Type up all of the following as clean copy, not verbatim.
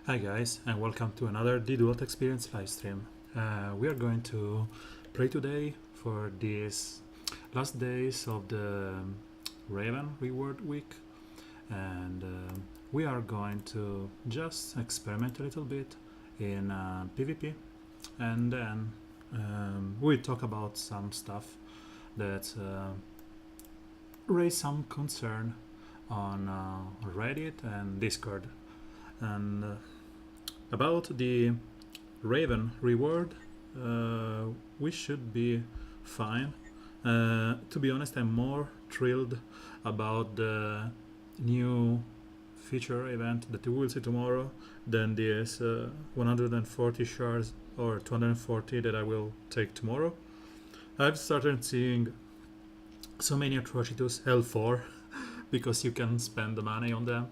Hi guys, and welcome to another D-Dot Experience livestream. We are going to pray today for these last days of the Raven reward week, and we are going to just experiment a little bit in PvP, and then we'll talk about some stuff that raised some concern on Reddit and Discord. And about the Raven reward, we should be fine. To be honest, I'm more thrilled about the new feature event that we will see tomorrow than this 140 shards or 240 that I will take tomorrow. I've started seeing so many Atrocitus L4 because you can spend the money on them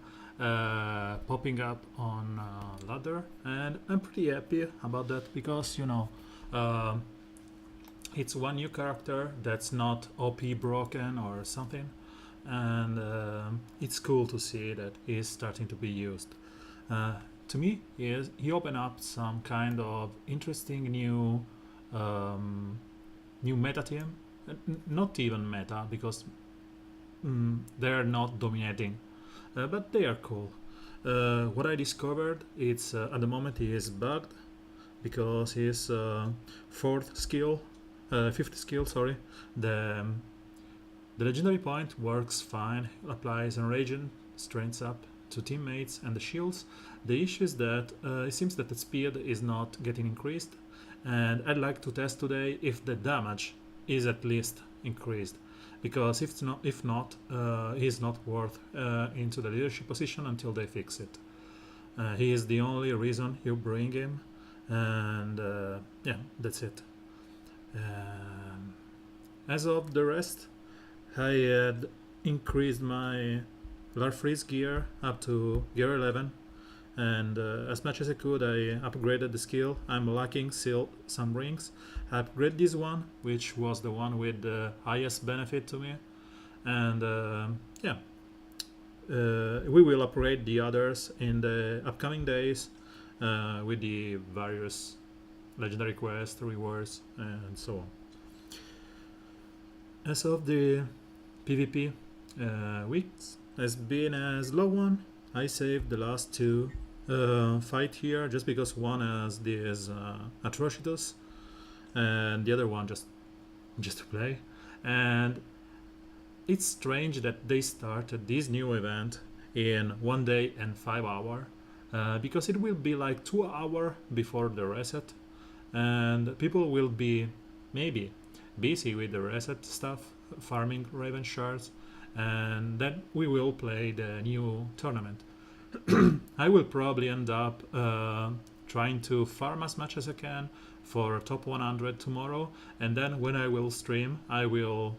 popping up on ladder, and I'm pretty happy about that because it's one new character that's not OP broken or something, and it's cool to see that he's starting to be used. To me, he opened up some kind of interesting new meta team. Not even meta because they're not dominating, but they are cool. What I discovered, it's at the moment he is bugged because his fifth skill, sorry, the legendary point works fine, applies enraging, strengths up to teammates and the shields. The issue is that it seems that the speed is not getting increased, and I'd like to test today if the damage is at least increased, because if not, he's not worth into the leadership position until they fix it. He is the only reason you bring him, and yeah, that's it. As of the rest, I had increased my Larfreeze gear up to gear 11, and as much as I could, I upgraded the skill. I'm lacking still some rings. I upgraded this one, which was the one with the highest benefit to me, and yeah, we will upgrade the others in the upcoming days with the various legendary quests, rewards, and so on. As of the PvP weeks has been a slow one. I saved the last two fight here just because one has this Atrocitus and the other one just to play. And it's strange that they started this new event in 1 day and 5 hours because it will be like 2 hours before the reset, and people will be maybe busy with the reset stuff, farming Raven shards, and then we will play the new tournament. I will probably end up trying to farm as much as I can for top 100 tomorrow, and then when I will stream, I will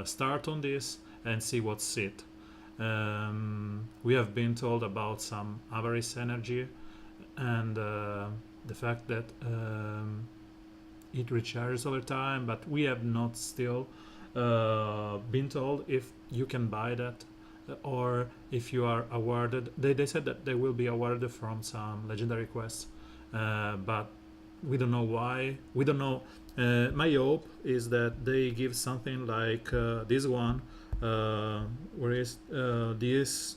start on this and see what's it. We have been told about some avarice energy and the fact that it recharges over time, but we have not still been told if you can buy that or if you are awarded. They said that they will be awarded from some legendary quests, but we don't know why. We don't know. My hope is that they give something like this one. Where is this?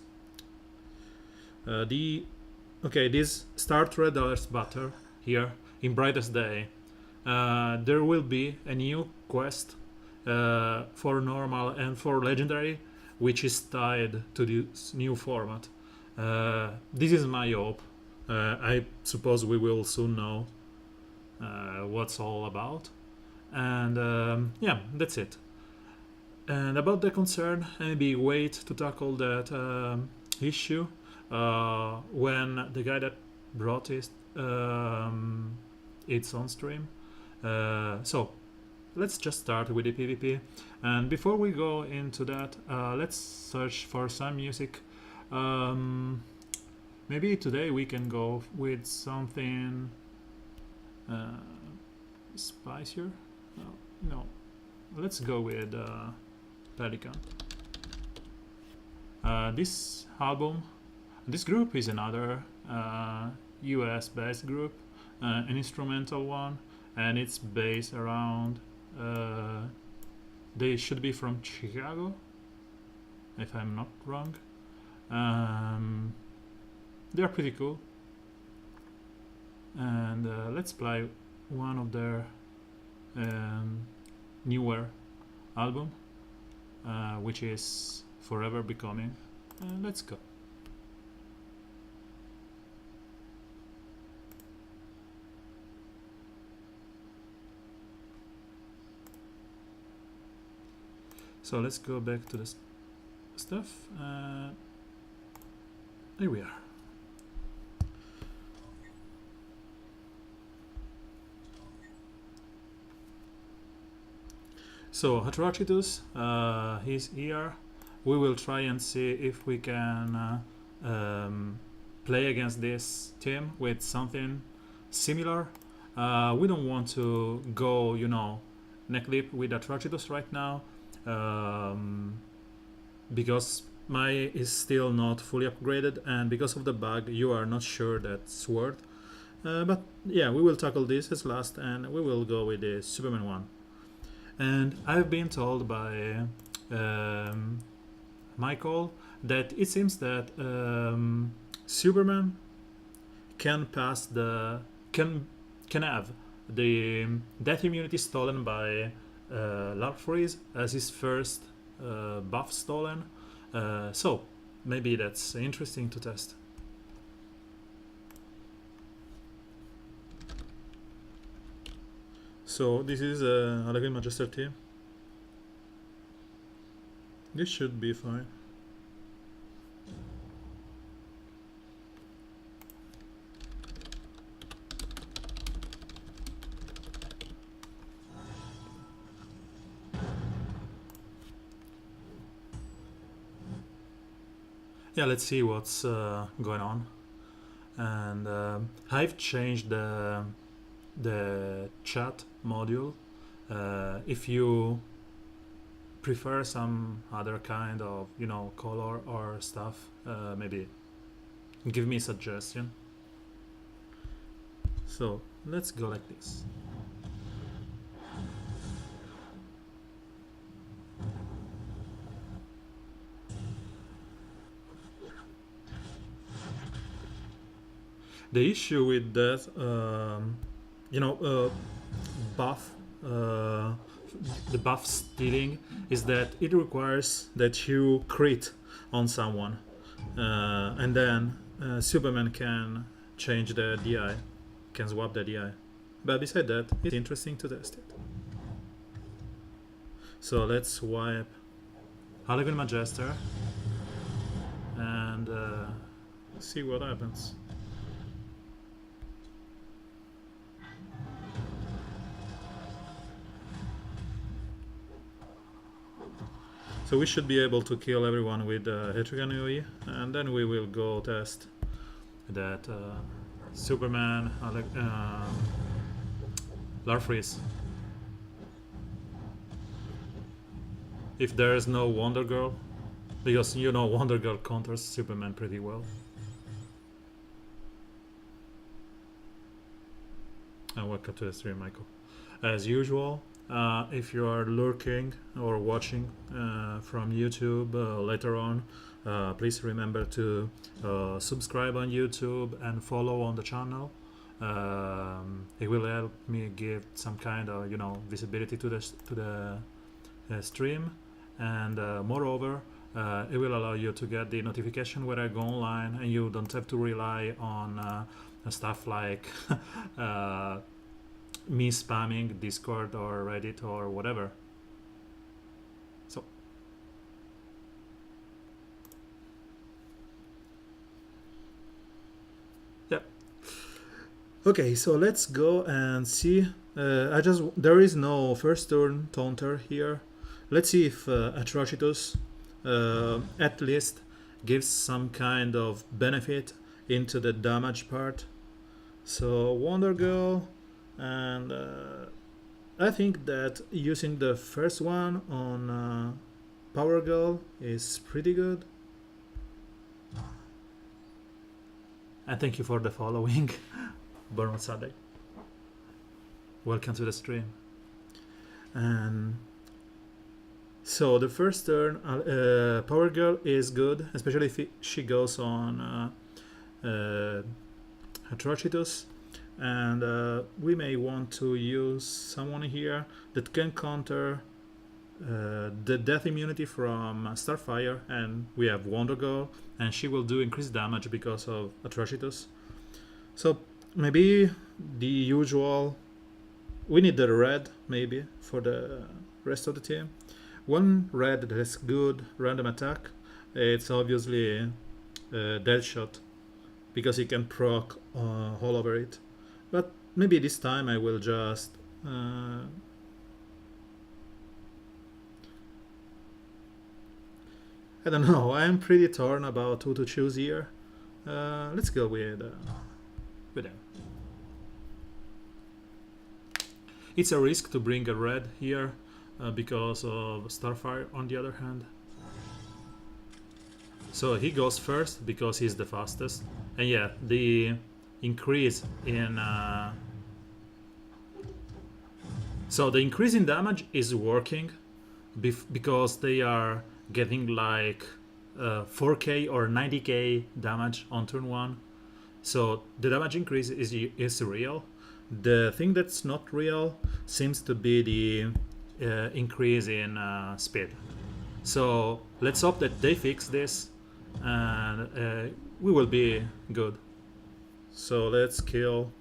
This Start Red Dollars Butter here in Brightest Day. There will be a new quest for normal and for legendary, which is tied to this new format. This is my hope. I suppose we will soon know what's all about. And yeah, that's it. And about the concern, maybe wait to tackle that issue when the guy that brought it it's on stream. So let's just start with the PvP, and before we go into that, let's search for some music. Maybe today we can go with something spicier. No, let's go with Pelican. This album This group is another US based group, an instrumental one, and it's based around, they should be from Chicago, if I'm not wrong. They're pretty cool, and let's play one of their newer album, which is Forever Becoming. Let's go. So let's go back to the stuff. Here we are. So Atrocitus, he's here. We will try and see if we can play against this team with something similar. We don't want to go, you know, neck deep with Atrocitus right now, because my is still not fully upgraded, and because of the bug you are not sure that's worth. But yeah, we will tackle this as last, and we will go with the Superman one. And I've been told by Michael that it seems that Superman can pass the can have the death immunity stolen by Larfreeze as his first buff stolen. So maybe that's interesting to test. So this is a Allegheny Magister team. This should be fine. Yeah, let's see what's going on. And I've changed the chat module. If you prefer some other kind of, you know, color or stuff, maybe give me a suggestion. So let's go like this. The issue with that, you know, buff, the buff stealing is that it requires that you crit on someone, and then Superman can change the DI, can swap the DI. But beside that, it's interesting to test it. So let's swipe Allegheny Magister and see what happens. So we should be able to kill everyone with Hetrigan AoE, and then we will go test that Superman Larfreeze. If there is no Wonder Girl, because you know Wonder Girl counters Superman pretty well. And welcome to the stream, Michael. As usual, if you are lurking or watching from YouTube later on, please remember to subscribe on YouTube and follow on the channel. It will help me give some kind of, you know, visibility to the stream, and moreover, it will allow you to get the notification when I go online, and you don't have to rely on stuff like me spamming Discord or Reddit or whatever. So yeah, okay, so let's go and see. There is no first turn taunter here. Let's see if Atrocitus at least gives some kind of benefit into the damage part. So Wonder Girl, and I think that using the first one on Power Girl is pretty good. And thank you for the following. Born on Sunday. Welcome to the stream. And so the first turn, Power Girl is good, especially if she goes on Atrocitus. And we may want to use someone here that can counter the death immunity from Starfire, and we have Wonder Girl, and she will do increased damage because of Atrocitus. So maybe the usual. We need the red maybe for the rest of the team. One red that has good random attack. It's obviously Deadshot because he can proc all over it. But maybe this time I will just I don't know. I'm pretty torn about who to choose here. Let's go with him. It's a risk to bring a red here because of Starfire on the other hand. So he goes first because he's the fastest. And yeah, the increase in... So the increase in damage is working because they are getting like 4k or 90k damage on turn 1. So the damage increase is real. The thing that's not real seems to be the increase in speed. So let's hope that they fix this and we will be good. So let's kill.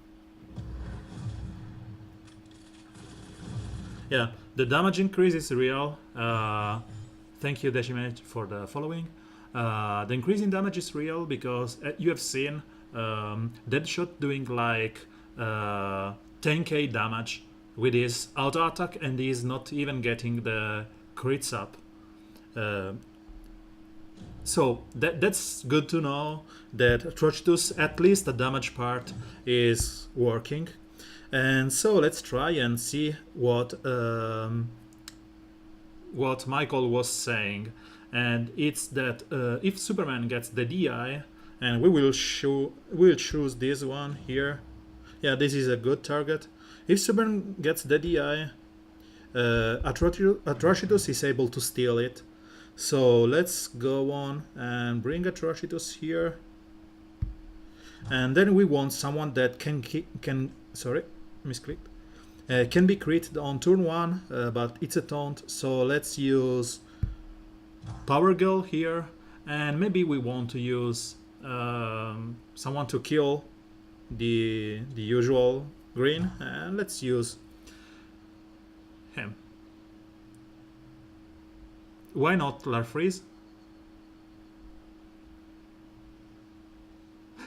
Yeah, the damage increase is real. Thank you, Decimate, for the following. The increase in damage is real because you have seen Deadshot doing like 10k damage with his auto attack, and he's not even getting the crits up. So that's good to know that Atrocitus, at least the damage part, is working. And so let's try and see what Michael was saying, and it's that if Superman gets the DI, and we'll choose this one here. Yeah, this is a good target. If Superman gets the DI, Atrocitus is able to steal it. So let's go on and bring Atrocitus here, and then we want someone that can be crit on turn 1, but it's a taunt, so let's use Power Girl here, and maybe we want to use someone to kill the usual green, and let's use him. Why not Larfreeze?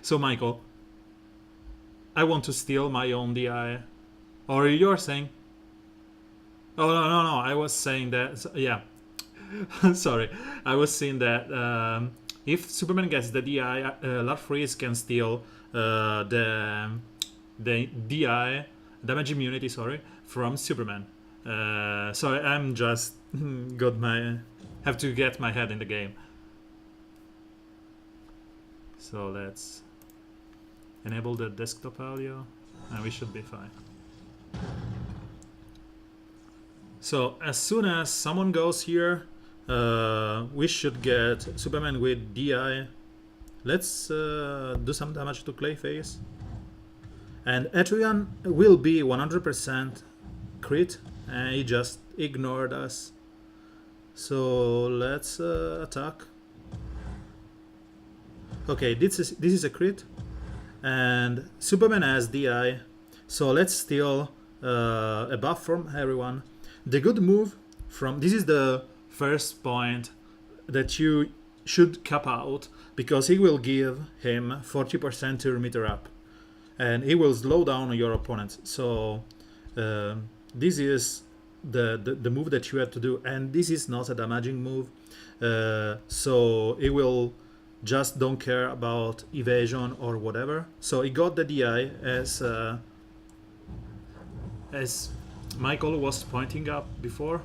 So Michael, I want to steal my own DI. Or you're saying... Oh, no, I was saying that... Yeah. Sorry. I was saying that if Superman gets the DI, Larfreeze can steal the DI, damage immunity, from Superman. So I'm just... have to get my head in the game. So let's enable the desktop audio, and we should be fine. So as soon as someone goes here, we should get Superman with DI. Let's do some damage to Clayface. And Adrian will be 100% crit, and he just ignored us. So let's attack. Okay, this is a crit, and Superman has DI. So let's steal a buff from everyone. The good move from this is the first point that you should cap out, because he will give him 40% turn meter up, and he will slow down your opponent. So this is the move that you have to do, and this is not a damaging move. So he will just don't care about evasion or whatever. So he got the DI as Michael was pointing up before,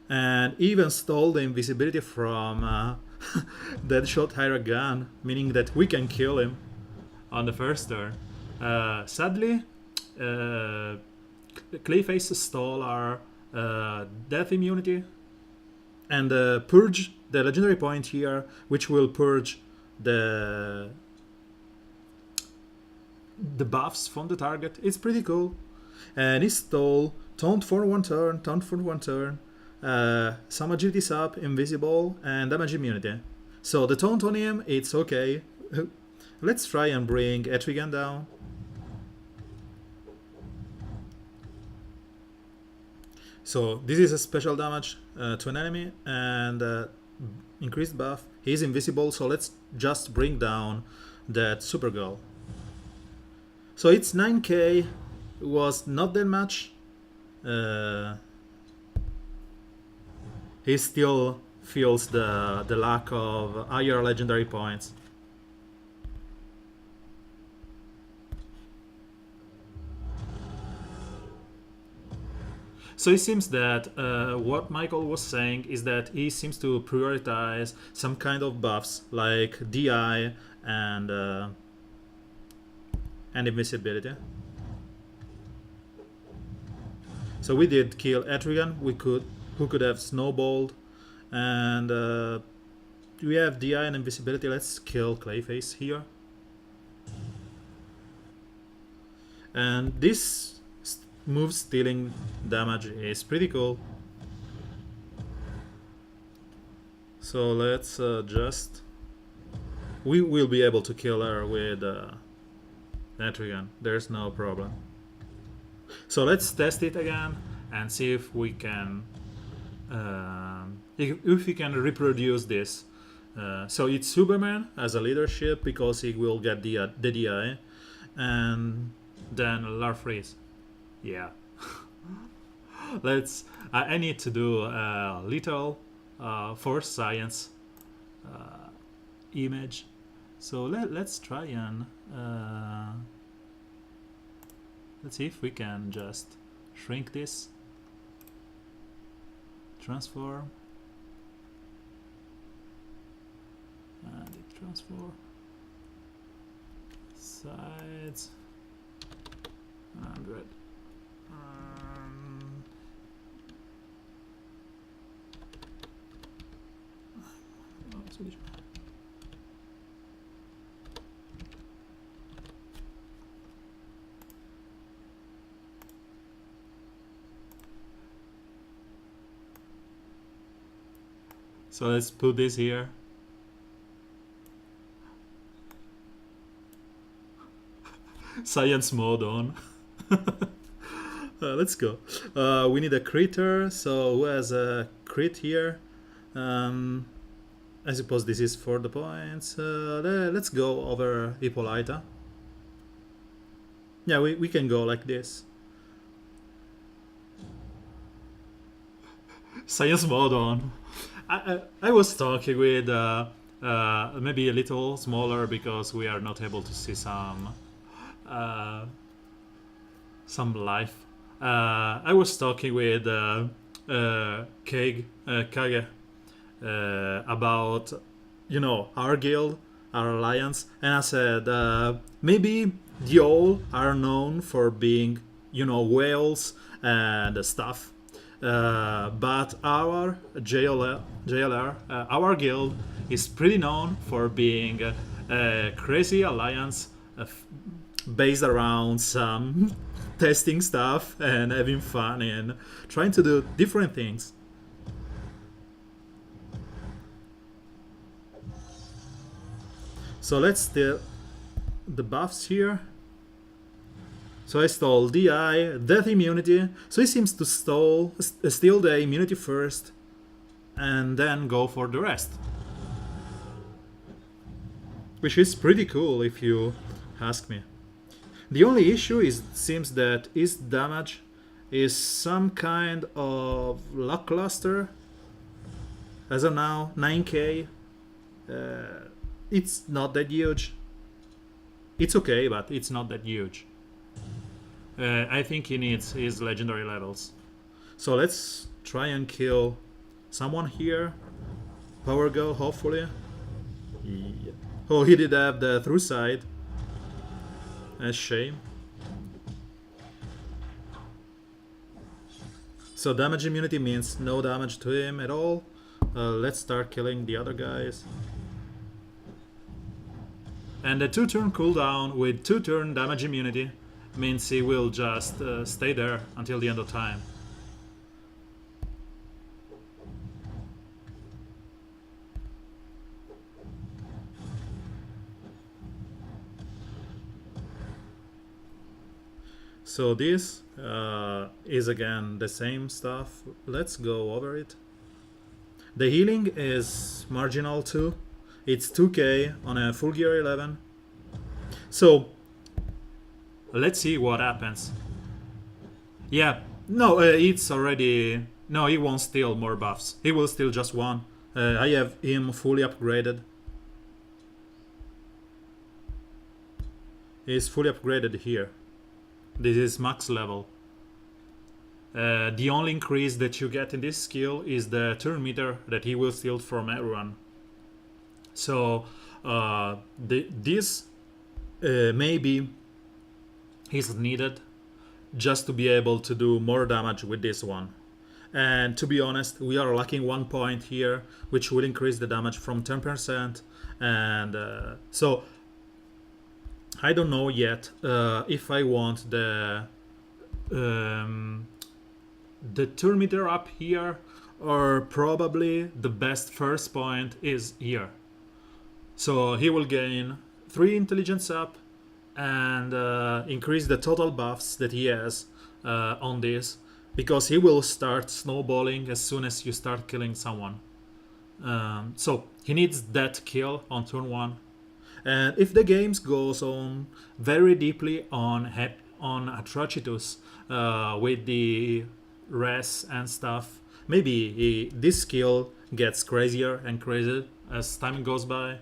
and even stole the invisibility from Deadshot Hydra Gun, meaning that we can kill him on the first turn. Sadly, Clayface stole our death immunity and purge the legendary point here, which will purge the buffs from the target. It's pretty cool. And he stole taunt for 1 turn, taunt for 1 turn, some agility sub, invisible, and damage immunity. So the taunt on him, it's okay. Let's try and bring Etrigan down. So this is a special damage to an enemy and increased buff. He's invisible, so let's just bring down that Supergirl. So it's 9k, was not that much. He still feels the lack of higher legendary points. So it seems that what Michael was saying is that he seems to prioritize some kind of buffs like DI and invisibility. So we did kill Etrigan, who could have snowballed, and we have DI and invisibility. Let's kill Clayface here. And this move stealing damage is pretty cool. So let's we will be able to kill her with Etrigan. There's no problem. So let's test it again and see if we can if we can reproduce this. So it's Superman as a leadership because he will get the DI, and then Larfreeze. Yeah. I need to do a little force science image. So let's try and let's see if we can just shrink this, transform, and it transform sides 100. So let's put this here. Science mode on. Let's go. We need a critter, so who has a crit here? I suppose this is for the points. Let's go over Hippolyta. Yeah, we can go like this. Science mode on. I was talking with maybe a little smaller because we are not able to see some life. I was talking with Kage about, you know, our guild, our alliance, and I said maybe the all are known for being, you know, whales and stuff. But our JLR, our guild, is pretty known for being a crazy alliance based around some testing stuff and having fun and trying to do different things. So let's steal the buffs here. So I stole DI, Death Immunity. So he seems to steal the immunity first and then go for the rest. Which is pretty cool if you ask me. The only issue seems that his damage is some kind of lackluster. As of now, 9k. It's not that huge. It's okay, but it's not that huge. I think he needs his legendary levels. So let's try and kill someone here. Power Girl, hopefully. Yeah. Oh, he did have the through side. A shame. So damage immunity means no damage to him at all. Let's start killing the other guys. And the 2-turn cooldown with 2-turn damage immunity means he will just stay there until the end of time. So this is again the same stuff. Let's go over it. The healing is marginal too. It's 2k on a full gear 11. So let's see what happens. Yeah, no, it's already... No, he won't steal more buffs. He will steal just one. I have him fully upgraded. He's fully upgraded here. This is max level. The only increase that you get in this skill is the turn meter that he will steal from everyone. So this maybe is needed just to be able to do more damage with this one. And to be honest, we are lacking 1 point here, which will increase the damage from 10%. And so I don't know yet if I want the turn meter up here, or probably the best first point is here. So he will gain 3 intelligence up and increase the total buffs that he has on this, because he will start snowballing as soon as you start killing someone. So he needs that kill on turn 1. And if the game goes on very deeply on Atrocitus with the res and stuff, maybe this skill gets crazier and crazier as time goes by.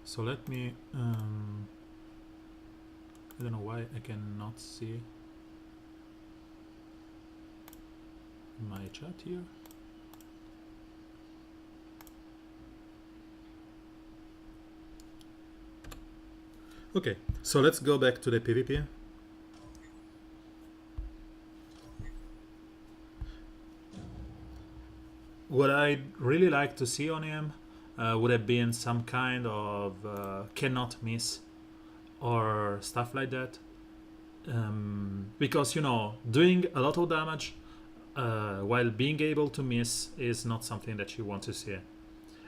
So let me... I don't know why I cannot see my chat here. Okay, so let's go back to the PvP. What I'd really like to see on him would have been some kind of cannot miss or stuff like that. Because, you know, doing a lot of damage while being able to miss is not something that you want to see.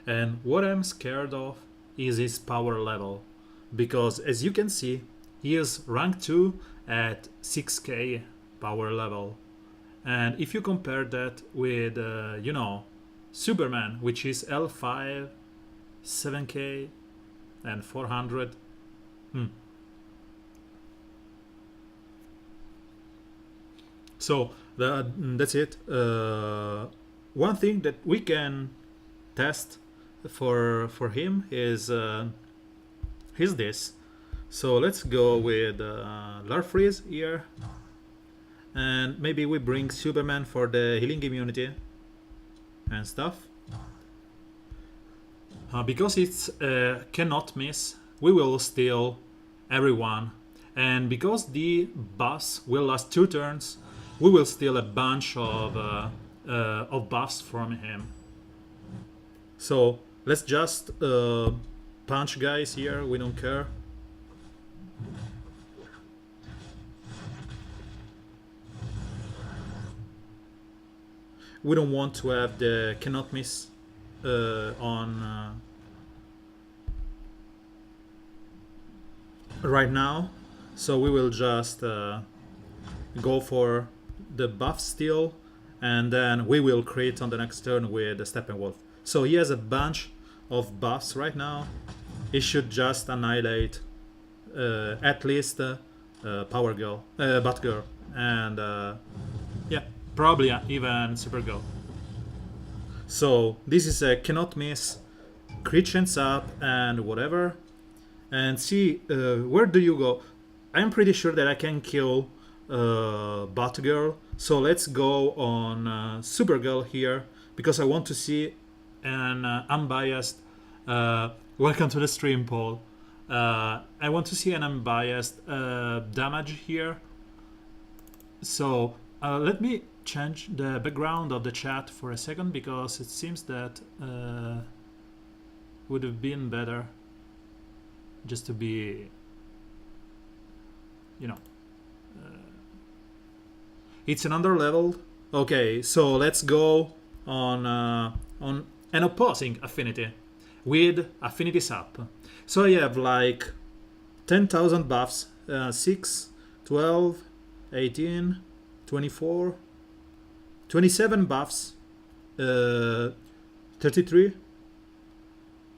And what I'm scared of is his power level. Because as you can see, he is rank 2 at 6k power level. And if you compare that with, you know, Superman, which is L5, 7k and 400. So that's it. One thing that we can test for him is this. So let's go with Larfreeze here, and maybe we bring Superman for the healing immunity and stuff. Because it's cannot miss, we will steal everyone, and because the boss will last 2 turns, we will steal a bunch of buffs from him. So let's just punch guys here, we don't care. We don't want to have the cannot miss on right now, so we will just go for the buff steal, and then we will crit on the next turn with the Steppenwolf. So he has a bunch of buffs right now. He should just annihilate at least Power Girl, Batgirl, and yeah, probably even Supergirl. So this is a cannot miss, crit chance up and whatever. And see, where do you go? I'm pretty sure that I can kill Batgirl. So let's go on Supergirl here because I want to see an unbiased. Welcome to the stream, Paul. I want to see an unbiased damage here. So let me change the background of the chat for a second, because it seems that would have been better just to be, you know, it's another level. Okay, so let's go on an opposing affinity with affinity sap. So I have like 10,000 buffs, 6, 12, 18, 24, 27 buffs, 33,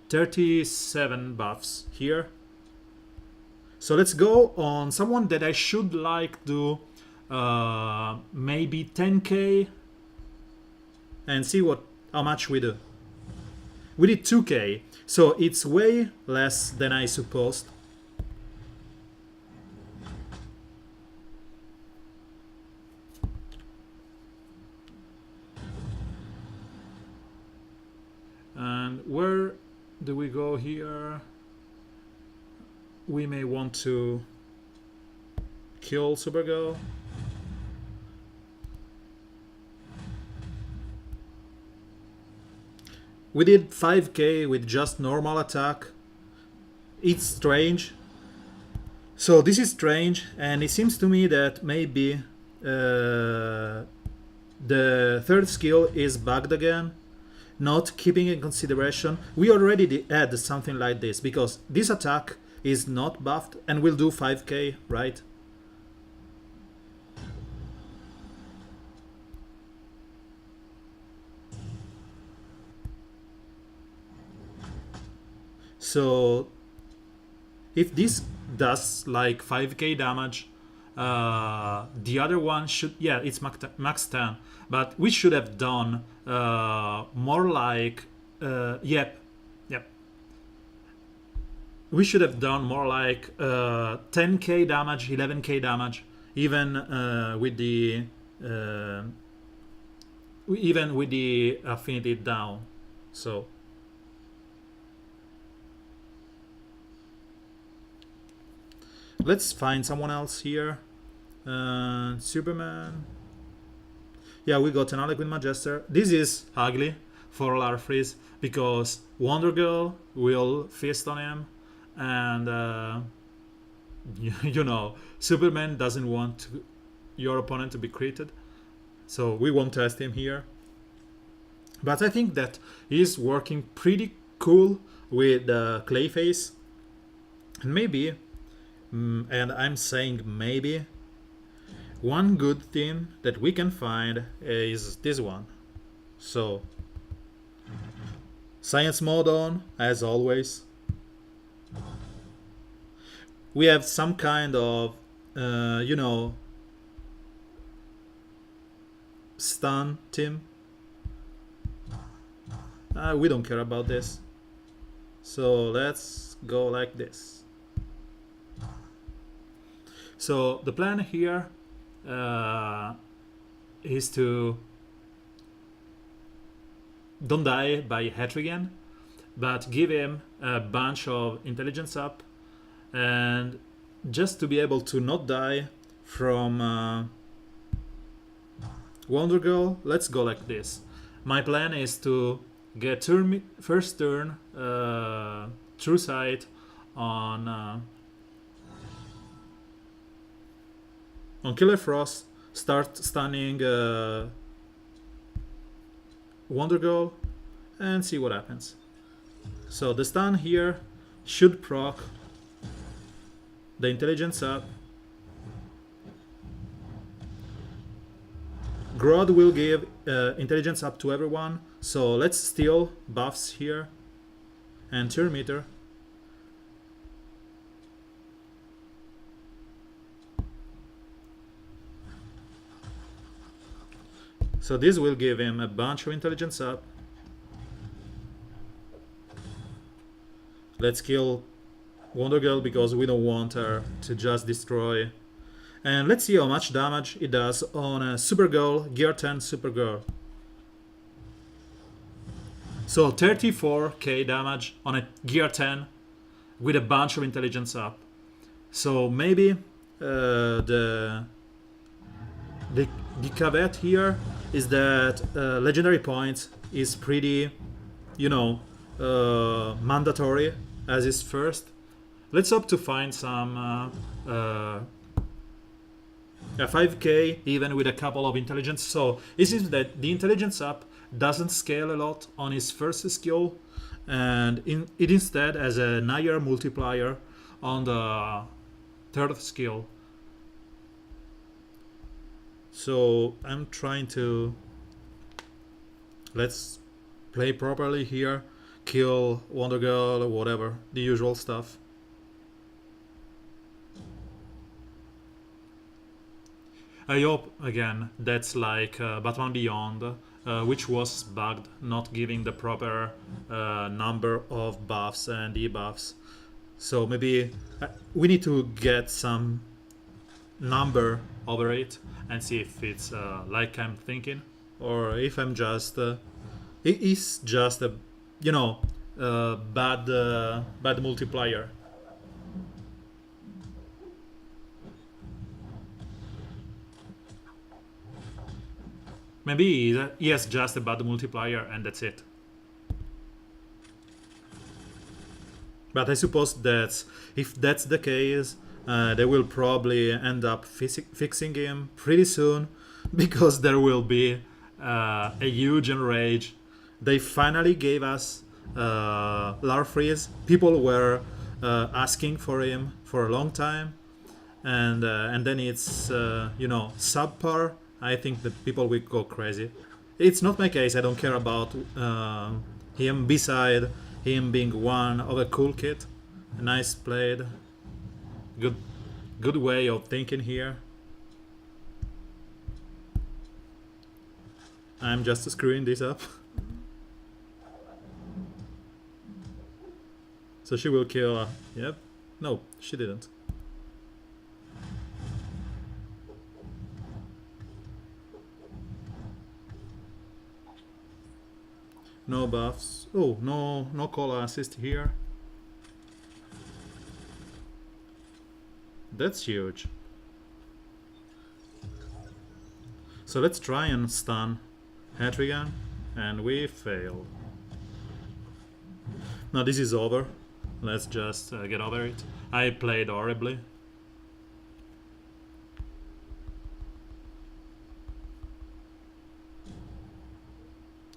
37 buffs here. So let's go on someone that I should like do maybe 10k and see how much we do. We did 2k, so it's way less than I supposed. And where do we go here? We may want to kill Supergirl. We did 5k with just normal attack. It's strange. So this is strange, and it seems to me that maybe the third skill is bugged again, not keeping in consideration. We already had something like this, because this attack is not buffed and will do 5k, right? So if this does like 5k damage, the other one should, yeah, it's max 10, but we should have done more like, yep, we should have done more like 10k damage, 11k damage, even with the affinity down. So let's find someone else here. Superman. Yeah, we got an Harlequin Majester. This is ugly for Larfreeze, because Wonder Girl will feast on him, and you know, Superman doesn't want your opponent to be critted, so we won't test him here. But I think that he's working pretty cool with Clayface, and maybe, and I'm saying maybe, one good thing that we can find is this one. So science mode on, as always. We have some kind of you know, stun team. We don't care about this, so let's go like this. So the plan here is to don't die by Hetrigan, but give him a bunch of intelligence up, and just to be able to not die from Wonder Girl, let's go like this. My plan is to get first turn True Sight on Killer Frost, start stunning Wonder Girl, and see what happens. So the stun here should proc the intelligence up. Grodd will give intelligence up to everyone, so let's steal buffs here and turn meter. So this will give him a bunch of intelligence up. Let's kill Wonder Girl, because we don't want her to just destroy. And let's see how much damage it does on a Supergirl, Gear 10 Supergirl. So 34k damage on a gear 10 with a bunch of intelligence up. So maybe the caveat here is that legendary points is pretty, mandatory as is first. Let's hope to find some 5k even with a couple of intelligence. So it seems that the intelligence up doesn't scale a lot on his first skill, and it instead has a higher multiplier on the third skill. So I'm trying to, let's play properly here, kill Wonder Girl, whatever, the usual stuff. I hope again that's like Batman Beyond, which was bugged, not giving the proper number of buffs and debuffs. So maybe we need to get some number over it and see if it's like I'm thinking, or if I'm just it is just a bad multiplier. Maybe he has just a bad multiplier and that's it. But I suppose that if that's the case, they will probably end up fixing him pretty soon, because there will be a huge enrage. They finally gave us Larfreeze. People were asking for him for a long time, and then it's subpar. I think that people will go crazy. It's not my case. I don't care about him. Beside him being one of a cool kid, nice played. Good way of thinking here. I'm just screwing this up. So she will kill. Yep. No, she didn't. No buffs. Oh, no cola assist here. That's huge. So let's try and stun Hatrigan, and we failed. Now this is over. Let's just get over it. I played horribly.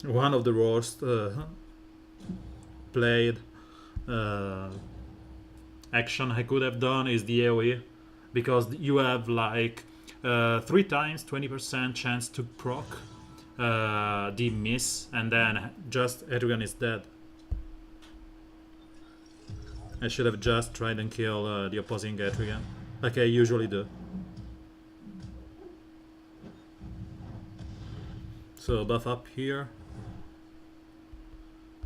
One of the worst played action I could have done is the AoE, because you have like 3 times 20% chance to proc the miss, and then just Etrigan is dead. I should have just tried and kill the opposing Etrigan, like I usually do. So buff up here.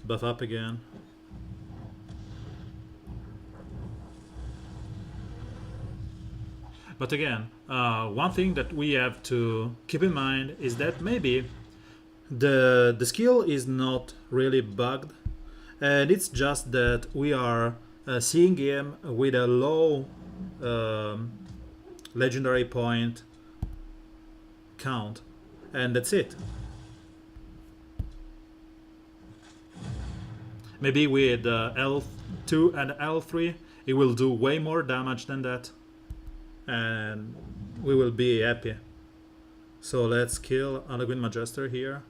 Buff up again. But again, one thing that we have to keep in mind is that maybe the skill is not really bugged, and it's just that we are seeing him with a low legendary point count, and that's it. Maybe with L2 and L3 it will do way more damage than that, and we will be happy. So let's kill Alaguin Magister here.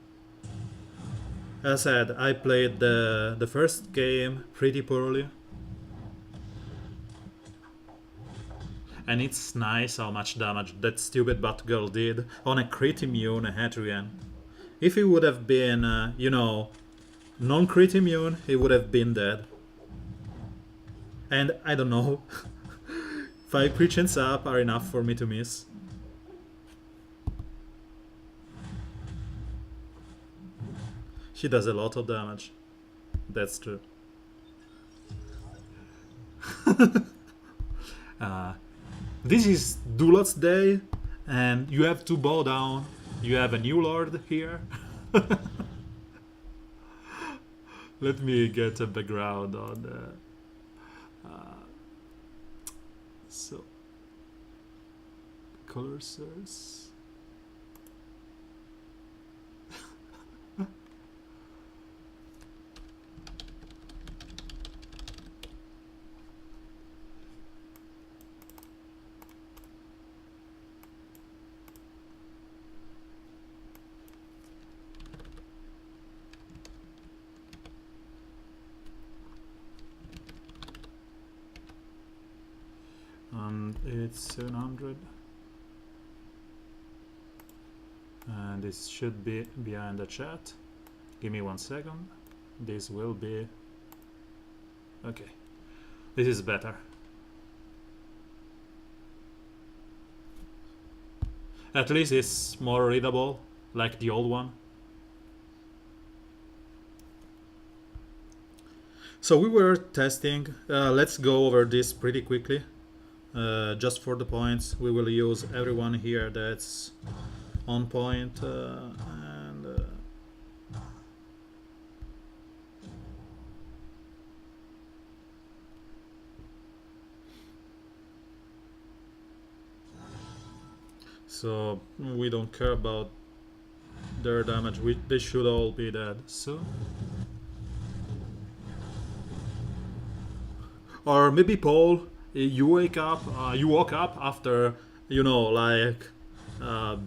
As I said, I played the first game pretty poorly, and it's nice how much damage that stupid Batgirl did on a crit immune Hatrian. If he would have been, non-crit immune, he would have been dead. And I don't know, 5 crit chance up are enough for me to miss. She does a lot of damage. That's true. This is Dulot's day, and you have to bow down. You have a new lord here. Let me get a background on so color source. It's 700 and this should be behind the chat. Give me 1 second. This will be okay. This is better. At least it's more readable like the old one. So we were testing, let's go over this pretty quickly. Just for the points, we will use everyone here that's on point so we don't care about their damage. They should all be dead soon. Or maybe Paul, you woke up after, you know, like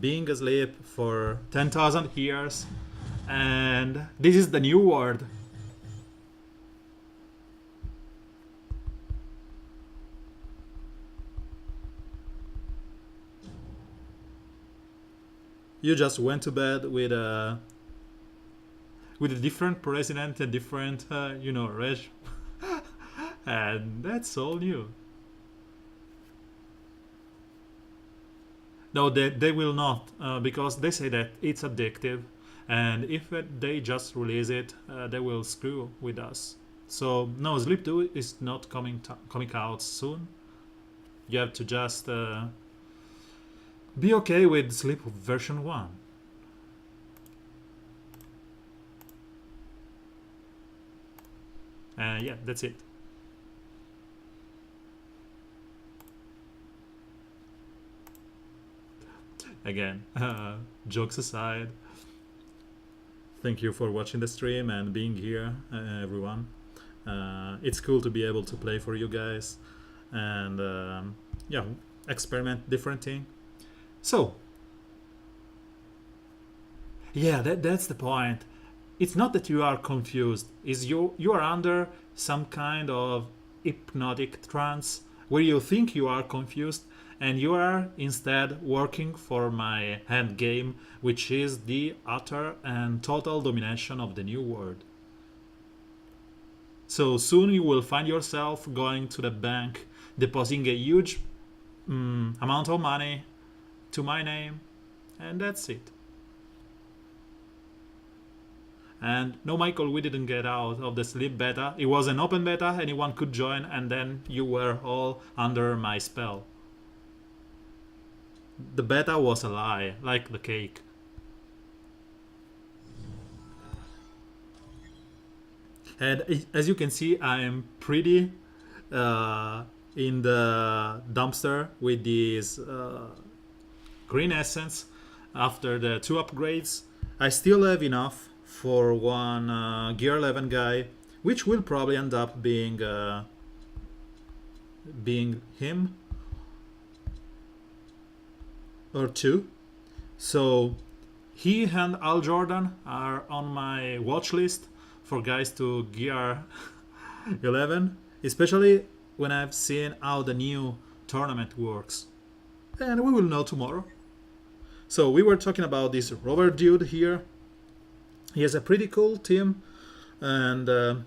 being asleep for 10,000 years, and this is the new world. You just went to bed with a different president, a different, you know, regime, and that's all new. No, they will not, because they say that it's addictive, and if they just release it, they will screw with us. So no, Sleep 2 is not coming out soon. You have to just be okay with Sleep version 1. Yeah, that's it. Again, jokes aside, thank you for watching the stream and being here, everyone. It's cool to be able to play for you guys and yeah, experiment different thing. So yeah, that's the point. It's not that you are confused, is you are under some kind of hypnotic trance where you think you are confused, and you are instead working for my end game, which is the utter and total domination of the new world. So soon you will find yourself going to the bank, depositing a huge amount of money to my name, and that's it. And no, Michael, we didn't get out of the Sleep beta. It was an open beta, anyone could join, and then you were all under my spell. The beta was a lie, like the cake. And as you can see, I am pretty in the dumpster with this green essence after the 2 upgrades. I still have enough for one gear 11 guy, which will probably end up being him or 2. So he and Al Jordan are on my watch list for guys to gear 11, especially when I've seen how the new tournament works, and we will know tomorrow. So we were talking about this rover dude here. He has a pretty cool team, and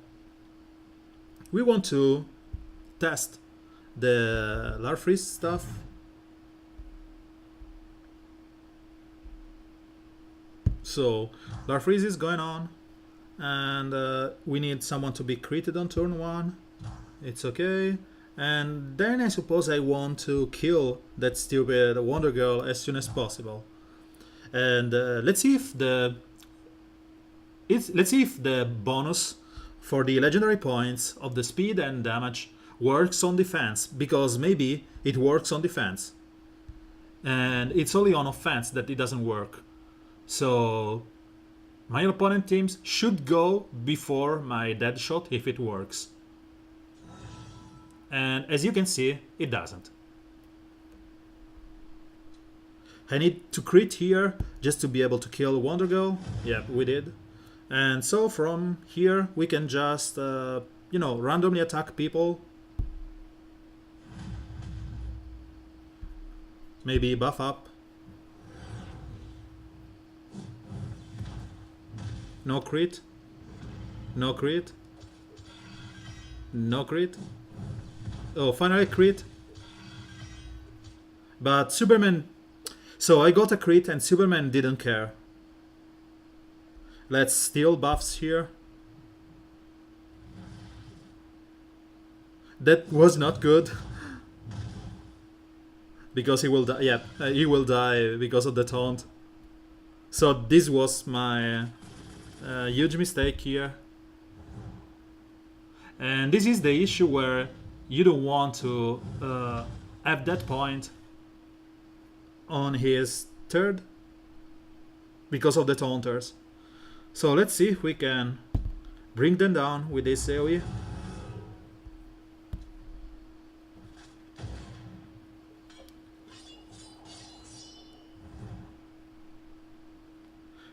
we want to test the Larfreeze stuff. So Larfreeze is going on, and we need someone to be critted on turn 1. It's okay. And then I suppose I want to kill that stupid Wonder Girl as soon as possible. And let's see if the bonus for the legendary points of the speed and damage works on defense, because maybe it works on defense. And it's only on offense that it doesn't work. So my opponent teams should go before my dead shot if it works. And as you can see, it doesn't. I need to crit here just to be able to kill Wonder Girl. Yeah, we did. And so from here we can just, you know, randomly attack people. Maybe buff up. No crit. No crit. No crit. Oh, finally crit. But Superman... So I got a crit and Superman didn't care. Let's steal buffs here. That was not good. Because he will die. Yeah, he will die because of the taunt. So this was my huge mistake here. And this is the issue where you don't want to have that point on his third because of the taunters. So let's see if we can bring them down with this AoE.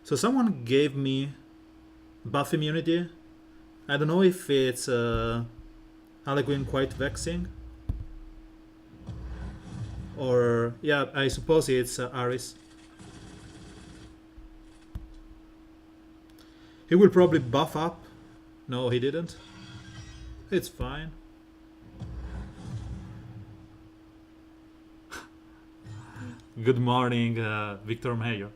So someone gave me buff immunity. I don't know if it's Harlequin quite vexing. Or, yeah, I suppose it's Aris. He will probably buff up. No, he didn't. It's fine. Good morning, Victor Mayer.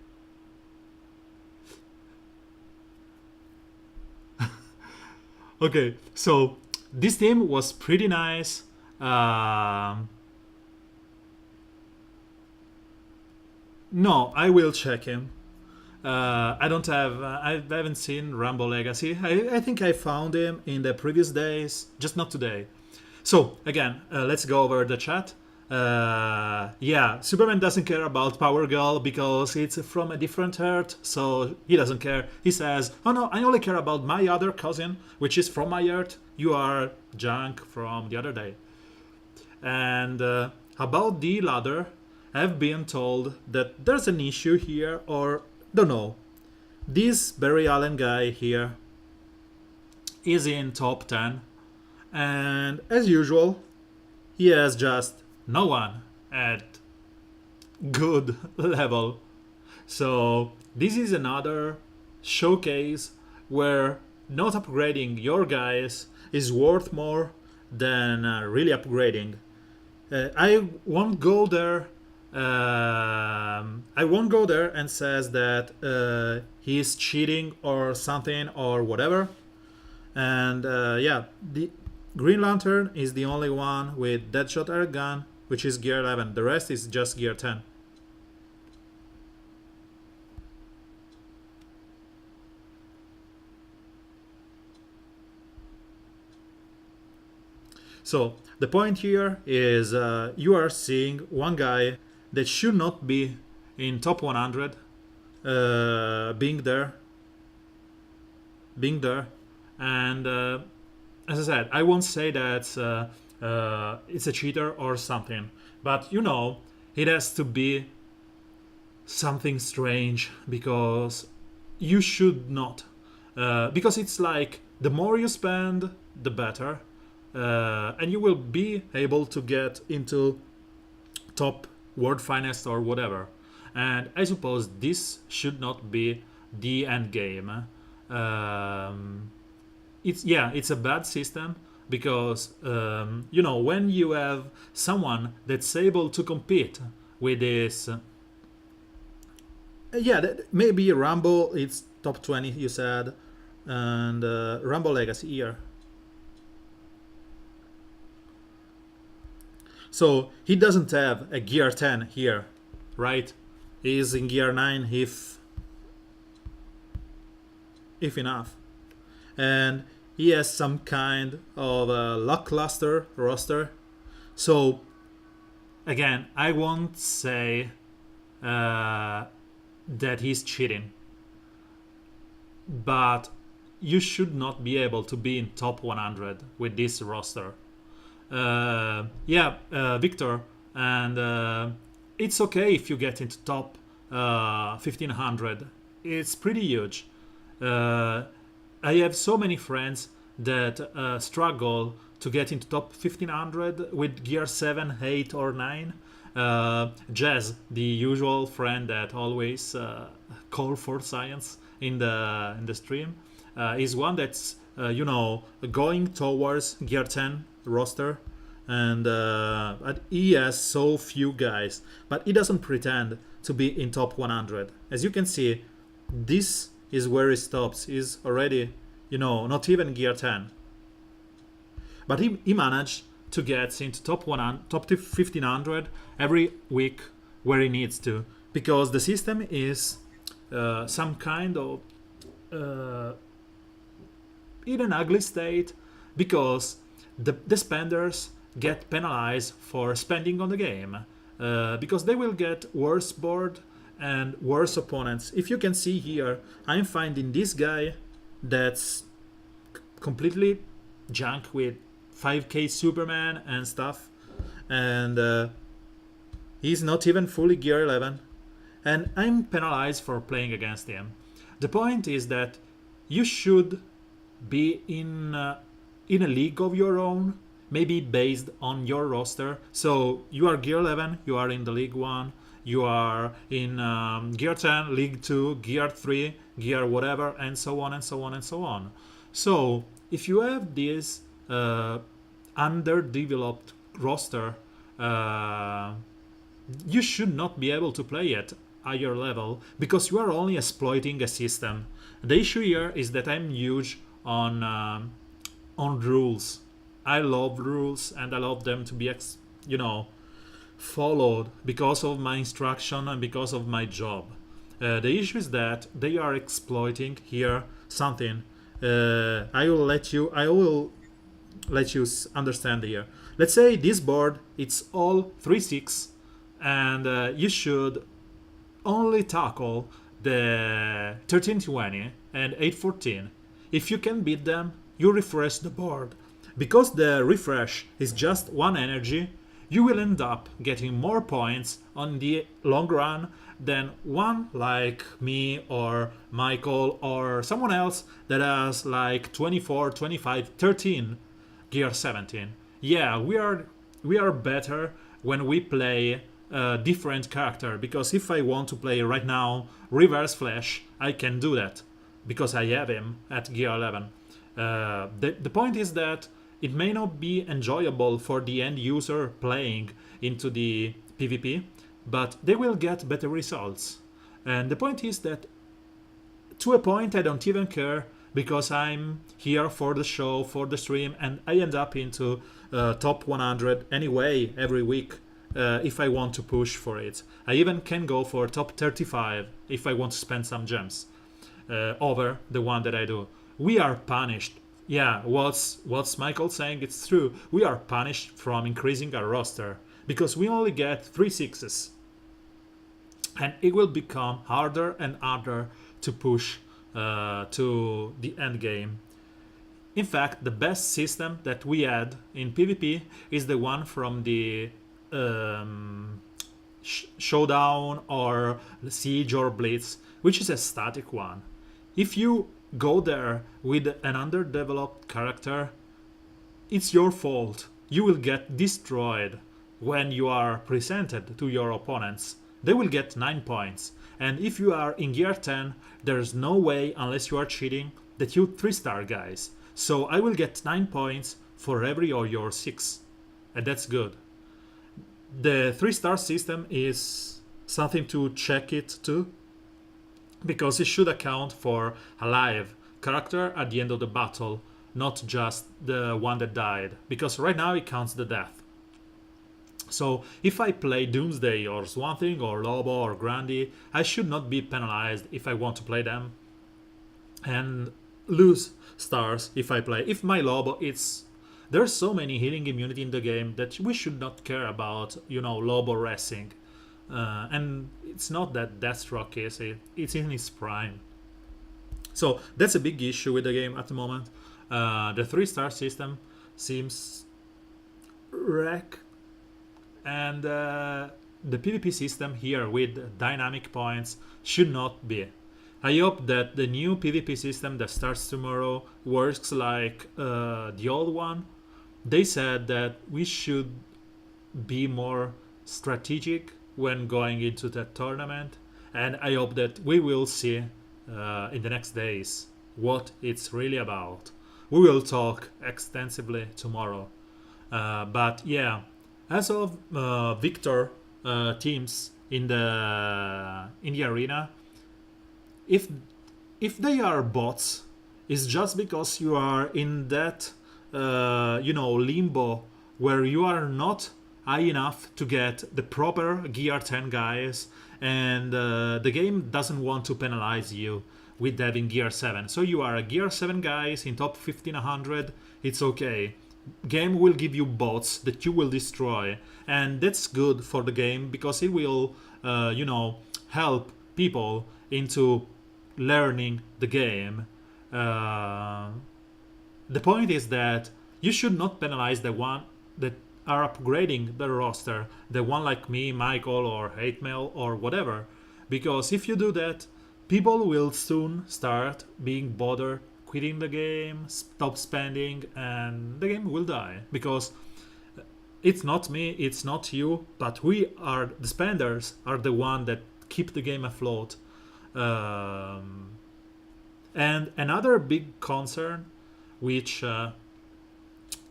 Okay, so this team was pretty nice. No, I will check him. I don't have. I haven't seen Rambo Legacy. I think I found him in the previous days, just not today. So again, let's go over the chat. Yeah, Superman doesn't care about Power Girl because it's from a different Earth, so he doesn't care. He says, "Oh no, I only care about my other cousin, which is from my Earth. You are junk from the other day." And about the ladder, I've been told that there's an issue here, or don't know. This Barry Allen guy here is in top 10, and as usual, he has just no one at good level. So this is another showcase where not upgrading your guys is worth more than really upgrading. I won't go there. I won't go there and says that he's cheating or something or whatever. And yeah, the Green Lantern is the only one with Deadshot air gun, which is gear 11. The rest is just gear 10. So the point here is you are seeing one guy that should not be in top 100 being there, and as I said, I won't say that it's a cheater or something, but you know, it has to be something strange, because you should not, because it's like the more you spend the better, and you will be able to get into top world finest or whatever. And I suppose this should not be the end game. It's a bad system, because you know, when you have someone that's able to compete with this, maybe Rambo, it's top 20 you said, and Rambo Legacy here. So he doesn't have a gear 10 here, right? He's in gear 9 if enough. And he has some kind of a lackluster roster. So again, I won't say that he's cheating, but you should not be able to be in top 100 with this roster. Victor, and it's okay if you get into top 1500. It's pretty huge. I have so many friends that struggle to get into top 1500 with gear 7, 8, or 9. Jazz, the usual friend that always call for science in the stream, is one that's going towards gear 10 roster, and he has so few guys, but he doesn't pretend to be in top 100. As you can see, this is where he stops. He's already, not even gear 10. But he managed to get into top 1500 every week where he needs to, because the system is some kind of in an ugly state, because the spenders get penalized for spending on the game, because they will get worse board and worse opponents. If you can see here, I'm finding this guy that's completely junk with 5k Superman and stuff, and he's not even fully gear 11, and I'm penalized for playing against him. The point is that you should be in a league of your own, maybe based on your roster. So you are gear 11, you are in the League 1, you are in gear 10, League 2, gear 3, gear whatever, and so on and so on and so on. So if you have this underdeveloped roster, you should not be able to play at higher level, because you are only exploiting a system. The issue here is that I'm huge on rules. I love rules, and I love them to be followed because of my instruction and because of my job. The issue is that they are exploiting here something. I will let you understand here. Let's say this board, it's all 3-6, and you should only tackle the 13-20 and 8-14. If you can beat them, you refresh the board. Because the refresh is just one energy, you will end up getting more points on the long run than one like me or Michael or someone else that has like 24, 25, 13 gear 17. Yeah, we are better when we play a different character, because if I want to play right now Reverse Flash, I can do that because I have him at gear 11. The point is that it may not be enjoyable for the end user playing into the PvP, but they will get better results. And the point is that to a point I don't even care, because I'm here for the show, for the stream, and I end up into top 100 anyway every week if I want to push for it. I even can go for top 35 if I want to spend some gems over the one that I do. We are punished. Yeah, what's Michael saying? It's true. We are punished from increasing our roster because we only get 3-6s, and it will become harder and harder to push to the end game. In fact, the best system that we had in PvP is the one from the Showdown or Siege or Blitz, which is a static one. If you go there with an underdeveloped character, it's your fault. You will get destroyed when you are presented to your opponents. They will get 9 points. And if you are in gear 10, there's no way, unless you are cheating, that you 3-star guys. So I will get 9 points for every of your 6. And that's good. The 3-star system is something to check it too, because it should account for a live character at the end of the battle, not just the one that died, because right now it counts the death. So if I play Doomsday or Swamp Thing or Lobo or Grandy, I should not be penalized if I want to play them. And lose stars if I play. If my Lobo, there's so many healing immunity in the game that we should not care about, Lobo racing. And it's not that Deathstroke is it's in its prime. So that's a big issue with the game at the moment. The 3-star system seems wreck, and the PvP system here with dynamic points should not be. I hope that the new PvP system that starts tomorrow works like the old one. They said that we should be more strategic when going into that tournament, and I hope that we will see in the next days what it's really about. We will talk extensively tomorrow. But yeah, as of Victor teams in the arena, if they are bots, it's just because you are in that limbo where you are not high enough to get the proper gear 10 guys, and the game doesn't want to penalize you with having gear 7. So you are a gear 7 guys in top 1500, it's okay. Game will give you bots that you will destroy, and that's good for the game because it will help people into learning the game. The point is that you should not penalize the one that are upgrading the roster, the one like me, Michael, or Hatemail, or whatever, because if you do that, people will soon start being bothered, quitting the game, stop spending, and the game will die, because it's not me, it's not you, but we are the spenders, are the one that keep the game afloat. And another big concern, which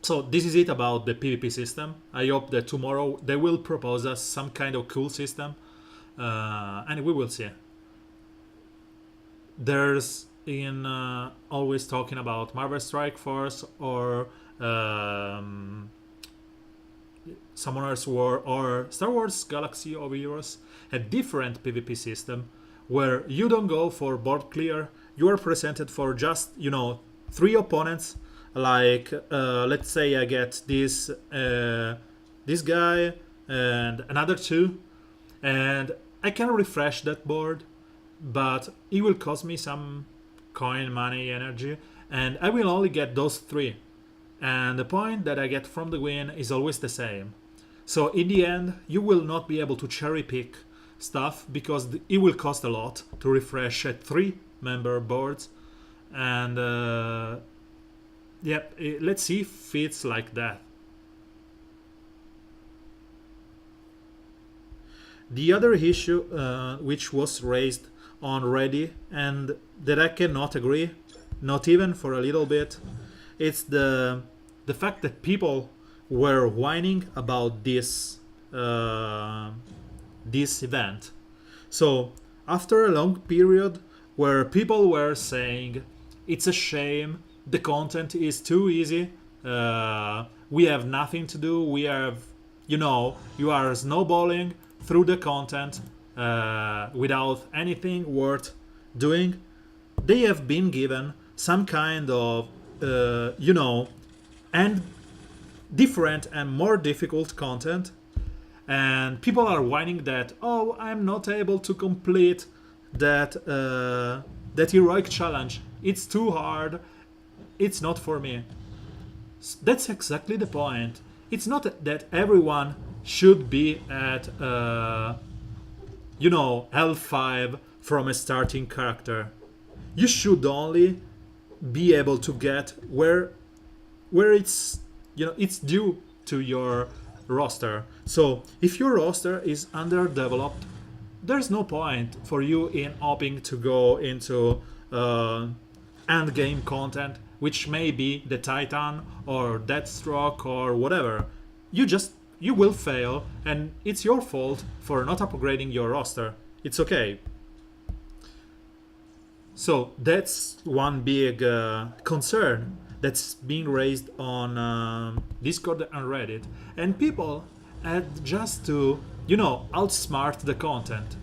so this is it about the PvP system. I hope that tomorrow they will propose us some kind of cool system, and we will see. There's in always talking about Marvel Strike Force or Summoner's War or Star Wars Galaxy of Heroes, a different PvP system where you don't go for board clear. You are presented for just 3 opponents. Like let's say I get this guy and another 2, and I can refresh that board, but it will cost me some coin, money, energy, and I will only get those 3, and the point that I get from the win is always the same. So in the end you will not be able to cherry pick stuff because it will cost a lot to refresh at 3-member boards, and let's see if it's like that. The other issue which was raised on Reddit and that I cannot agree, not even for a little bit, it's the fact that people were whining about this event. So after a long period where people were saying it's a shame, the content is too easy, we have nothing to do, we have, you are snowballing through the content without anything worth doing, they have been given some kind of, and different and more difficult content, and people are whining that, oh, I'm not able to complete that heroic challenge, it's too hard, it's not for me. That's exactly the point. It's not that everyone should be at L5 from a starting character. You should only be able to get where it's it's due to your roster. So if your roster is underdeveloped, there's no point for you in opting to go into end game content, which may be the Titan or Deathstroke or whatever. You will fail, and it's your fault for not upgrading your roster. It's okay. So that's one big concern that's being raised on Discord and Reddit, and people had just to outsmart the content.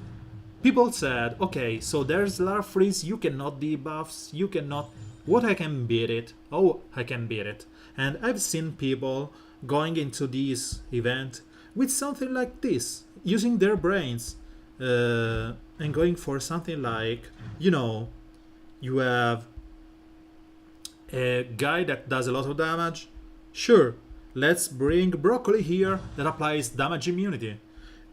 People said, okay, so there's Larfreeze, you cannot debuffs, you cannot What I can beat it? Oh, I can beat it. And I've seen people going into this event with something like this, using their brains, and going for something like, you have a guy that does a lot of damage. Sure, let's bring broccoli here that applies damage immunity.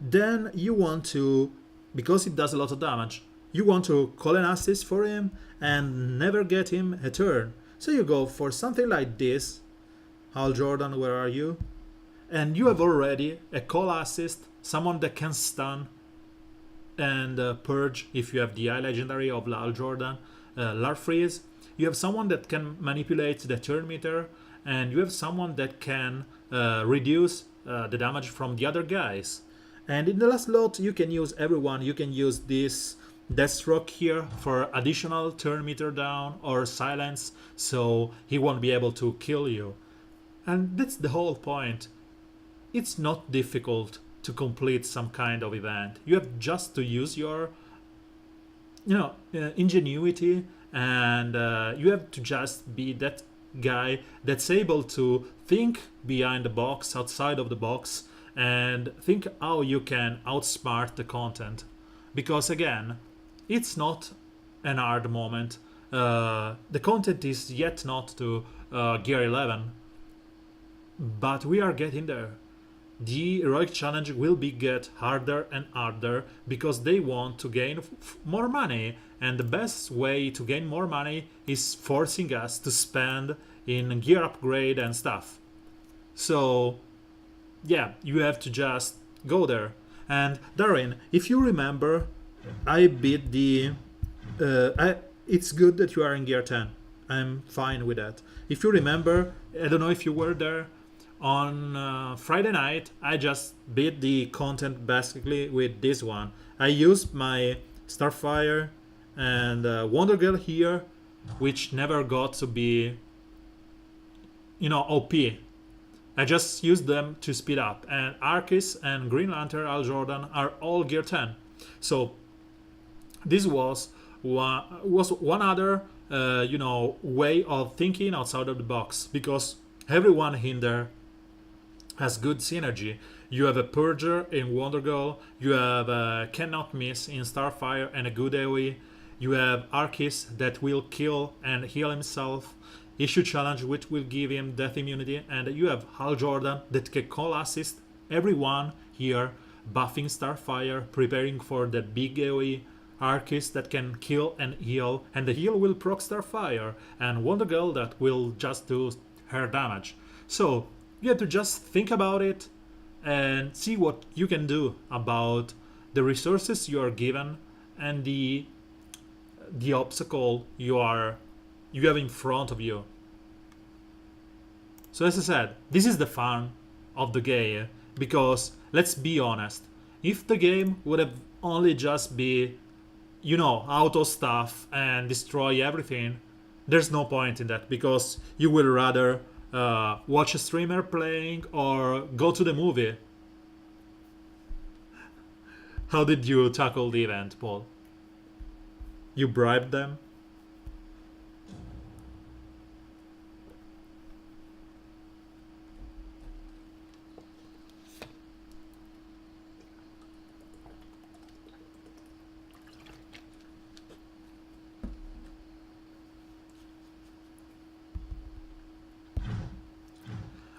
Then you want to, because it does a lot of damage, you want to call an assist for him and never get him a turn. So you go for something like this. Hal Jordan, where are you? And you have already a call assist, someone that can stun and purge if you have the high legendary of Hal Jordan, Larfreeze. You have someone that can manipulate the turn meter, and you have someone that can reduce the damage from the other guys. And in the last lot, you can use everyone. You can use this Deathstroke here for additional turn meter down or silence, so he won't be able to kill you. And that's the whole point. It's not difficult to complete some kind of event. You have just to use your ingenuity, and you have to just be that guy that's able to think behind the box, outside of the box, and think how you can outsmart the content. Because again, it's not an hard moment. The content is yet not to Gear 11, but we are getting there. The heroic challenge will be get harder and harder because they want to gain more money, and the best way to gain more money is forcing us to spend in gear upgrade and stuff. So yeah, you have to just go there. And Darren, if you remember, I beat the it's good that you are in gear 10. I'm fine with that. If you remember, I don't know if you were there, on Friday night I just beat the content basically with this one. I used my Starfire and Wonder Girl here, which never got to be OP. I just used them to speed up, and Arceus and Green Lantern Hal Jordan are all gear 10. So this was one other way of thinking outside of the box, because everyone in there has good synergy. You have a Purger in Wonder Girl, you have a Cannot Miss in Starfire and a good AoE, you have Arceus that will kill and heal himself, Issue Challenge which will give him death immunity, and you have Hal Jordan that can call assist everyone here, buffing Starfire, preparing for that big AoE, Arceus that can kill and heal, and the heal will proc Starfire, and Wonder Girl that will just do her damage. So you have to just think about it and see what you can do about the resources you are given and the obstacle you have in front of you. So as I said, this is the fun of the game, because let's be honest, if the game would have only just be auto stuff and destroy everything, there's no point in that, because you will rather watch a streamer playing or go to the movie. How did you tackle the event, Paul? You bribed them?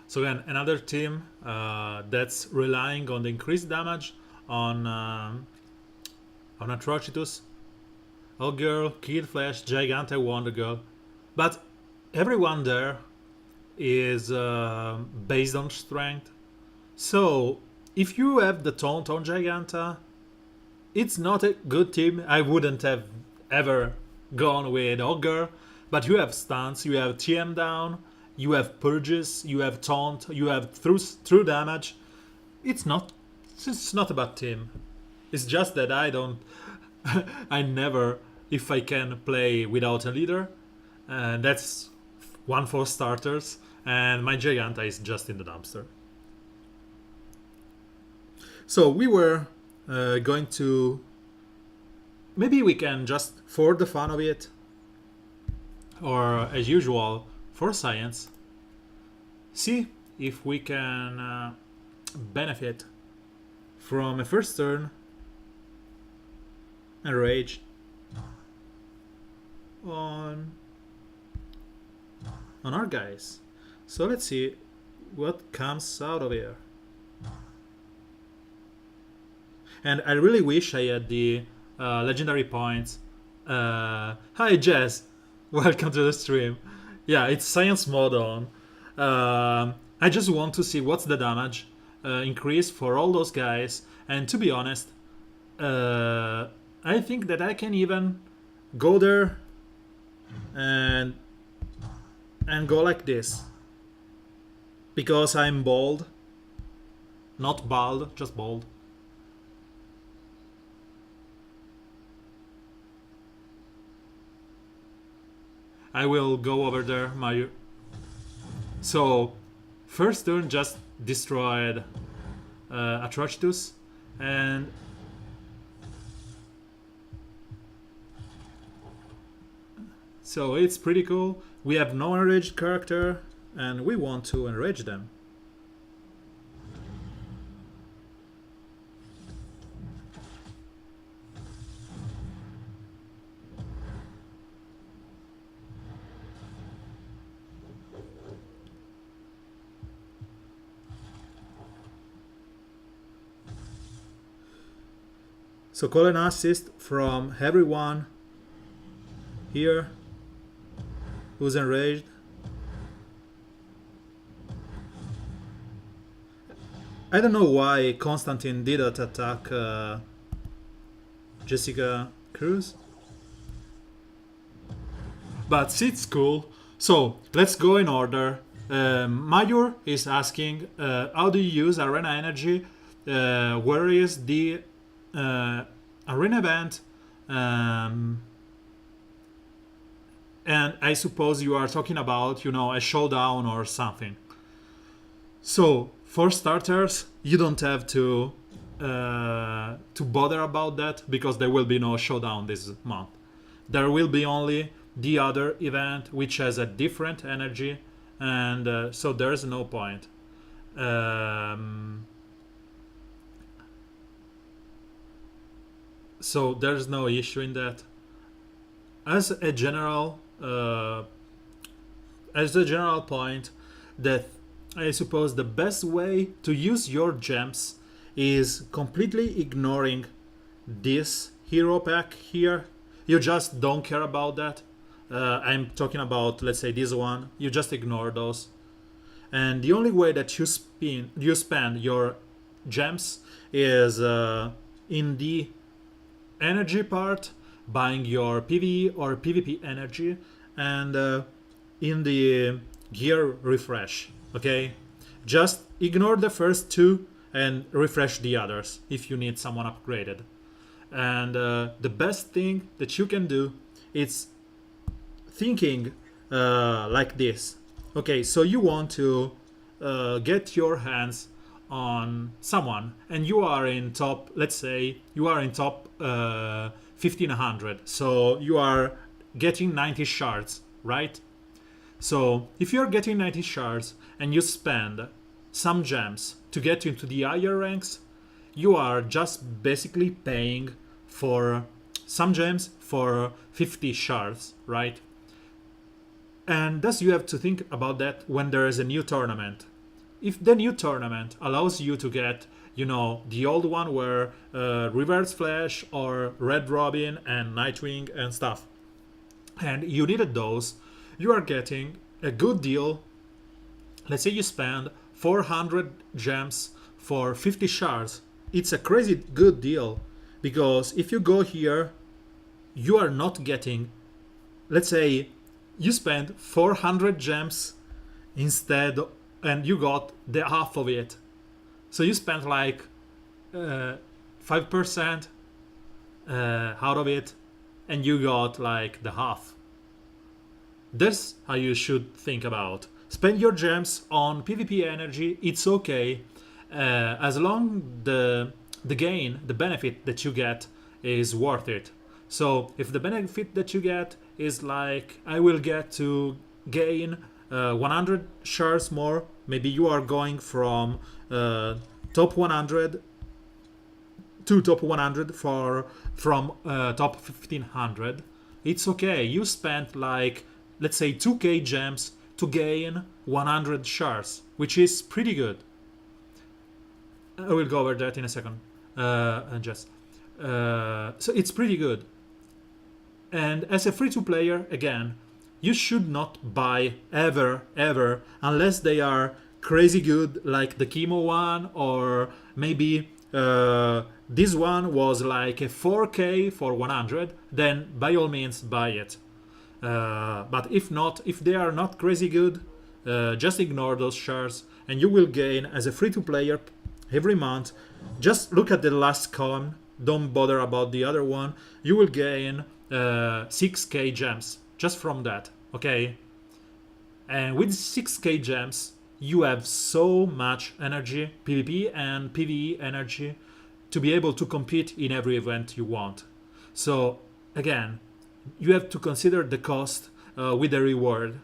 So again, another team that's relying on the increased damage on Atrocitus, Hawk Girl, Kid Flash, Gigante, Wonder Girl. But everyone there is based on strength. So if you have the taunt on Giganta, it's not a good team. I wouldn't have ever gone with Hawk Girl. But you have stunts, you have TM down, you have purges, you have taunt, you have through damage. It's not about team. It's just that I don't I never, if I can, play without a leader, and that's one for starters, and my Giganta is just in the dumpster. So we were going to, maybe we can just, for the fun of it, or as usual for science, see if we can benefit from a first turn enraged on our guys. So let's see what comes out of here. And I really wish I had the legendary points. Hi Jess, welcome to the stream. Yeah, it's science mode on. I just want to see what's the damage increase for all those guys. And to be honest, I think that I can even go there and go like this. Because I'm bold. Not bald, just bold. I will go over there, my... So, first turn just destroyed Atrocitus, and so it's pretty cool. We have no enraged character, and we want to enrage them. So call an assist from everyone here who's enraged. I don't know why Constantine didn't attack Jessica Cruz, but it's cool. So let's go in order. Mayur is asking, how do you use arena energy? Where is the arena event? And I suppose you are talking about, you know, a showdown or something. So for starters, you don't have to bother about that, because there will be no showdown this month. There will be only the other event, which has a different energy, and so there's no point. So there's no issue in that. As a general point, that I suppose the best way to use your gems is completely ignoring this hero pack here. You just don't care about that. I'm talking about, let's say, this one. You just ignore those. And the only way that you spend your gems is in the energy part, buying your PvE or PvP energy, and in the gear refresh. Okay, just ignore the first two and refresh the others if you need someone upgraded. And the best thing that you can do is thinking like this. Okay, so you want to get your hands on someone, and you are in top, let's say you are in top 1500, so you are getting 90 shards, right? So if you're getting 90 shards and you spend some gems to get into the higher ranks, you are just basically paying for some gems for 50 shards, right? And thus you have to think about that when there is a new tournament. If the new tournament allows you to get, you know, the old one where Reverse Flash or Red Robin and Nightwing and stuff, and you needed those, you are getting a good deal. Let's say you spend 400 gems for 50 shards. It's a crazy good deal, because if you go here, you are not getting, let's say you spend 400 gems instead, and you got the half of it. So you spent like 5% out of it, and you got like the half. That's how you should think about. Spend your gems on PvP energy, it's okay, as long the gain, the benefit that you get is worth it. So if the benefit that you get is like I will get to gain 100 shares more. Maybe you are going from top 100 to top 100 from top 1500. It's okay. You spent like, let's say, 2k gems to gain 100 shares, which is pretty good. I will go over that in a second. So it's pretty good. And as a free-to-player, again, you should not buy ever, unless they are crazy good, like the chemo one, or maybe this one was like a 4k for 100, then by all means buy it. But if not, if they are not crazy good, just ignore those shares, and you will gain as a free-to-player every month. Just look at the last column, don't bother about the other one. You will gain 6k gems just from that, okay? And with 6k gems, you have so much energy, PvP and PvE energy, to be able to compete in every event you want. So again, you have to consider the cost with the reward,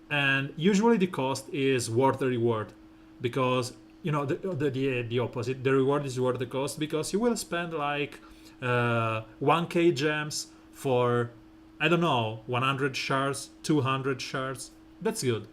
and usually the cost is worth the reward, because you know the opposite. The reward is worth the cost, because you will spend like 1k gems for, I don't know, 100 shards, 200 shards. That's good.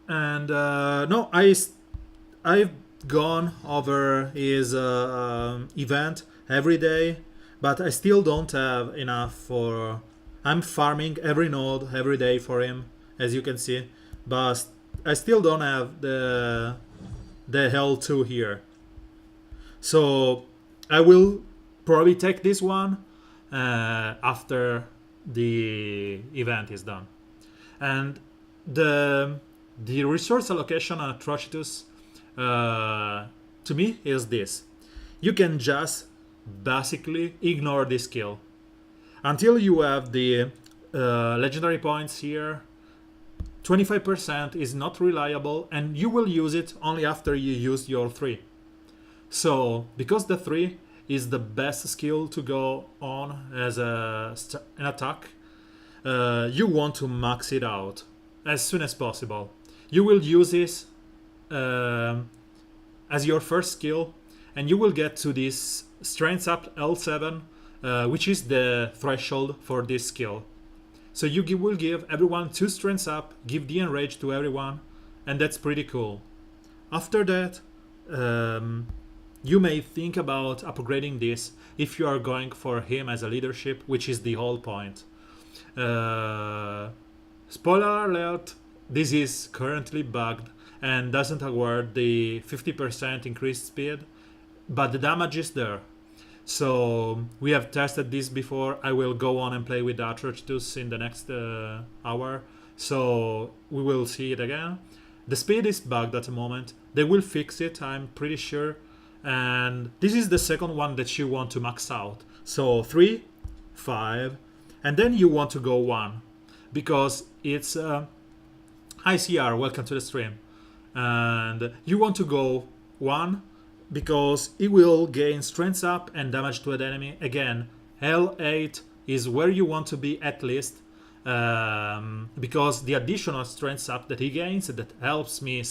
And no, I've gone over his event every day, but I still don't have enough for. I'm farming every node every day for him, as you can see, but I still don't have the L2 here. So I will probably take this one after the event is done. And the resource allocation on Atrocitus to me is this. You can just basically ignore this skill until you have the legendary points here. 25% is not reliable, and you will use it only after you use your 3. So because the 3 is the best skill to go on as an attack, you want to max it out as soon as possible. You will use this as your first skill, and you will get to this strength up L7, which is the threshold for this skill. So you will give everyone 2 strengths up, give the enrage to everyone, and that's pretty cool. After that, you may think about upgrading this if you are going for him as a leadership, which is the whole point. Spoiler alert, this is currently bugged and doesn't award the 50% increased speed, but the damage is there. So we have tested this before. I will go on and play with Atrocitus in the next hour, so we will see it again. The speed is bugged at the moment. They will fix it, I'm pretty sure. And this is the second one that you want to max out. So 3, 5, and then you want to go 1, because it's hi CR, welcome to the stream. And you want to go 1 because it will gain strength up and damage to an enemy. Again, L8 is where you want to be at least, because the additional strength up that he gains, that helps him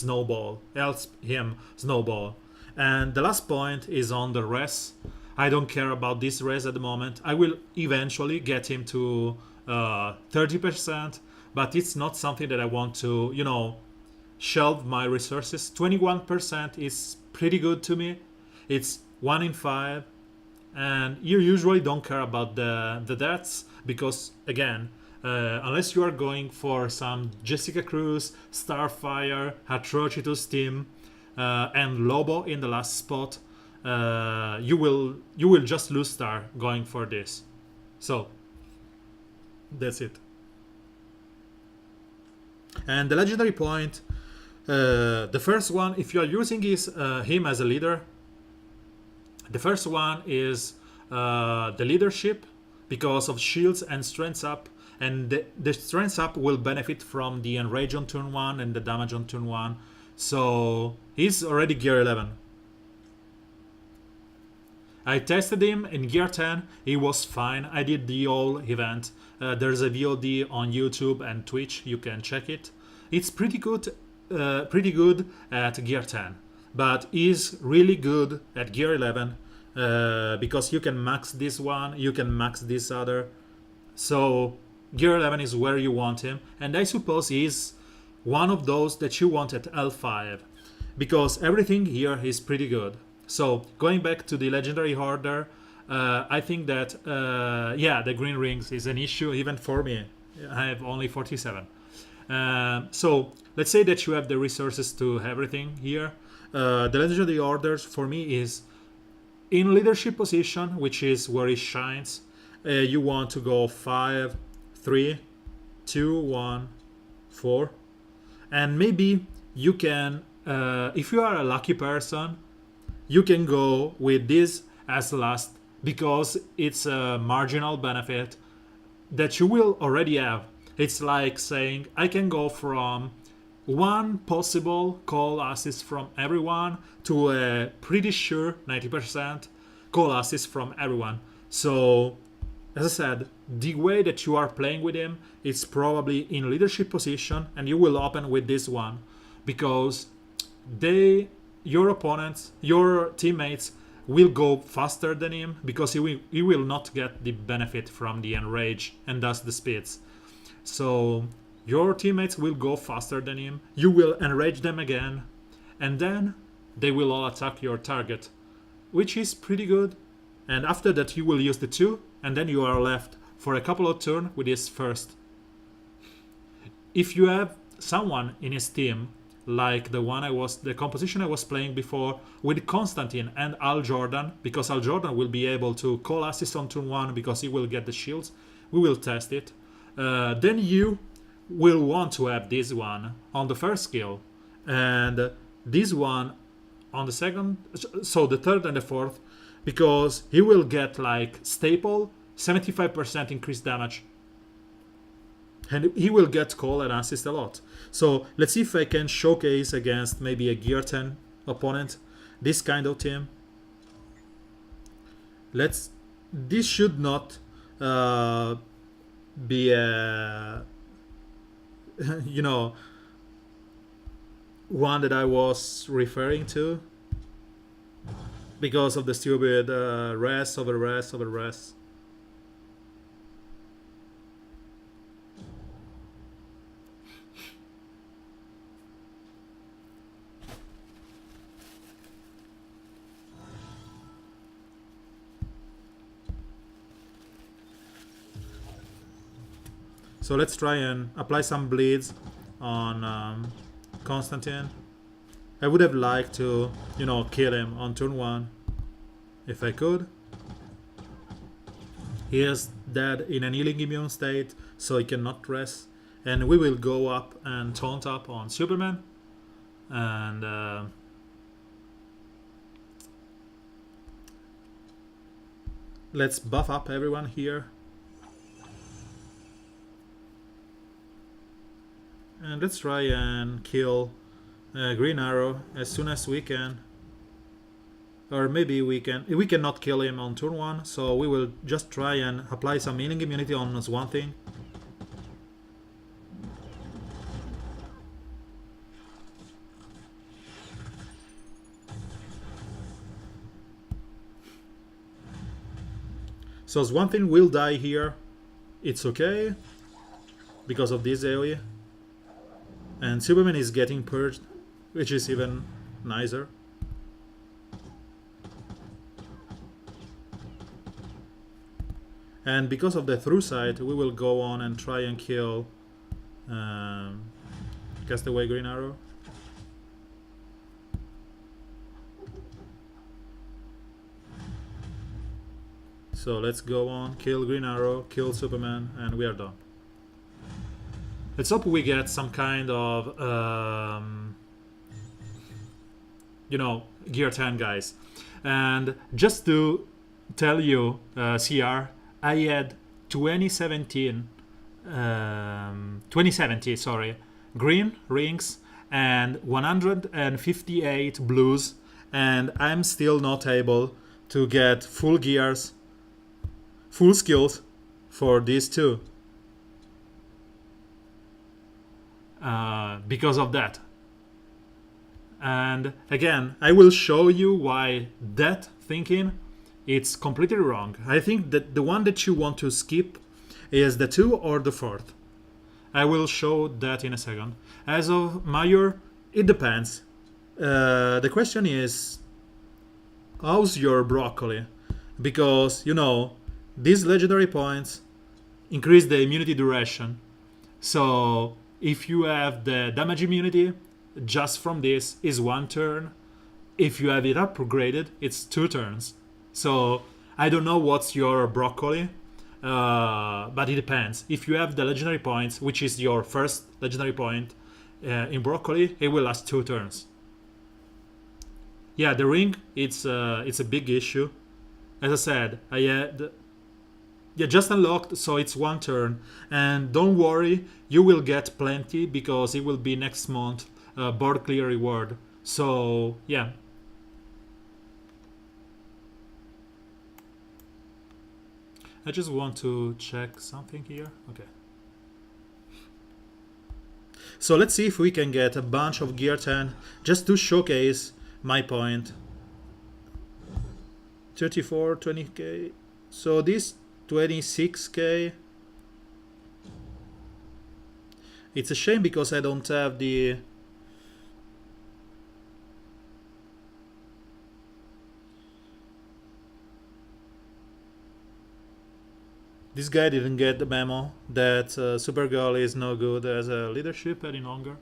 snowball. And the last point is on the res. I don't care about this res at the moment. I will eventually get him to 30%, but it's not something that I want to, you know, shelve my resources. 21% is pretty good to me. It's 1 in 5, and you usually don't care about the deaths, because again, unless you are going for some Jessica Cruz, Starfire, Atrocitus team, and Lobo in the last spot, you will just lose star going for this. So that's it. And the legendary point, the first one, if you are using him as a leader, the first one is the leadership, because of shields and strengths up, and the strengths up will benefit from the enrage on turn 1 and the damage on turn 1. So he's already gear 11. I tested him in Gear 10. He was fine. I did the whole event. There's a VOD on YouTube and Twitch. You can check it. It's pretty good at Gear 10, but is really good at Gear 11 because you can max this one, you can max this other. So Gear 11 is where you want him, and I suppose he's one of those that you want at L5 because everything here is pretty good. So going back to the legendary order, I think that yeah, the green rings is an issue even for me. I have only 47. So let's say that you have the resources to everything here. The legendary orders for me is in leadership position, which is where it shines. You want to go 5, 3, 2, 1, 4, and maybe you can, if you are a lucky person, you can go with this as last because it's a marginal benefit that you will already have. It's like saying I can go from one possible call assist from everyone to a pretty sure 90% call assist from everyone. So as I said, the way that you are playing with him is probably in leadership position, and you will open with this one because your opponents, your teammates will go faster than him because he will not get the benefit from the enrage and thus the speeds. So your teammates will go faster than him, you will enrage them again, and then they will all attack your target, which is pretty good. And after that you will use the 2, and then you are left for a couple of turns with his first. If you have someone in his team like the composition I was playing before with Constantine and Al Jordan, because Al Jordan will be able to call assist on turn 1 because he will get the shields, we will test it. Then you will want to have this one on the first skill and this one on the second, so the third and the fourth, because he will get like staple 75% increased damage and he will get call and assist a lot. So let's see if I can showcase against maybe a Gear 10 opponent this kind of team. This should not be a you know, one that I was referring to because of the stupid res over res over res. So let's try and apply some bleeds on Constantine. I would have liked to, you know, kill him on turn 1 if I could. He is dead in an healing immune state, so he cannot rest. And we will go up and taunt up on Superman. And let's buff up everyone here. And let's try and kill Green Arrow as soon as we can. Or maybe we cannot kill him on turn 1, so we will just try and apply some healing immunity on Swamp Thing. So Swamp Thing will die here. It's okay because of this AoE. And Superman is getting purged, which is even nicer. And because of the through side, we will go on and try and kill Castaway Green Arrow. So let's go on, kill Green Arrow, kill Superman, and we are done. Let's hope we get some kind of, you know, Gear 10 guys. And just to tell you, CR, I had 2070, sorry, green rings and 158 blues, and I'm still not able to get full gears, full skills for these two. Because of that. And again, I will show you why that thinking it's completely wrong. I think that the one that you want to skip is the 2 or the 4th. I will show that in a second. As of Major, it depends. The question is, how's your broccoli? Because, you know, these legendary points increase the immunity duration. So if you have the damage immunity, just from this is 1 turn. If you have it upgraded, it's 2 turns. So I don't know what's your broccoli, but it depends. If you have the legendary points, which is your first legendary point in broccoli, it will last 2 turns. Yeah, the ring, it's a big issue. As I said, I had just unlocked, so it's 1 turn. And don't worry, you will get plenty because it will be next month board clear reward. So yeah. I just want to check something here. Okay. So let's see if we can get a bunch of gear 10 just to showcase my point. 34, 20k. So this 26k. It's a shame because I don't have the... This guy didn't get the memo that Supergirl is no good as a leadership any longer.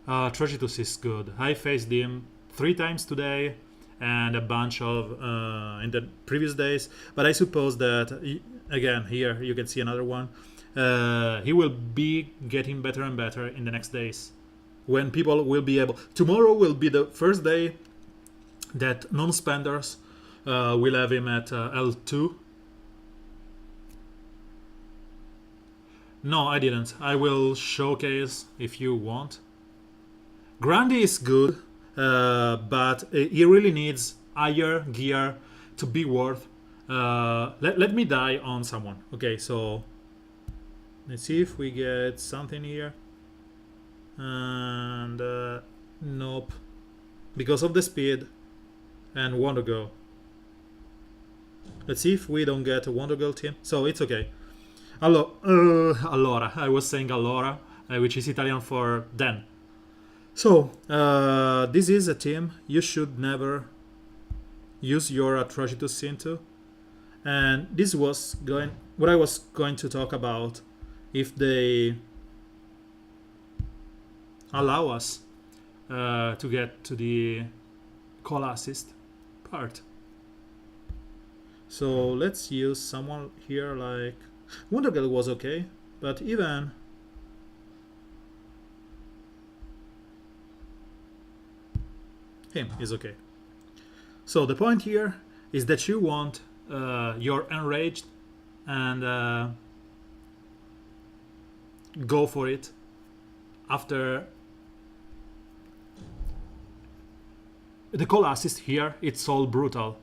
Atrocitus is good. I faced him 3 times today and a bunch of in the previous days. But I suppose that, again, here you can see another one. He will be getting better and better in the next days. When people will be able... Tomorrow will be the first day that non-spenders will have him at L2. No, I didn't. I will showcase if you want. Grandi is good, but he really needs higher gear to be worth. Let me die on someone. Okay, so let's see if we get something here. And nope, because of the speed. And Wonder Girl. Let's see if we don't get a Wonder Girl team. So it's okay. Allora. I was saying allora, which is Italian for then. So this is a team you should never use your Atrocitus into. And this was what I was going to talk about if they allow us to get to the call assist part. So let's use someone here like Wonder Girl was okay, but even him is okay. So the point here is that you want your enraged and go for it after the call assist here. It's all brutal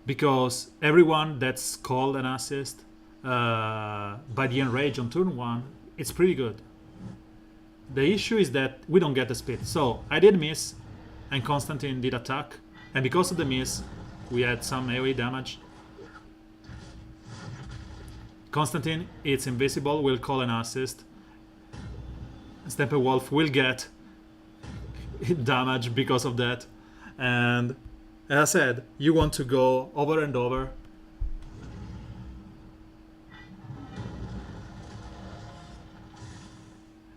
because everyone that's called an assist by the enrage on turn 1, it's pretty good. The issue is that we don't get the speed. So I did miss and Constantine did attack, and because of the miss we had some AoE damage. Constantine, it's invisible, will call an assist. Steppenwolf will get damage because of that. And as I said, you want to go over and over.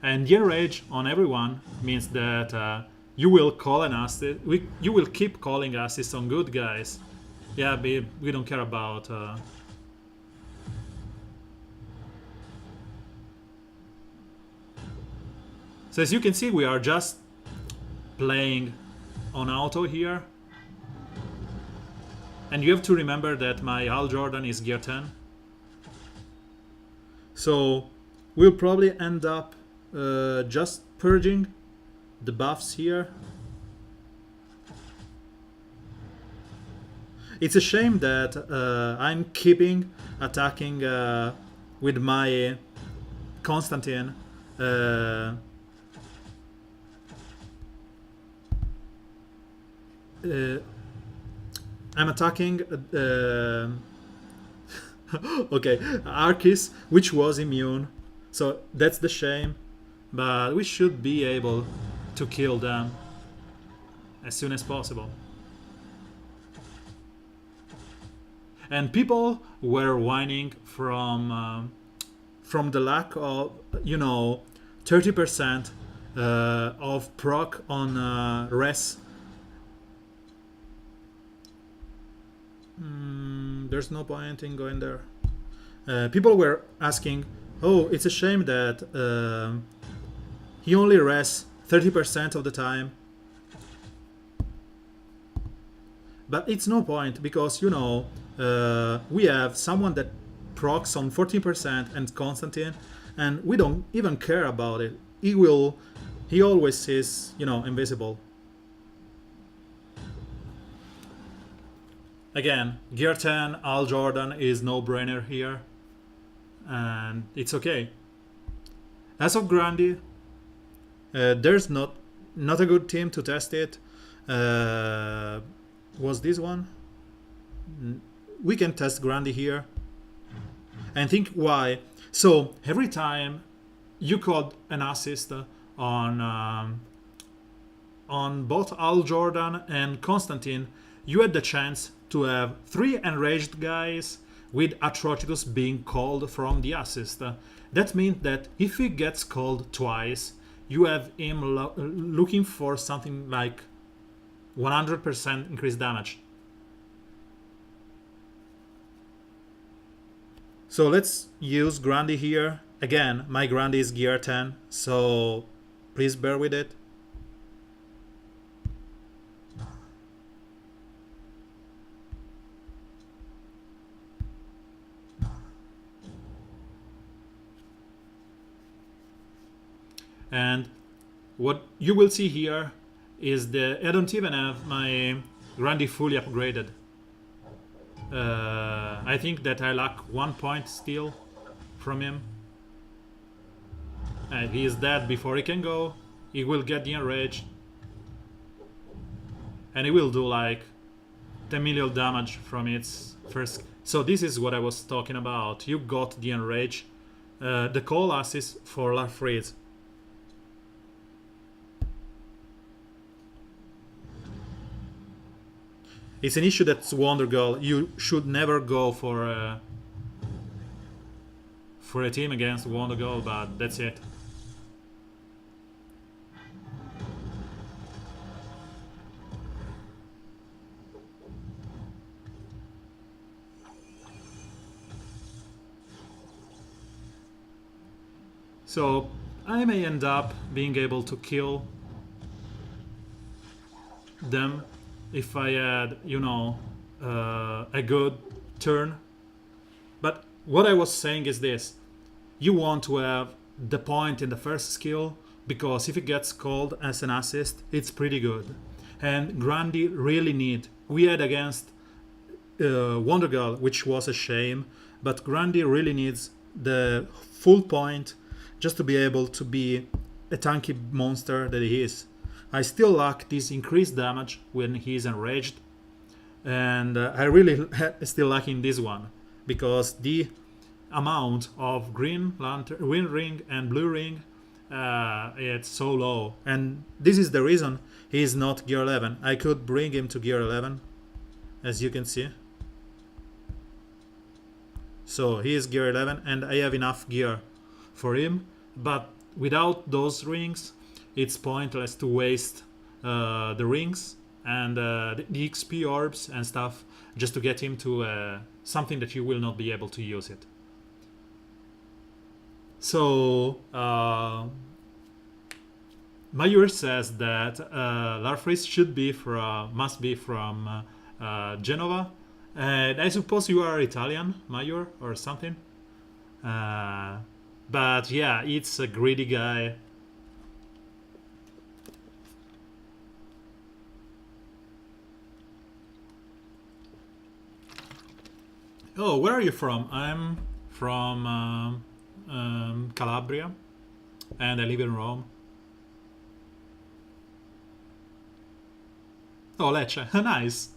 And the enrage on everyone means that you will call an assist. You will keep calling assists on good guys. Yeah, we don't care about... So as you can see, we are just playing on auto here. And you have to remember that my Hal Jordan is gear 10. So we'll probably end up just purging the buffs here. It's a shame that I'm keeping attacking with my Constantine. I'm attacking okay, Arceus, which was immune. So that's the shame. But we should be able to kill them as soon as possible. And people were whining from the lack of, 30% of proc on res. There's no point in going there. People were asking, oh, it's a shame that he only rests 30% of the time. But it's no point because, we have someone that procs on 14% and Constantine, and we don't even care about it. He always is, invisible. Again, Gear 10, Al Jordan is no-brainer here, and it's okay. As of Grandy, there's not a good team to test it. Was this one? We can test Grandy here and think why. So every time you called an assist on both Al Jordan and Constantine, you had the chance to have 3 enraged guys with Atrocitus being called from the assist. That means that if he gets called twice, you have him looking for something like 100% increased damage. So let's use Grandy here. Again, my Grandy is gear 10, so please bear with it. And what you will see here is that I don't even have my Grandy fully upgraded. I think that I lack 1 point still from him. And he is dead before he can go. He will get the enrage. And he will do like 10 million damage from its first. So this is what I was talking about. You got the enrage. The call assist for Larfreeze. It's an issue that's Wonder Girl. You should never go for a team against Wonder Girl, but that's it. So I may end up being able to kill them if I had, a good turn. But what I was saying is this. You want to have the point in the first skill, because if it gets called as an assist, it's pretty good. And Grandy really need. We had against Wonder Girl, which was a shame, but Grandy really needs the full point just to be able to be a tanky monster that he is. I still lack this increased damage when he's enraged, and I really still lacking this one, because the amount of green lantern, green ring and blue ring, it's so low, and this is the reason he's not gear 11. I could bring him to gear 11, as you can see. So he is gear 11, and I have enough gear for him, but without those rings, it's pointless to waste the rings and the XP orbs and stuff just to get him to something that you will not be able to use it. So Mayur says that Larfreeze must be from Genova, and I suppose you are Italian, Mayur, or something. But yeah, it's a greedy guy. Oh, where are you from? I'm from Calabria, and I live in Rome. Oh, Lecce. Nice.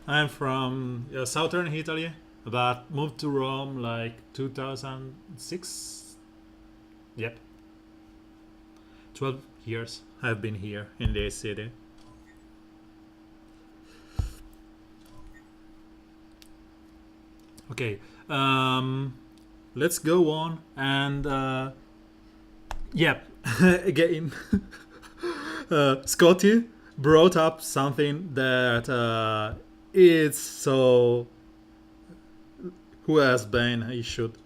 I'm from southern Italy, but moved to Rome like 2006. Yep, 12 years I've been here in this city. Okay, let's go on and yep, again, Scotty brought up something that it's so. Who has Bane? He should.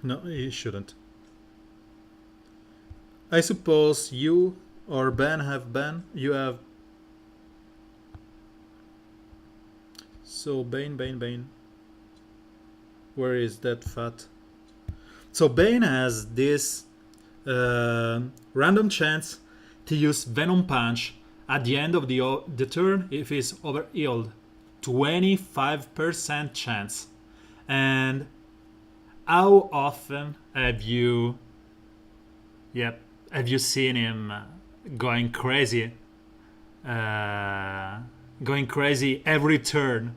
No, he shouldn't. I suppose you or Ben have Ben. You have. So Bane. Where is that fat? So Bane has this random chance to use Venom Punch at the end of the turn if he's overhealed. 25% chance. And how often yep, have you seen him going crazy? Going crazy every turn.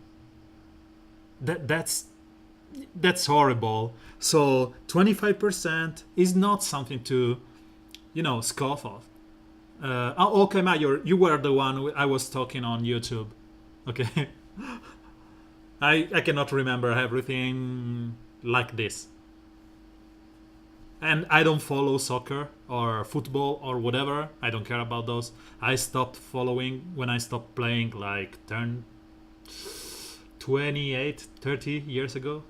That's horrible. So 25% is not something to, scoff off. Oh, okay, Mayor, you were the one I was talking on YouTube. Okay. I cannot remember everything like this. And I don't follow soccer or football or whatever. I don't care about those. I stopped following when I stopped playing like 28, 30 years ago.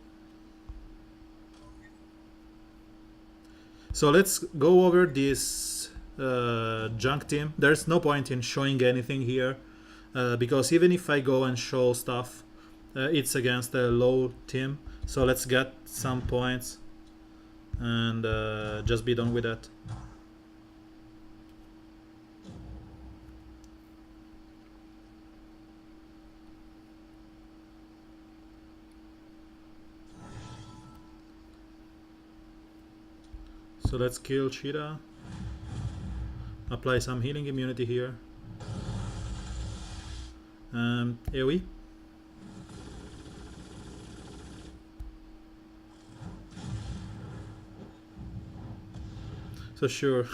So let's go over this junk team. There's no point in showing anything here because even if I go and show stuff, it's against a low team. So let's get some points and just be done with that. So let's kill Cheetah. Apply some healing immunity here. AoE. So sure,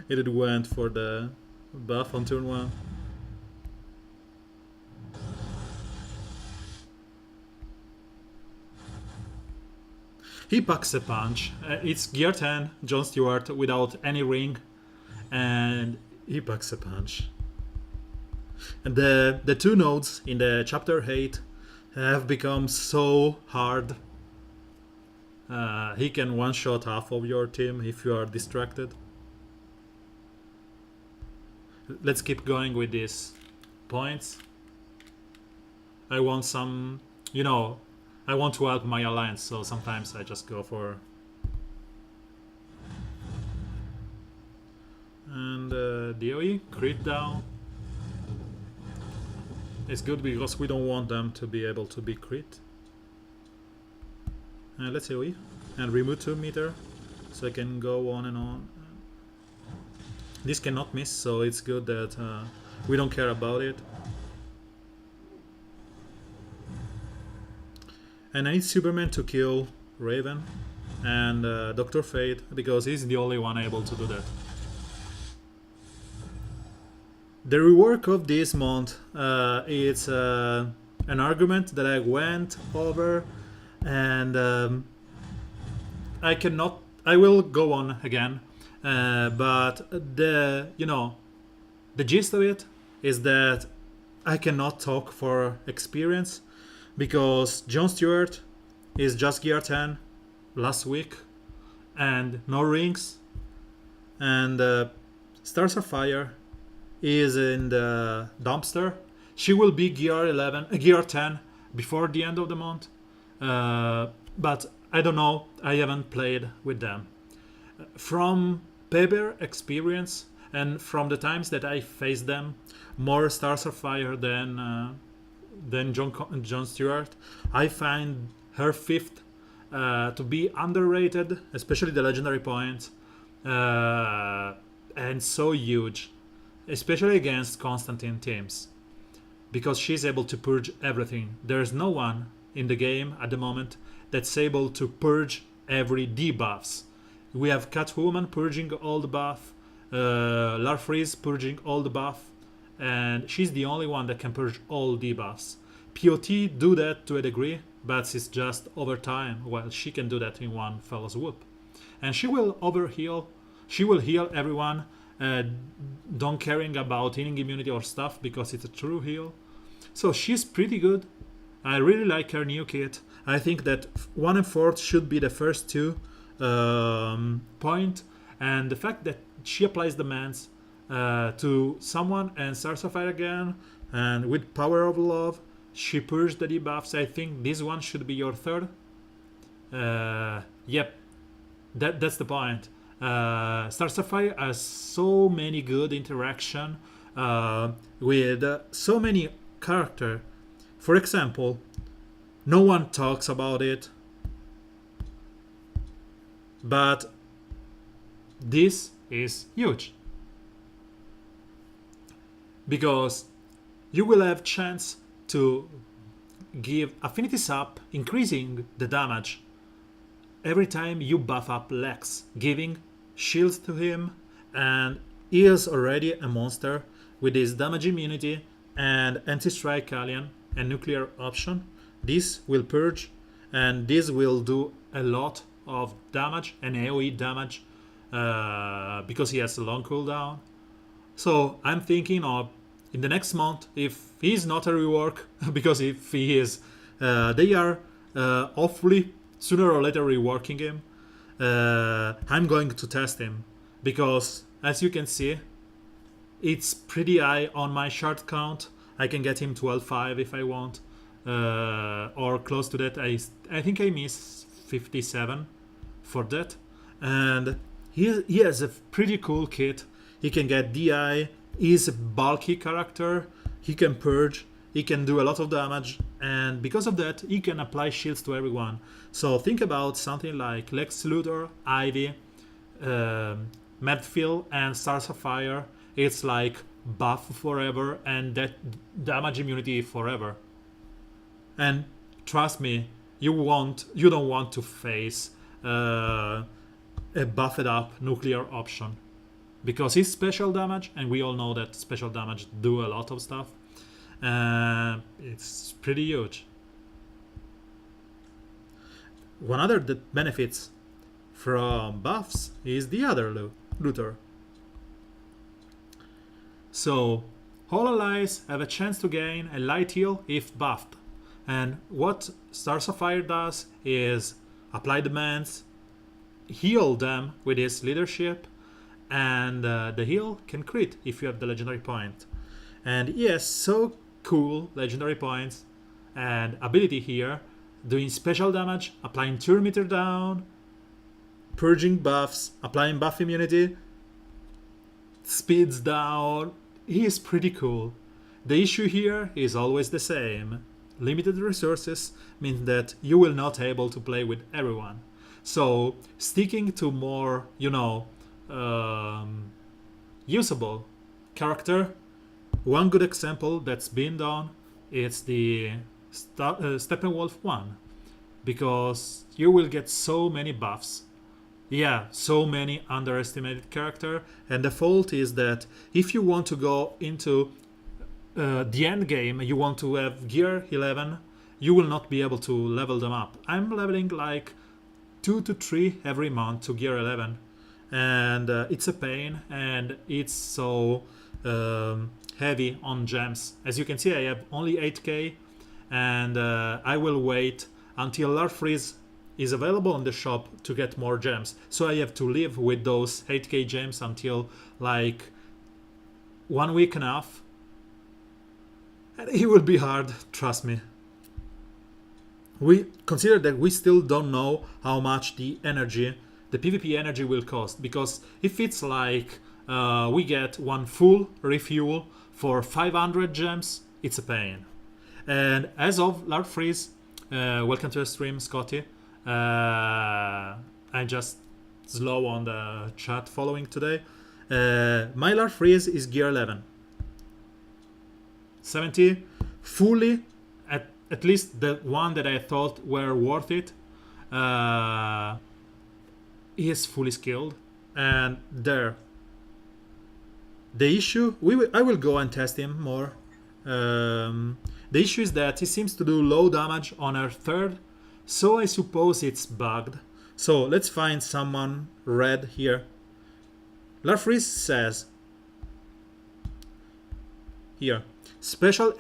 it went for the buff on turn 1. He packs a punch. It's gear 10, Jon Stewart without any ring, and he packs a punch. And the two nodes in the chapter 8 have become so hard. He can one-shot half of your team if you are distracted. Let's keep going with these points. I want some, I want to help my alliance, so sometimes I just go for... And DOE, crit down. It's good because we don't want them to be able to be crit. Let's AoE and remove 2 meter so I can go on and on. This cannot miss, so it's good that we don't care about it. And I need Superman to kill Raven and Dr. Fate because he's the only one able to do that. The rework of this month, it's an argument that I went over, and I will go on again, but the gist of it is that I cannot talk for experience because Jon Stewart is just gear 10 last week and no rings, and Stars of Fire is in the dumpster. She will be gear 10 before the end of the month, but I don't know. I haven't played with them. From paper experience and from the times that I faced them, more Stars of Fire than than John Stewart. I find her fifth to be underrated, especially the legendary points, and so huge, especially against Constantine teams, because she's able to purge everything. There's no one in the game at the moment that's able to purge every debuffs. We have Catwoman purging all the buff, Larfreeze purging all the buff, and she's the only one that can purge all debuffs. POT do that to a degree, but it's just over time. Well, she can do that in one fell swoop. And she will overheal. She will heal everyone, don't caring about healing immunity or stuff, because it's a true heal. So she's pretty good. I really like her new kit. I think that 1 and 4 should be the first two point, and the fact that she applies demands to someone and starts a fight again, and with Power of Love she purged the debuffs. I think this one should be your third. Yep, that's the point. Star Sapphire has so many good interaction with so many character. For example, no one talks about it, but this is huge, because you will have chance to give affinity sap, increasing the damage every time you buff up Lex, giving shields to him, and he is already a monster with his damage immunity and anti-strike alien and nuclear option. This will purge, and this will do a lot of damage and AoE damage because he has a long cooldown. So I'm thinking of, in the next month, if he's not a rework, because if he is, they are hopefully sooner or later reworking him. I'm going to test him, because as you can see, it's pretty high on my shard count. I can get him 12-5 if I want, or close to that. I think I miss 57 for that. And he has a pretty cool kit. He can get DI, he's a bulky character, he can purge, he can do a lot of damage, and because of that he can apply shields to everyone. So think about something like Lex Luthor, Ivy, Medfield and Star Sapphire. It's like buff forever and that damage immunity forever. And trust me, you don't want to face a buffed up nuclear option, because it's special damage, and we all know that special damage do a lot of stuff. It's pretty huge. One other that benefits from buffs is the other Luthor. So all allies have a chance to gain a light heal if buffed, and what Star Sapphire does is apply demands, heal them with his leadership, and the heal can crit if you have the legendary point. And he has so cool legendary points and ability here, doing special damage, applying 2 meter down, purging buffs, applying buff immunity, speeds down. He is pretty cool. The issue here is always the same. Limited resources means that you will not able to play with everyone. So sticking to more, usable character. One good example that's been done is the Steppenwolf 1, because you will get so many buffs. Yeah, so many underestimated character, and the fault is that if you want to go into the end game, you want to have gear 11, you will not be able to level them up. I'm leveling like 2 to 3 every month to gear 11, and it's a pain, and it's so heavy on gems. As you can see, I have only 8k, and I will wait until Larfreeze is available on the shop to get more gems. So I have to live with those 8k gems until like 1 week and a half. And it will be hard, trust me. We consider that we still don't know how much the PvP energy will cost, because if it's like we get one full refuel for 500 gems, it's a pain. And as of Larfreeze, welcome to the stream, Scotty. I just slow on the chat following today. My Larfreeze is gear 11. 70, fully, at least the one that I thought were worth it. He is fully skilled, and there. The issue, I will go and test him more. The issue is that he seems to do low damage on our third, so I suppose it's bugged. So let's find someone red here. Larfreeze says here,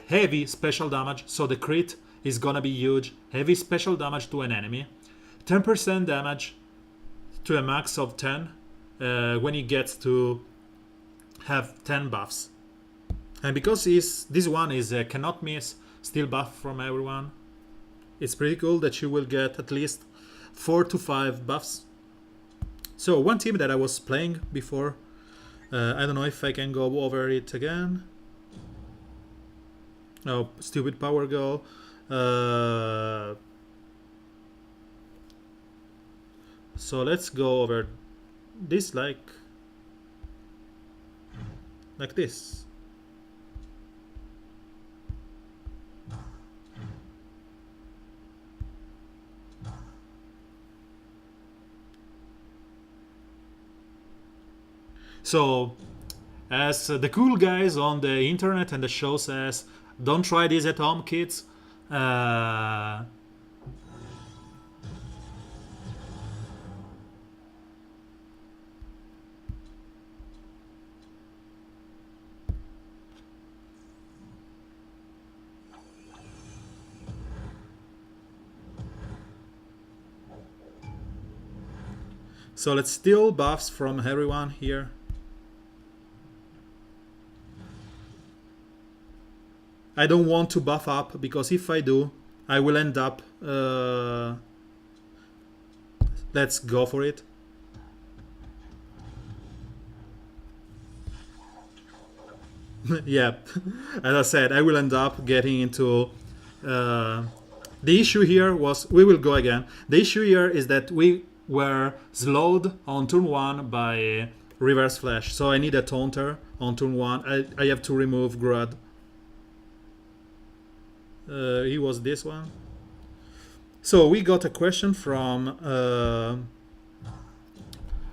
heavy special damage, so the crit is gonna be huge. Heavy special damage to an enemy, 10% damage to a max of 10 when he gets to have 10 buffs. And because this one is cannot miss, still buff from everyone, it's pretty cool that you will get at least 4 to 5 buffs. So one team that I was playing before, I don't know if I can go over it again. Oh, stupid power goal. So let's go over this like this. So, as the cool guys on the internet and the show says, don't try this at home, kids. So let's steal buffs from everyone here. I don't want to buff up, because if I do, I will end up... let's go for it. Yep, as I said, I will end up getting into... the issue here was... We will go again. The issue here is that we were slowed on turn 1 by reverse flash. So I need a taunter on turn 1. I have to remove Grud. He was this one. So we got a question from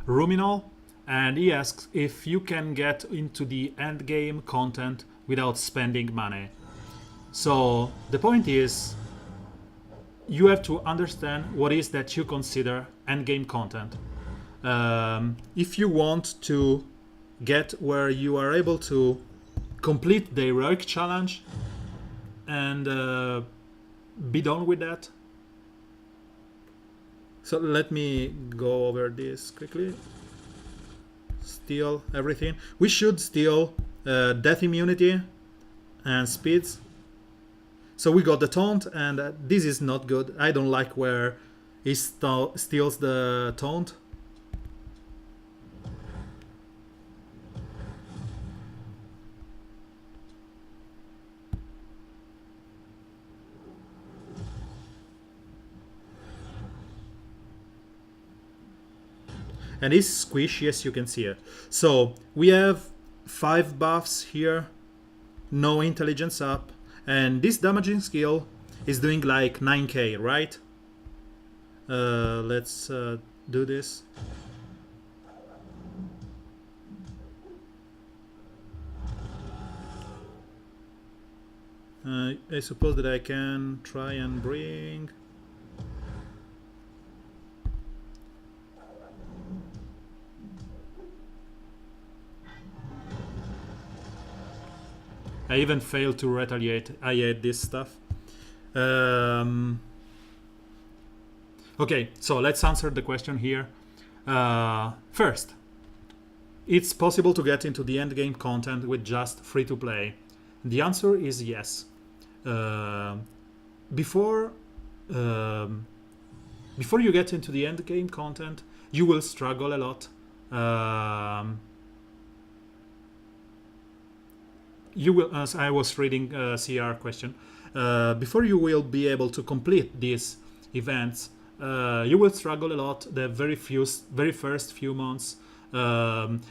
Ruminal, and he asks if you can get into the end game content without spending money. So the point is, you have to understand what is that you consider end game content. If you want to get where you are able to complete the heroic challenge and be done with that. So let me go over this quickly. Steal everything. We should steal death immunity and speeds. So we got the taunt, and this is not good. I don't like where he steals the taunt. And it's squishy, as you can see it. So we have 5 buffs here, no intelligence up, and this damaging skill is doing like 9k, right? Let's do this. I suppose that I can try and bring... I even failed to retaliate. I hate this stuff. Okay, so let's answer the question here. First, it's possible to get into the endgame content with just free-to-play. The answer is yes. Before you get into the endgame content, you will struggle a lot. You will, as I was reading CR question, before you will be able to complete these events, you will struggle a lot the very first few months,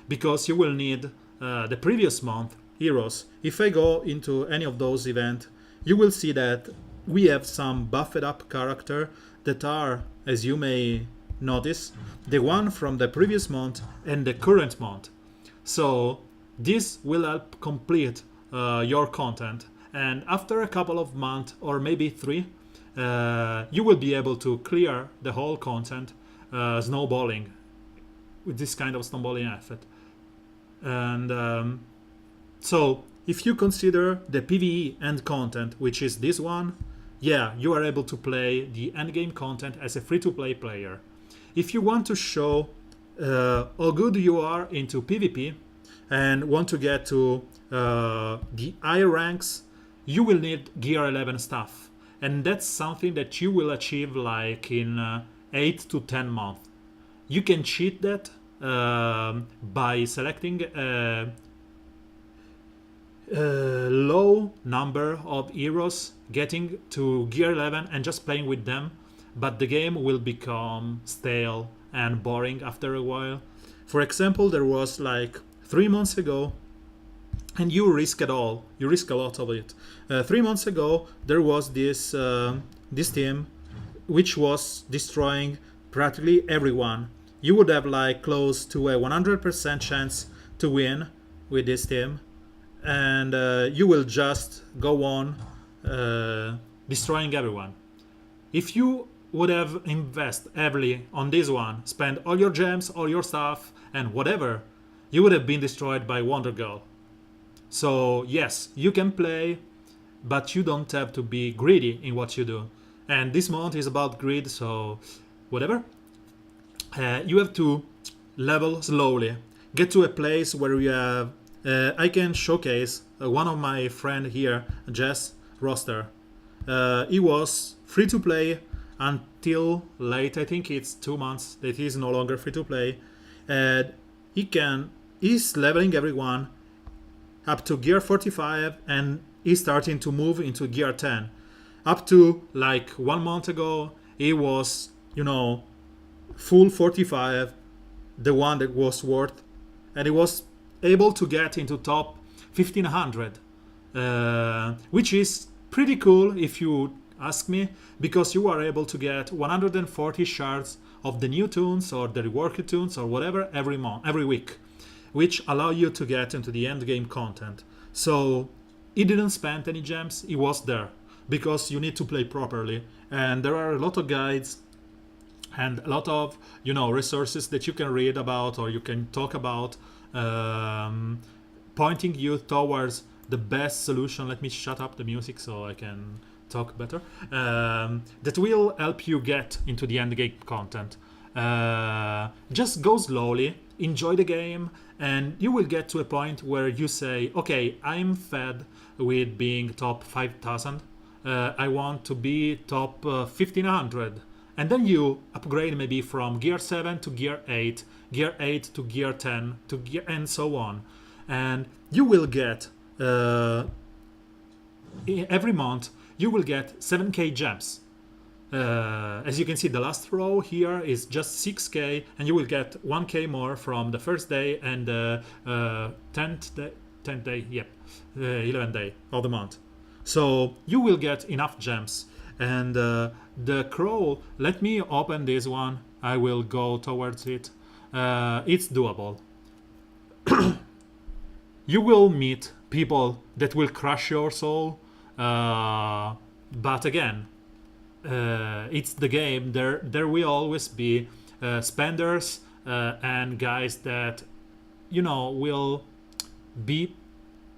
because you will need the previous month heroes. If I go into any of those events, you will see that we have some buffed up character that are, as you may notice, the one from the previous month and the current month. So this will help complete your content, and after a couple of months or maybe 3, you will be able to clear the whole content snowballing with this kind of snowballing effect. And so if you consider the PvE end content, which is this one, yeah, you are able to play the endgame content as a free-to-play player. If you want to show how good you are into PvP and want to get to the higher ranks, you will need Gear 11 stuff. And that's something that you will achieve like in 8 to 10 months. You can cheat that by selecting a low number of heroes, getting to Gear 11 and just playing with them, but the game will become stale and boring after a while. For example, there was like 3 months ago, and you risk it all. You risk a lot of it. 3 months ago, there was this team which was destroying practically everyone. You would have like close to a 100% chance to win with this team, and you will just go on destroying everyone. If you would have invested heavily on this one, spend all your gems, all your stuff, and whatever, you would have been destroyed by Wonder Girl. So yes, you can play, but you don't have to be greedy in what you do. And this month is about greed, so whatever. You have to level slowly, get to a place where you have I can showcase one of my friend here, Jess Roster. He was free to play until late, I think it's 2 months that he's no longer free to play. And he's leveling everyone up to Gear 45, and he's starting to move into Gear 10. Up to like 1 month ago, he was, full 45, the one that was worth, and he was able to get into top 1500, which is pretty cool if you ask me, because you are able to get 140 shards of the new tunes or the reworked tunes or whatever every week, which allow you to get into the end game content. So he didn't spend any gems, he was there because you need to play properly, and there are a lot of guides and a lot of resources that you can read about or you can talk about, pointing you towards the best solution. Let me shut up the music so I can talk better. That will help you get into the end game content. Just go slowly, enjoy the game, and you will get to a point where you say, okay, I'm fed with being top 5000. I want to be top 1500. And then you upgrade maybe from Gear 7 to Gear 8, Gear 8 to Gear 10, to Gear, and so on. And you will get, every month, you will get 7k gems. As you can see, the last row here is just 6k, and you will get 1k more from the first day and the 10th day, 11th day of the month. So you will get enough gems. And the crow, let me open this one. I will go towards it. It's doable. You will meet people that will crush your soul, but again, it's the game. There will always be spenders and guys that will be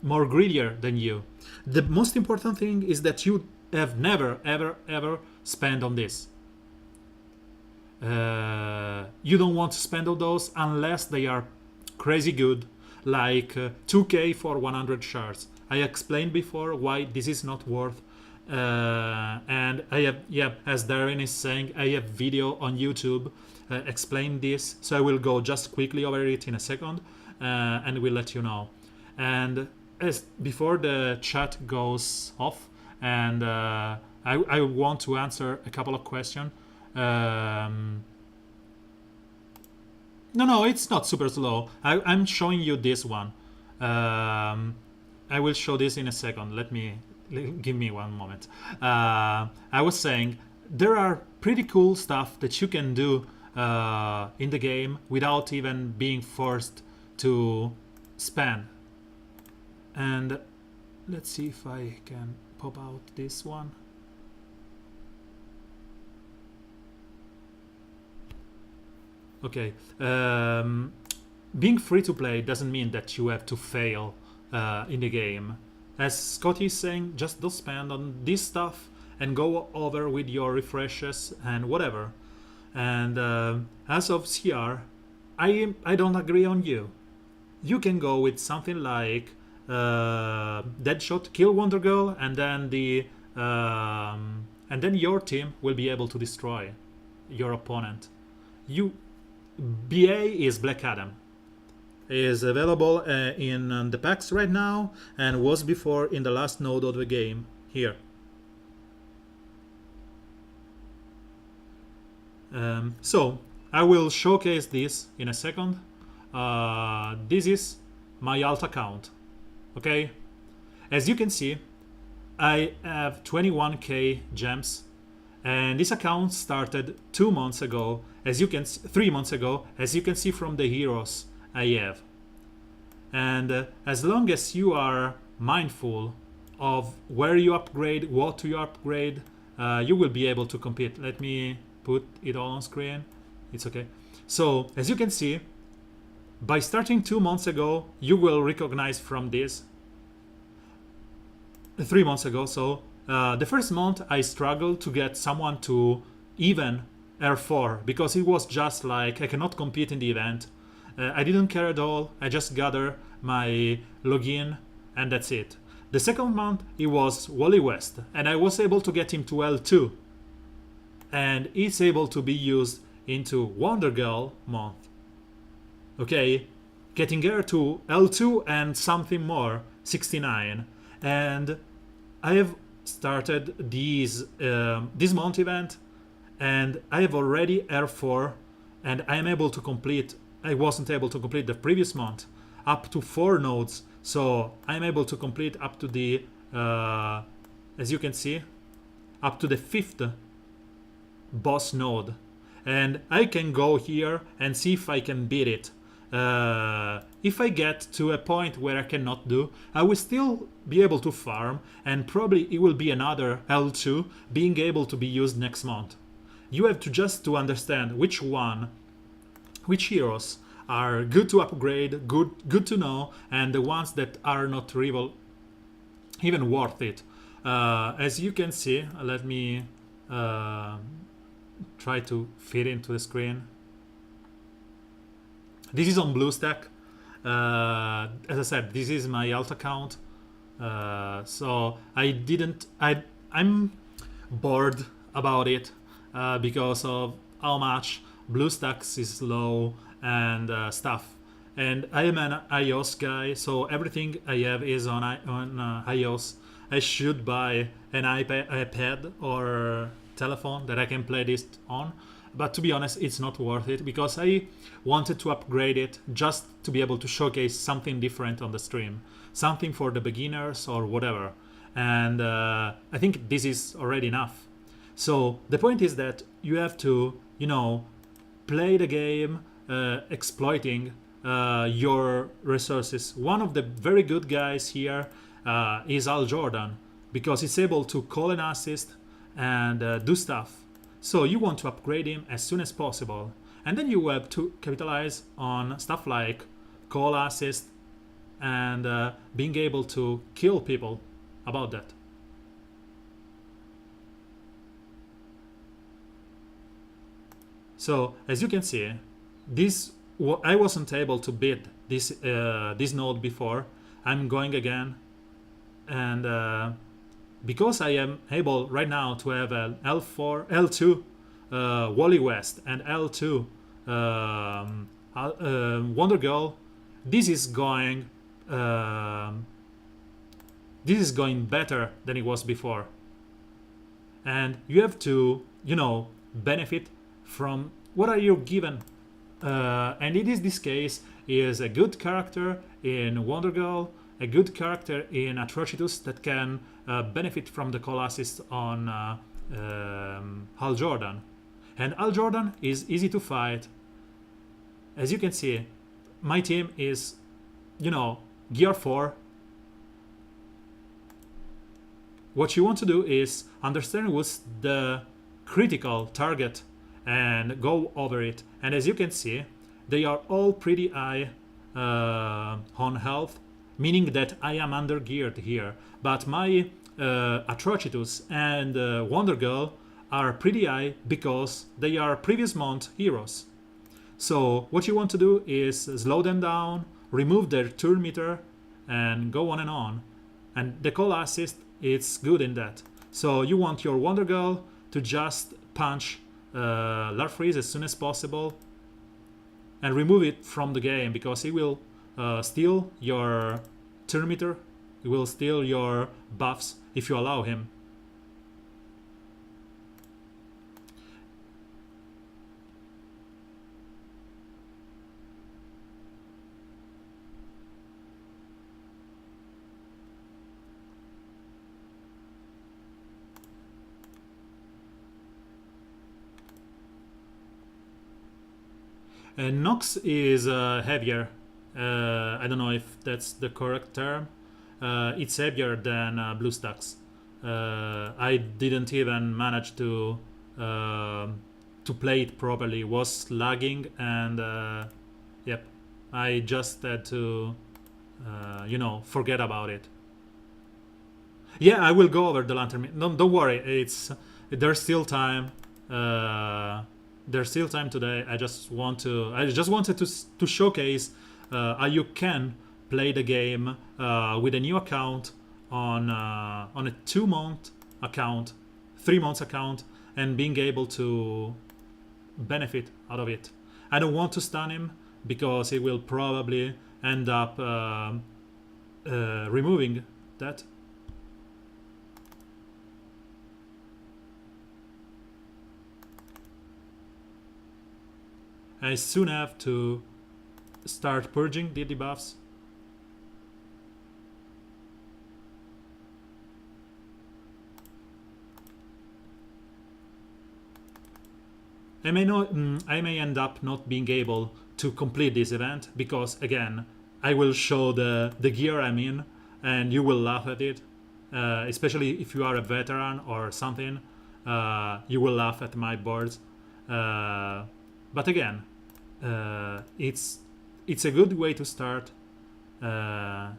more greedier than you. The most important thing is that you have never ever spent on this. You don't want to spend on those unless they are crazy good, like 2k for 100 shards. I explained before why this is not worth, and I have, as Darren is saying, I have video on YouTube explain this, so I will go just quickly over it in a second, and we'll let you know. And as before the chat goes off, and I want to answer a couple of questions. No, it's not super slow. I'm showing you this one. I will show this in a second. Give me one moment. I was saying there are pretty cool stuff that you can do in the game without even being forced to spend. And let's see if I can pop out this one. Okay. Being free to play doesn't mean that you have to fail in the game. As Scotty is saying, just don't spend on this stuff and go over with your refreshes and whatever. And as of CR, I don't agree on you. You can go with something like Deadshot, kill Wonder Girl, and then your team will be able to destroy your opponent. BA is Black Adam. Is available in the packs right now and was before in the last node of the game here. So I will showcase this in a second. This is my alt account. Okay, as you can see, I have 21k gems, and this account started 2 months ago. 3 months ago, as you can see from the heroes I have. And as long as you are mindful of where you upgrade, what you upgrade, you will be able to compete. Let me put it all on screen. It's okay. So as you can see, by starting 2 months ago, you will recognize from this 3 months ago. So the first month I struggled to get someone to even R4 because it was just like I cannot compete in the event. I didn't care at all. I just gather my login and that's it. The second month it was Wally West and I was able to get him to L2, and it's able to be used into Wonder Girl month. Okay, getting her to L2 and something more, 69. And I have started this month event, and I have already R4, and I am able to complete. I wasn't able to complete the previous month up to 4 nodes, so I'm able to complete up to the as you can see, up to the 5th boss node, and I can go here and see if I can beat it. If I get to a point where I cannot do, I will still be able to farm, and probably it will be another L2 being able to be used next month. You have to just to understand which heroes are good to upgrade, good to know, and the ones that are not even worth it. As you can see, let me try to fit into the screen. This is on BlueStack. As I said, this is my alt account. So I'm bored about it because of how much BlueStacks is slow and stuff. And I am an iOS guy, so everything I have is on iOS. I should buy an iPad or telephone that I can play this on. But to be honest, it's not worth it because I wanted to upgrade it just to be able to showcase something different on the stream, something for the beginners or whatever. And I think this is already enough. So the point is that you have to, play the game exploiting your resources. One of the very good guys here is Al Jordan, because he's able to call an assist and do stuff. So you want to upgrade him as soon as possible, and then you have to capitalize on stuff like call assist and being able to kill people about that. So as you can see, I wasn't able to beat this node before. I'm going again, and because I am able right now to have an L4, L2 Wally West and L2 Wonder Girl, this is going this is going better than it was before. And you have to, benefit from what are you given. And it is this case is a good character in Wonder Girl, a good character in Atrocitus that can benefit from the call assist on Hal Jordan. And Hal Jordan is easy to fight. As you can see, my team is, gear 4. What you want to do is understand what's the critical target and go over it. And as you can see, they are all pretty high on health, meaning that I am under geared here. But my Atrocitus and Wonder Girl are pretty high because they are previous month heroes. So what you want to do is slow them down, remove their turn meter, and go on and on. And the call assist, it's good in that. So you want your Wonder Girl to just punch Larfreeze as soon as possible and remove it from the game, because he will steal your turn meter, he will steal your buffs if you allow him. Nox is heavier. I don't know if that's the correct term. It's heavier than BlueStacks. I didn't even manage to play it properly. It was lagging, and yep, I just had to forget about it. Yeah, I will go over the lantern. Don't worry. There's still time. There's still time today. I just wanted to showcase how you can play the game with a new account on a 2-month account, 3 months account, and being able to benefit out of it. I don't want to stun him because he will probably end up removing that. I soon have to start purging the debuffs. I may end up not being able to complete this event because, again, I will show the gear I'm in and you will laugh at it. Especially if you are a veteran or something, you will laugh at my boards. But again, it's a good way to start, and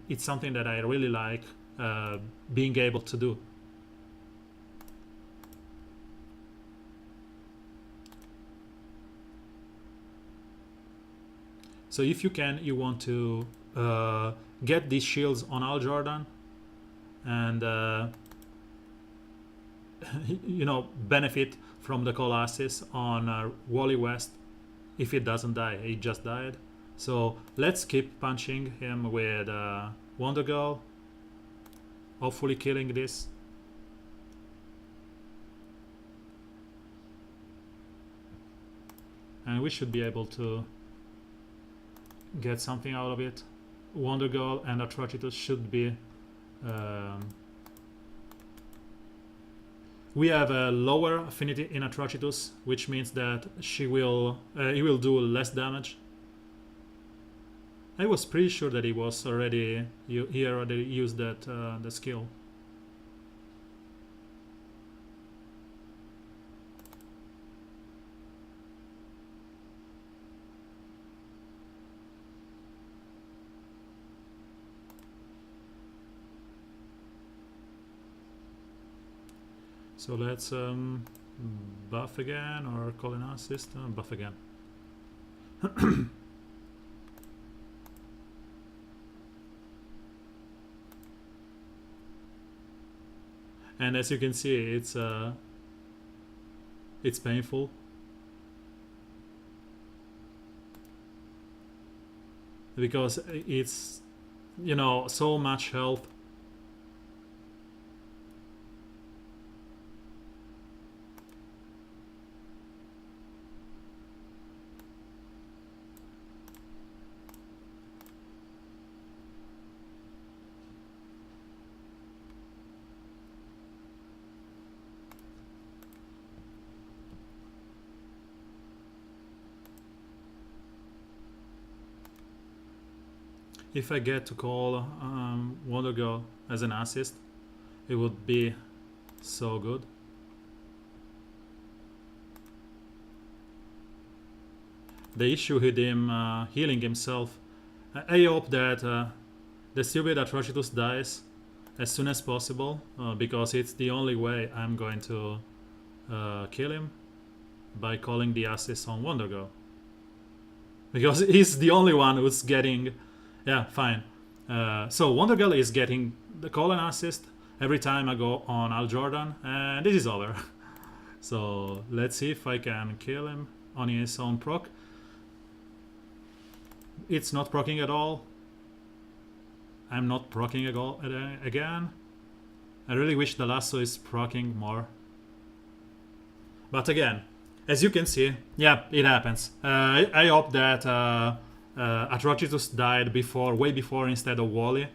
it's something that I really like being able to do. So if you can, you want to get these shields on Al Jordan and benefit from the Colossus on Wally West. If it doesn't die, he just died. So let's keep punching him with Wonder Girl, hopefully killing this. And we should be able to get something out of it. Wonder Girl and Atrocitus should be we have a lower affinity in Atrocitus, which means that he will do less damage. I was pretty sure that he already used that the skill. So let's buff again or call an assist. Buff again. And as you can see, it's painful. Because you know, so much health. If I get to call Wonder Girl as an assist, it would be so good. The issue with him healing himself, I hope that the stupid Atrocitus dies as soon as possible, because it's the only way I'm going to kill him, by calling the assist on Wonder Girl. Because he's the only one who's getting... Yeah, fine. So Wonder Girl is getting the call and assist every time I go on Al Jordan, and this is over. So let's see if I can kill him on his own proc. It's not proccing at all. I'm not proccing again. I really wish the lasso is proccing more. But again, as you can see, yeah, it happens. I hope that Atrocitus died before, way before, instead of Wally.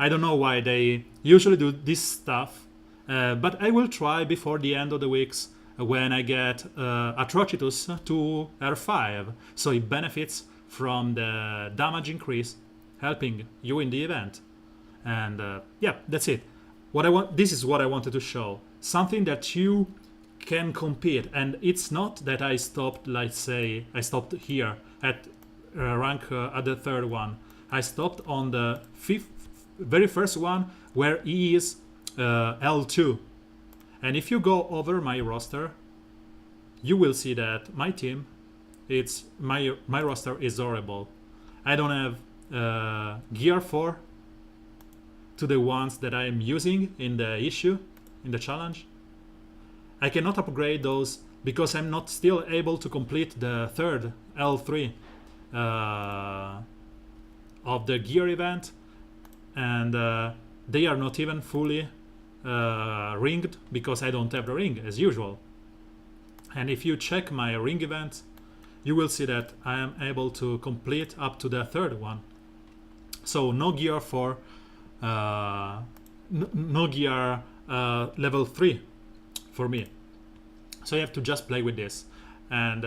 I don't know why they usually do this stuff, but I will try before the end of the weeks when I get Atrocitus to R5, so it benefits from the damage increase, helping you in the event. And yeah, that's it. This is what I wanted to show. Something that you can compete, and it's not that I stopped, let's say, I stopped here at rank at the third one. I stopped on the very first one, where he is L2. And if you go over my roster, you will see that my team, it's my roster is horrible. I don't have gear 4 to the ones that I am using in the issue, in the challenge. I cannot upgrade those because I'm not still able to complete the third L3 of the gear event, and they are not even fully ringed because I don't have the ring as usual. And if you check my ring event, you will see that I am able to complete up to the third one. So no gear for no gear level 3 for me. So you have to just play with this. And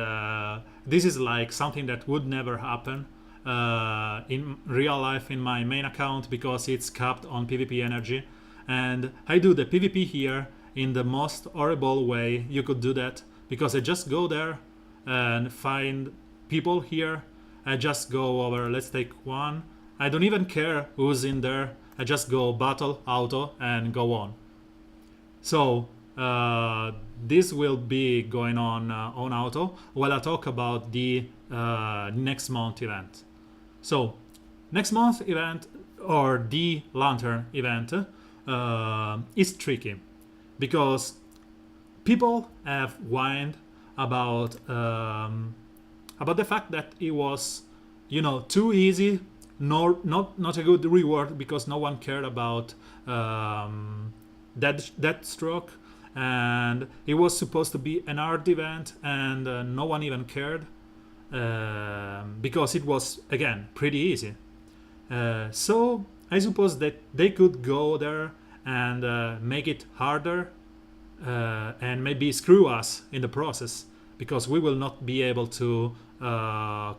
this is like something that would never happen in real life in my main account, because it's capped on PvP energy. And I do the PvP here in the most horrible way you could do that, because I just go there and find people here. I just go over, let's take one. I don't even care who's in there. I just go battle, auto, and go on. So this will be going on auto while I talk about the next month event. So next month event, or the lantern event, is tricky because people have whined about the fact that it was, you know, too easy, not a good reward, because no one cared about that stroke, and it was supposed to be an hard event, and no one even cared because it was, again, pretty easy. So I suppose that they could go there and make it harder, and maybe screw us in the process, because we will not be able to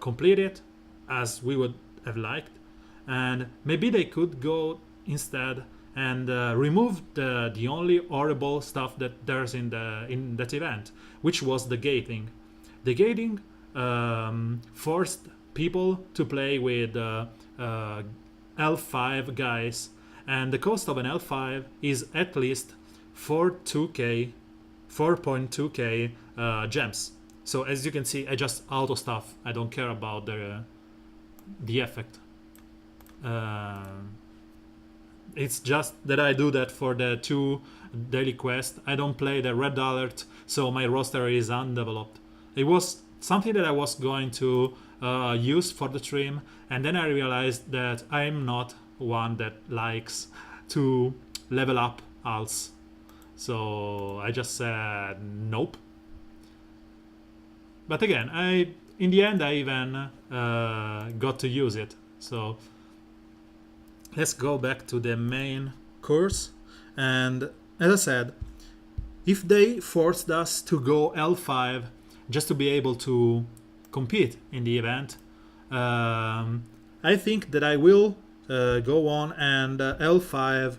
complete it as we would have liked. And maybe they could go instead and remove the only horrible stuff that there's in that event, which was the gating. The gating forced people to play with L5 guys, and the cost of an L5 is at least 4.2k gems. So as you can see, I just auto stuff. I don't care about the effect. It's just that I do that for the 2 daily quests. I don't play the red alert, so my roster is undeveloped. It was something that I was going to use for the stream, and then I realized that I'm not one that likes to level up alts. So I just said nope. But again, in the end I even got to use it. So let's go back to the main course. And as I said, if they forced us to go L5 just to be able to compete in the event, I think that I will go on and L5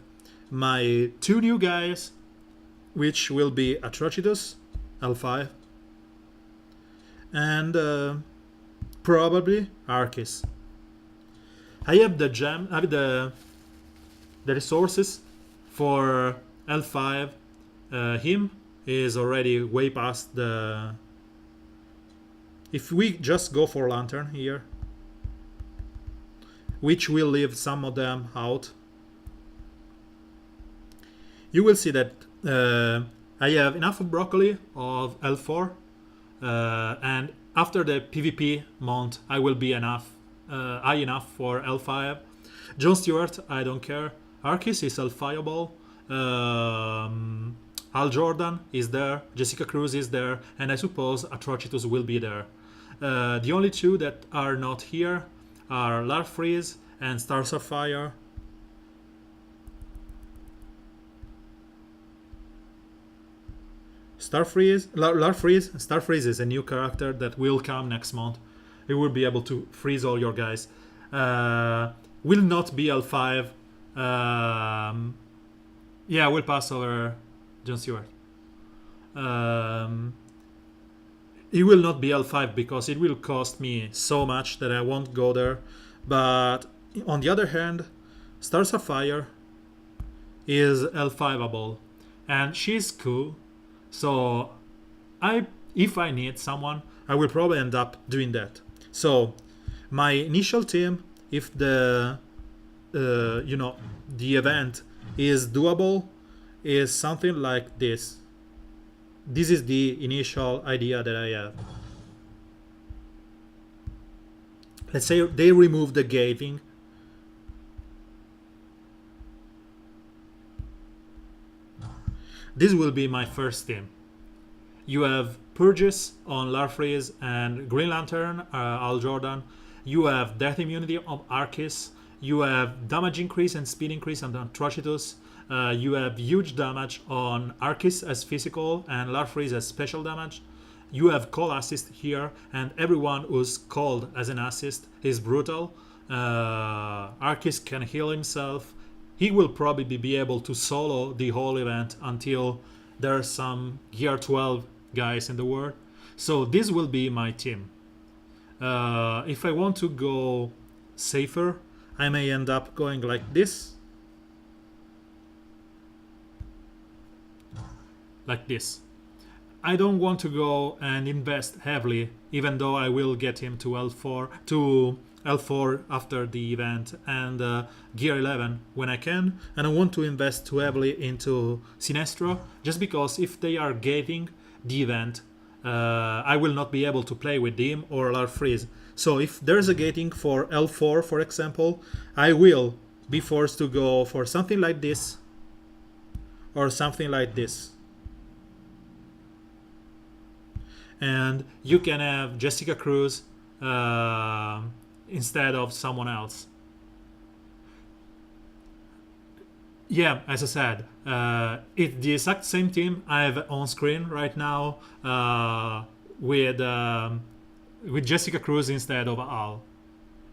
my two new guys, which will be Atrocitus, L5, and probably Arceus. I have the resources for L5. Him is already way past the... If we just go for Lantern here, which will leave some of them out, you will see that I have enough broccoli of L4, and after the PvP mount I will be high enough for L5. Jon Stewart, I don't care. Arceus is L5able. Al Jordan is there, Jessica Cruz is there, and I suppose Atrocitus will be there. The only two that are not here are Larfreeze and Star Sapphire. Starfreeze is a new character that will come next month. It will be able to freeze all your guys. Will not be L5. Yeah, we'll pass over Jon Stewart. It will not be L5 because it will cost me so much that I won't go there. But on the other hand, Star Sapphire is L5able and she's cool. So if I need someone, I will probably end up doing that. So my initial team, if the the event is doable, is something like this. This is the initial idea that I have. Let's say they remove the gating. This will be my first team. You have Purges on Larfreeze and Green Lantern, Al Jordan. You have Death Immunity on Arceus. You have damage increase and speed increase on Atrocitus. You have huge damage on Arceus as physical and Larfreeze as special damage. You have call assist here, and everyone who's called as an assist is brutal. Arceus can heal himself. He will probably be able to solo the whole event until there's some Gear 12 guys in the world. So this will be my team. If I want to go safer, I may end up going like this. Like this. I don't want to go and invest heavily, even though I will get him to L4 after the event and Gear 11 when I can. And I want to invest too heavily into Sinestro, just because if they are gating the event, I will not be able to play with him or Larfreeze. So if there's a gating for L4, for example, I will be forced to go for something like this or something like this. And you can have Jessica Cruz instead of someone else. Yeah, as I said, it's the exact same team I have on screen right now with Jessica Cruz instead of Al.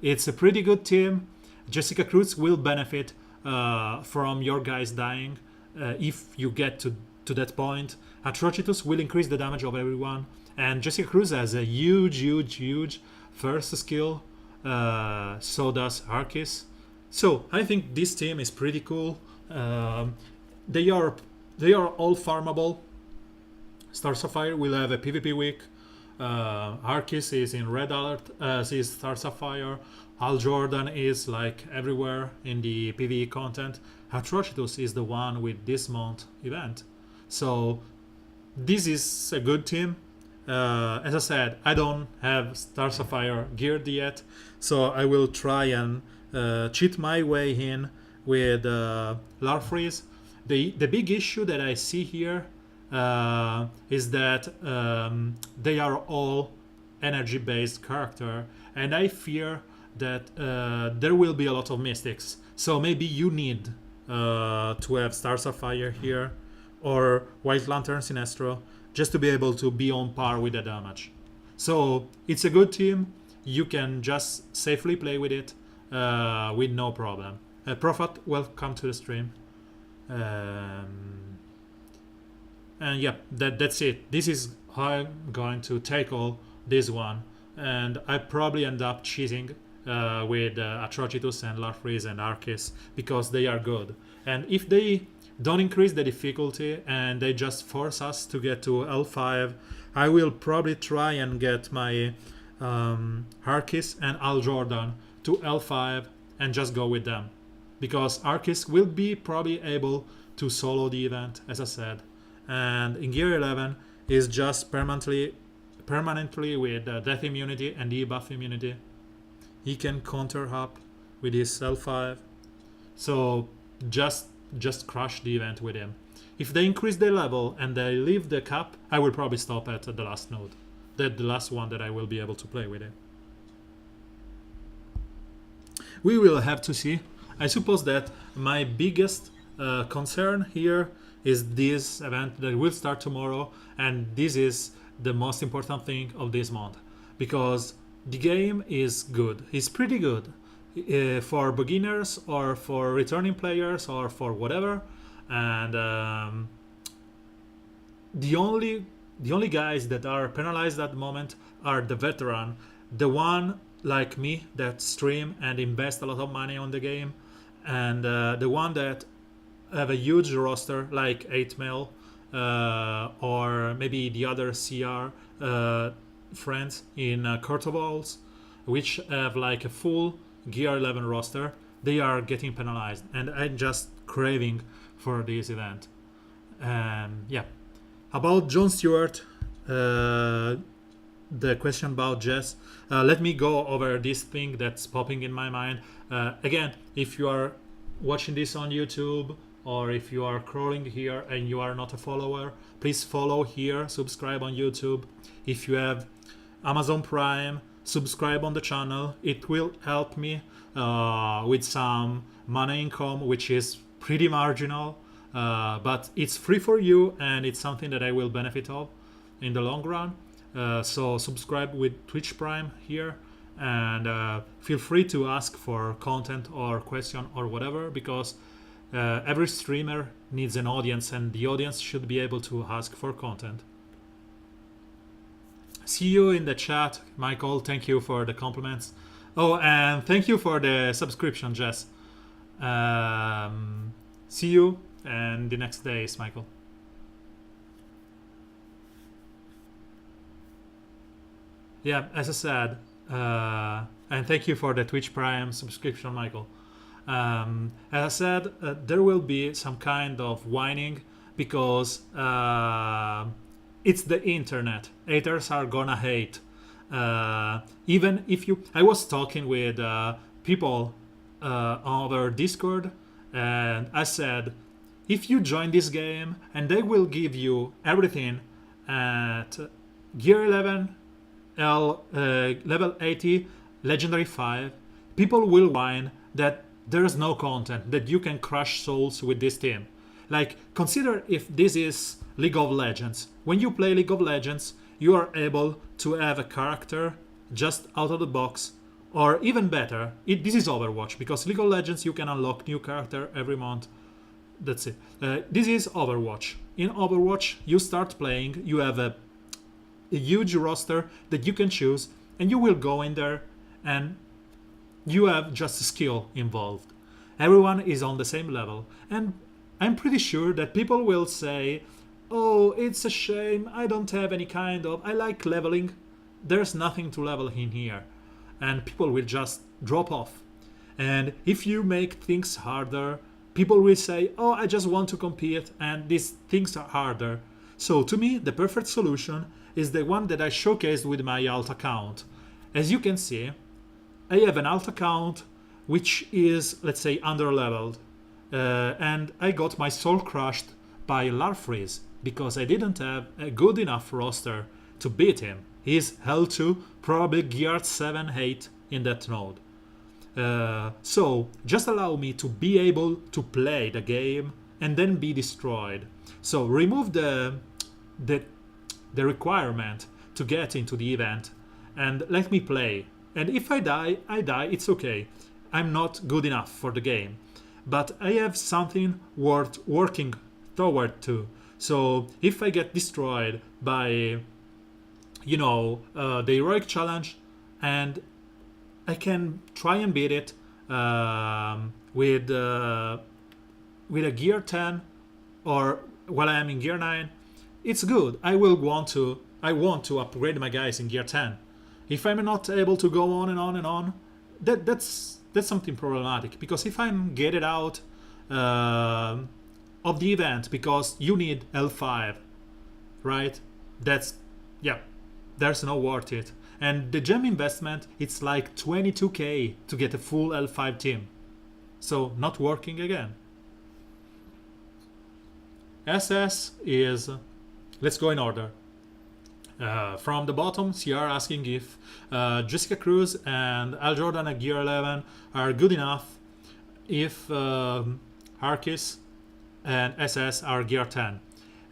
It's a pretty good team. Jessica Cruz will benefit from your guys dying if you get to that point. Atrocitus will increase the damage of everyone. And Jessica Cruz has a huge first skill. So does Arceus. So I think this team is pretty cool. They are all farmable. Star Sapphire will have a PvP week. Arceus is in Red Alert. Is Star Sapphire. Al Jordan is like everywhere in the PvE content. Atrocitus is the one with this month event. So this is a good team. As I said, I don't have Star Sapphire geared yet, so I will try and cheat my way in with Larfreeze. The big issue that I see here is that they are all energy-based character, and I fear that there will be a lot of mystics. So maybe you need to have Stars of Fire here or White Lantern Sinestro just to be able to be on par with the damage. So it's a good team. You can just safely play with it with no problem. Prophet, welcome to the stream. And yeah, that's it. This is how I'm going to tackle this one, and I probably end up cheating with Atrocitus and Larfreeze and Arceus because they are good. And if they don't increase the difficulty and they just force us to get to L5, I will probably try and get my Arceus and Al Jordan to L5 and just go with them, because Arceus will be probably able to solo the event, as I said, and in Gear 11 is just permanently with death immunity and debuff immunity. He can counter up with his L5, so just crush the event with him. If they increase their level and they leave the cap, I will probably stop at the last node, the last one that I will be able to play with him. We will have to see. I suppose that my biggest concern here is this event that will start tomorrow, and this is the most important thing of this month, because the game is good. It's pretty good for beginners or for returning players or for whatever, and the only guys that are penalized at the moment are the veteran, the one like me that stream and invest a lot of money on the game, and the one that have a huge roster like 8mail or maybe the other CR friends in Court of Owls, which have like a full Gear 11 roster. They are getting penalized, and I'm just craving for this event. Yeah, about Jon Stewart, the question about Jess, let me go over this thing that's popping in my mind. Again, if you are watching this on YouTube, or if you are crawling here and you are not a follower, please follow here, subscribe on YouTube. If you have Amazon Prime, subscribe on the channel. It will help me with some money income, which is pretty marginal, but it's free for you, and it's something that I will benefit of in the long run. So subscribe with Twitch Prime here, and feel free to ask for content or question or whatever, because every streamer needs an audience, and the audience should be able to ask for content. See you in the chat, Michael. Thank you for the compliments. Oh, and thank you for the subscription, Jess. See you and the next days, Michael. Yeah, as I said, and thank you for the Twitch Prime subscription, Michael. As I said, there will be some kind of whining, because it's the internet. Haters are gonna hate. Even if you... I was talking with people over Discord, and I said, if you join this game and they will give you everything at Gear 11, level 80, Legendary 5, people will whine that there's no content, that you can crush souls with this team. Like, consider if this is League of Legends. When you play League of Legends, you are able to have a character just out of the box, or even better, this is Overwatch, because League of Legends you can unlock new character every month. That's it. This is Overwatch. In Overwatch, you start playing, you have a huge roster that you can choose, and you will go in there and you have just skill involved. Everyone is on the same level, and I'm pretty sure that people will say, oh, it's a shame, I don't have any kind of... I like leveling. There's nothing to level in here. And people will just drop off. And if you make things harder, people will say, oh, I just want to compete, and these things are harder. So to me, the perfect solution is the one that I showcased with my alt account. As you can see, I have an alt account which is, let's say, underleveled. And I got my soul crushed by Larfreeze because I didn't have a good enough roster to beat him. He's L2, probably geared 7, 8 in that node. So just allow me to be able to play the game and then be destroyed. So remove the requirement to get into the event and let me play. And if I die, it's okay. I'm not good enough for the game. But I have something worth working toward to. So if I get destroyed by, the heroic challenge, and I can try and beat it with a gear 10, or while I am in gear 9, it's good. I want to upgrade my guys in gear 10. If I'm not able to go on and on and on, that's something problematic, because if I'm gated out of the event because you need L5, right? There's no worth it. And the gem investment, it's like 22k to get a full L5 team. So not working again. SS is, let's go in order. From the bottom, CR asking if Jessica Cruz and Al Jordan at gear 11 are good enough if Harkis and SS are gear 10.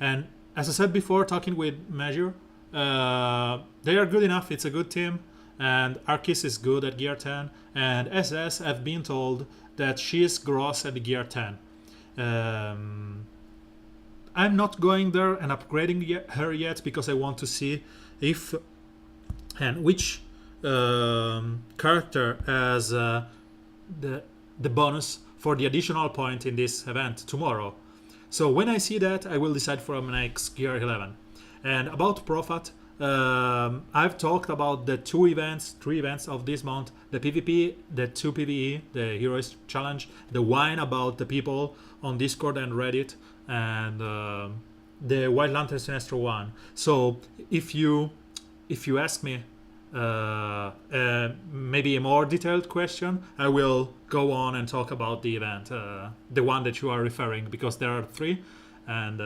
And as I said before, talking with Measure, they are good enough. It's a good team, and Arkis is good at gear 10, and SS have been told that she is gross at gear 10. I'm not going there and upgrading her yet because I want to see if and which character has the bonus for the additional point in this event tomorrow. So when I see that, I will decide for my next gear 11. And about Profat, I've talked about the 3 events of this month: the PvP, the 2 PvE, the Heroes Challenge, the wine about the people on Discord and Reddit, and the White Lantern Sinestro 1. So if you ask me maybe a more detailed question, I will go on and talk about the event, the one that you are referring, because there are 3, and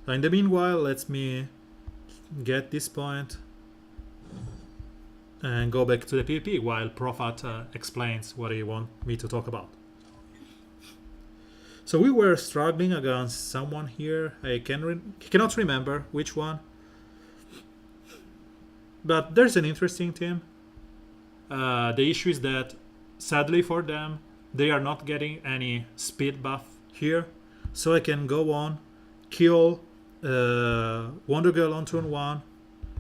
in the meanwhile, let me get this point and go back to the PvP while Profat explains what he wants me to talk about. So we were struggling against someone here. I cannot remember which one, but there's an interesting team. The issue is that, sadly for them, they are not getting any speed buff here, so I can go on, kill Wonder Girl on turn 1,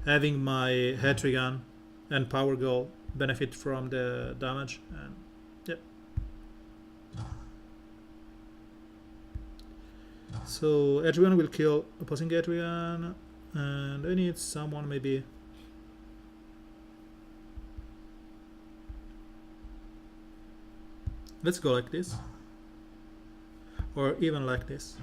having my Hetrigan and Power Girl benefit from the damage, and so Hetrigan will kill opposing Hetrigan, and I need someone maybe. Let's go like this, or even like this.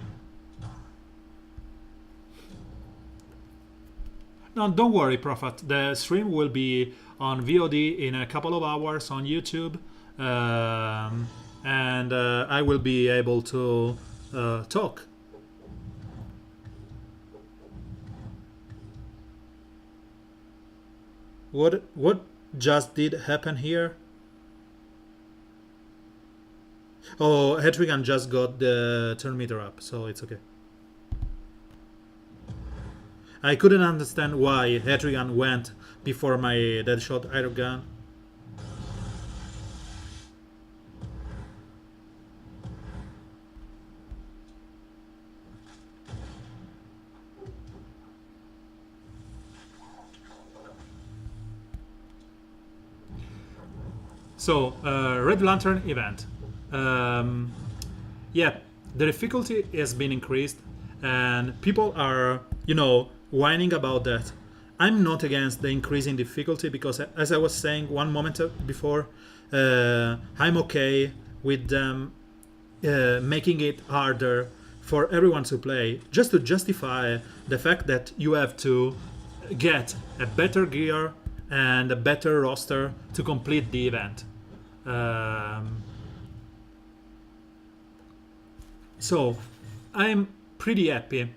No, don't worry, Prophet. The stream will be on VOD in a couple of hours on YouTube, and I will be able to talk. What just did happen here? Oh, Hetrigan just got the turn meter up, so it's okay. I couldn't understand why Hetrigan went before my Deadshot Iron Gun. So, Red Lantern event. Yeah, the difficulty has been increased, and people are, whining about that. I'm not against the increase in difficulty because, as I was saying one moment before, I'm okay with them making it harder for everyone to play, just to justify the fact that you have to get a better gear and a better roster to complete the event. Um, so I'm pretty happy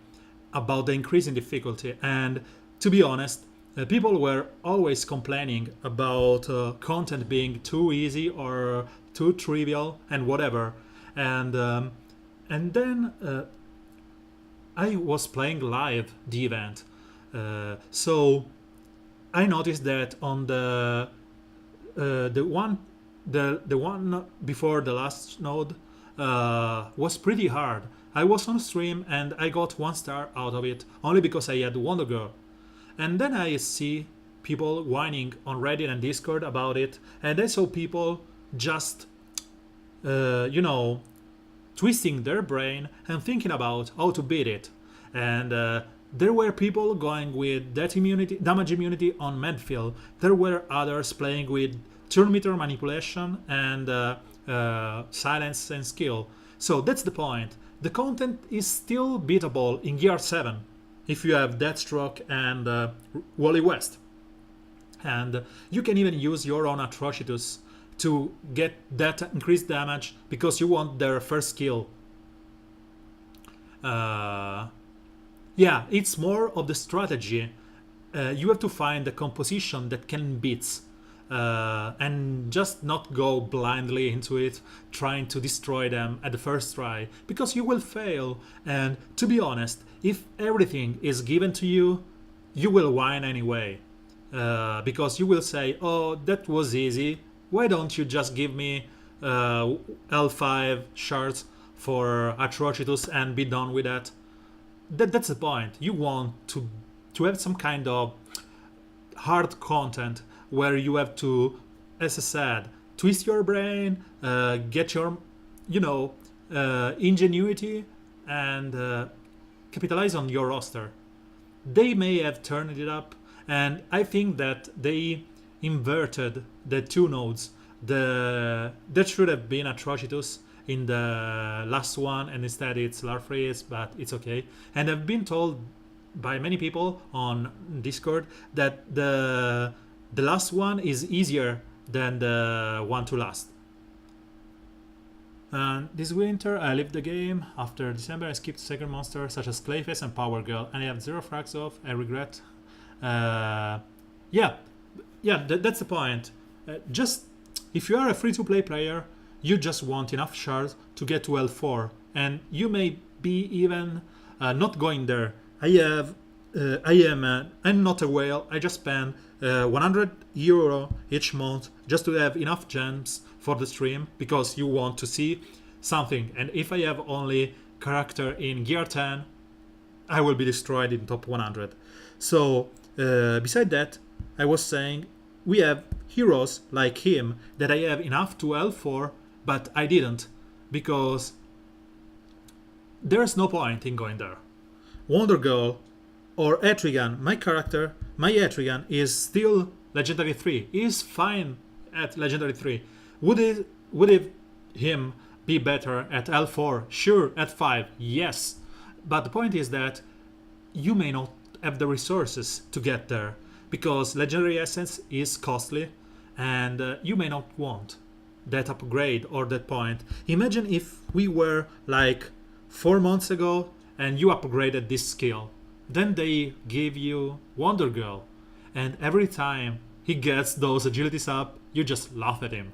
about the increase in difficulty. And to be honest, people were always complaining about content being too easy or too trivial and whatever. And then I was playing live the event, so I noticed that on the one before the last node was pretty hard. I was on stream and I got 1 star out of it only because I had Wonder Girl. And then I see people whining on Reddit and Discord about it, and I saw people just, twisting their brain and thinking about how to beat it. And there were people going with that damage immunity on Medfill. There were others playing with turn meter manipulation and silence and skill. So that's the point. The content is still beatable in Gear 7 if you have Deathstroke and Wally West. And you can even use your own Atrocitus to get that increased damage because you want their first skill. Yeah, it's more of the strategy. You have to find a composition that can beat and just not go blindly into it trying to destroy them at the first try, because you will fail. And to be honest, if everything is given to you, you will whine anyway, because you will say, oh, that was easy, why don't you just give me L5 shards for Atrocitus and be done with that? That's the point. You want to have some kind of hard content where you have to, as I said, twist your brain, get your, ingenuity, and capitalize on your roster. They may have turned it up, and I think that they inverted the two nodes. That should have been Atrocitus in the last one, and instead it's Larfreeze, but it's okay. And I've been told by many people on Discord that the last one is easier than the one to last. And this winter I left the game. After December I skipped second monster such as Clayface and Power Girl, and I have 0 frags off. I regret. That's the point. Just if you are a free-to-play player, you just want enough shards to get to L4, and you may be even not going there. I'm not a whale. I just spend €100 each month just to have enough gems for the stream, because you want to see something. And if I have only character in Gear 10, I will be destroyed in top 100. So beside that, I was saying we have heroes like him that I have enough to L4, but I didn't, because there's no point in going there. Wonder Girl or Etrigan, my Etrigan is still Legendary 3. He is fine at Legendary 3. Would him be better at L4? Sure. At 5? Yes. But the point is that you may not have the resources to get there, because Legendary Essence is costly, and you may not want that upgrade or that point. Imagine if we were like 4 months ago and you upgraded this skill. Then they give you Wonder Girl, and every time he gets those agilities up, you just laugh at him.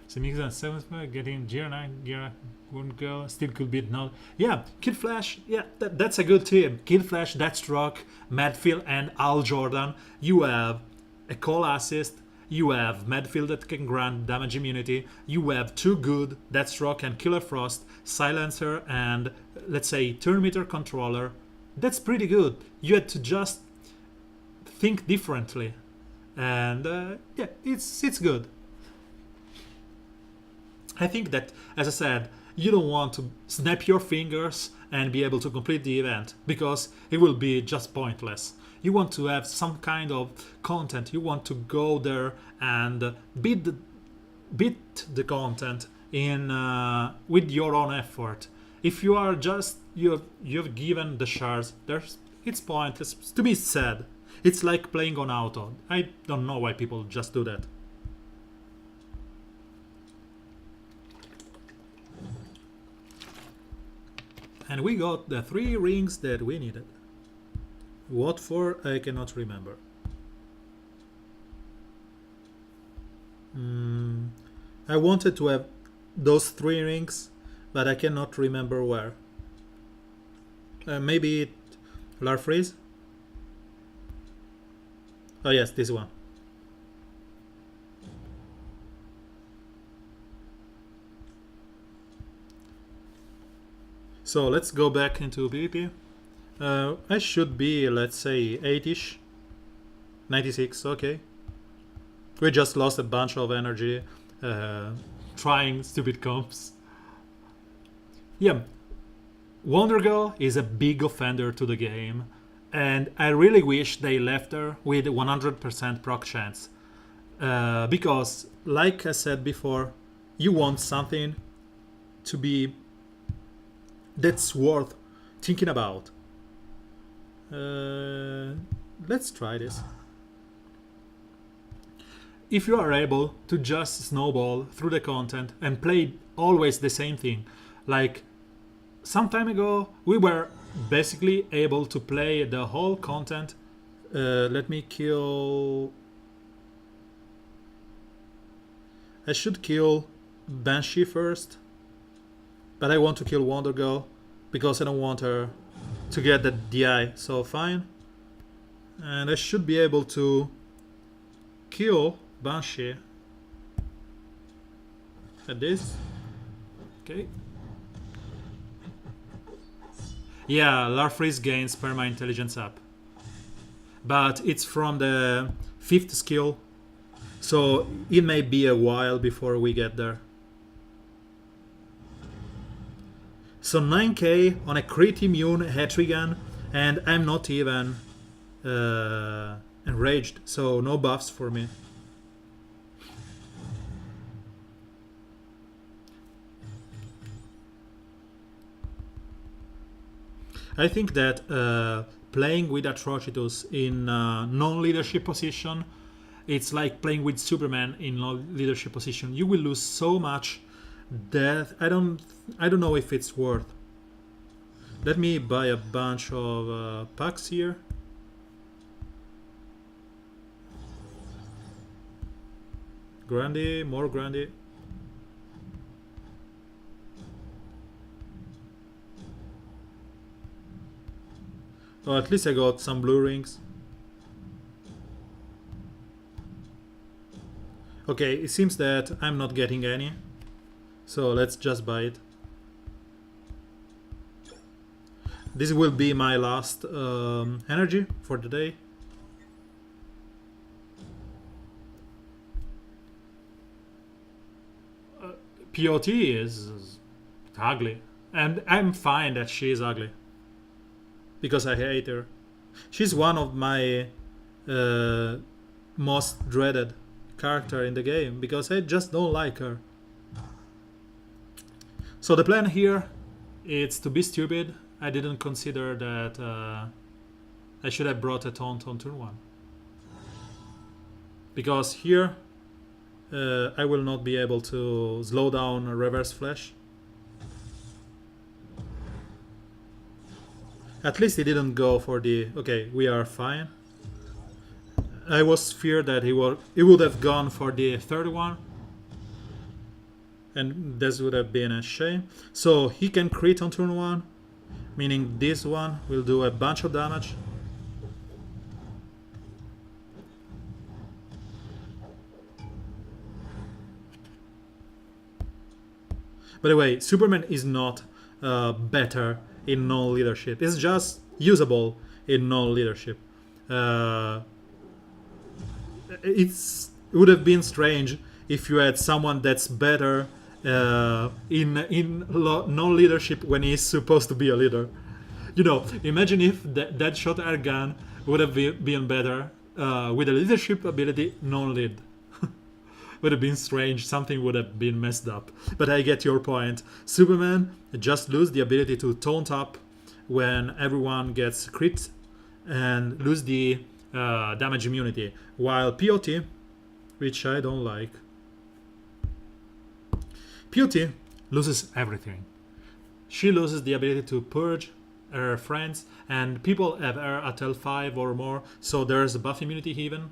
So Mix and 7th getting Gear 9, Wonder Girl, still could beat now. Yeah, Kid Flash, yeah, that's a good team. Kid Flash, Deathstroke, Medfill, and Al Jordan. You have a call assist. You have Medfill that can grant damage immunity. You have two good, Deathstroke and Killer Frost, Silencer, and let's say turn meter controller. That's pretty good. You had to just think differently, and yeah, it's good. I think that, as I said, you don't want to snap your fingers and be able to complete the event, because it will be just pointless. You want to have some kind of content. You want to go there and beat the content in with your own effort. If you are just you've given the shards, It's pointless. To be sad. It's like playing on auto. I don't know why people just do that. And we got the 3 rings that we needed. What for, I cannot remember. I wanted to have those 3 rings, but I cannot remember where. Maybe Larfreeze? Oh yes, this one. So let's go back into PvP. I should be, let's say, 8ish. 96, okay. We just lost a bunch of energy trying stupid comps. Yeah, Wonder Girl is a big offender to the game, and I really wish they left her with 100% proc chance. Because, like I said before, you want something to be that's worth thinking about. Let's try this. If you are able to just snowball through the content and play always the same thing, like some time ago we were basically able to play the whole content. Let me kill... I should kill Banshee first, but I want to kill Wonder Girl because I don't want her to get the DI, so fine. And I should be able to kill Banshee at this. Okay. Yeah, Larfreeze gains perma intelligence up, but it's from the 5th skill, so it may be a while before we get there. So 9k on a crit immune Hetrigan, and I'm not even enraged, so no buffs for me. I think that playing with Atrocitus in non-leadership position, it's like playing with Superman in non-leadership position. You will lose so much that I don't know if it's worth. Let me buy a bunch of packs here. Grandy, more Grandy. Oh, at least I got some blue rings. Okay, it seems that I'm not getting any, so let's just buy it. This will be my last energy for the day. POT is ugly, and I'm fine that she is ugly because I hate her. She's one of my most dreaded character in the game because I just don't like her. So the plan here is to be stupid. I didn't consider that I should have brought a taunt on turn 1, because here I will not be able to slow down a reverse flash. At least he didn't go for the... Okay, we are fine. I was feared that he would have gone for the third one, and this would have been a shame. So he can crit on turn 1, meaning this one will do a bunch of damage. By the way, Superman is not better in non-leadership. It's just usable in non-leadership. It would have been strange if you had someone that's better in non-leadership when he's supposed to be a leader. You know, imagine if that shot air gun would have been better with a leadership ability non-lead. Would have been strange, something would have been messed up. But I get your point. Superman just lose the ability to taunt up when everyone gets crit and lose the damage immunity, while POT, which I don't like, POT loses everything. She loses the ability to purge her friends, and people have her at L5 or more, so there's a buff immunity even.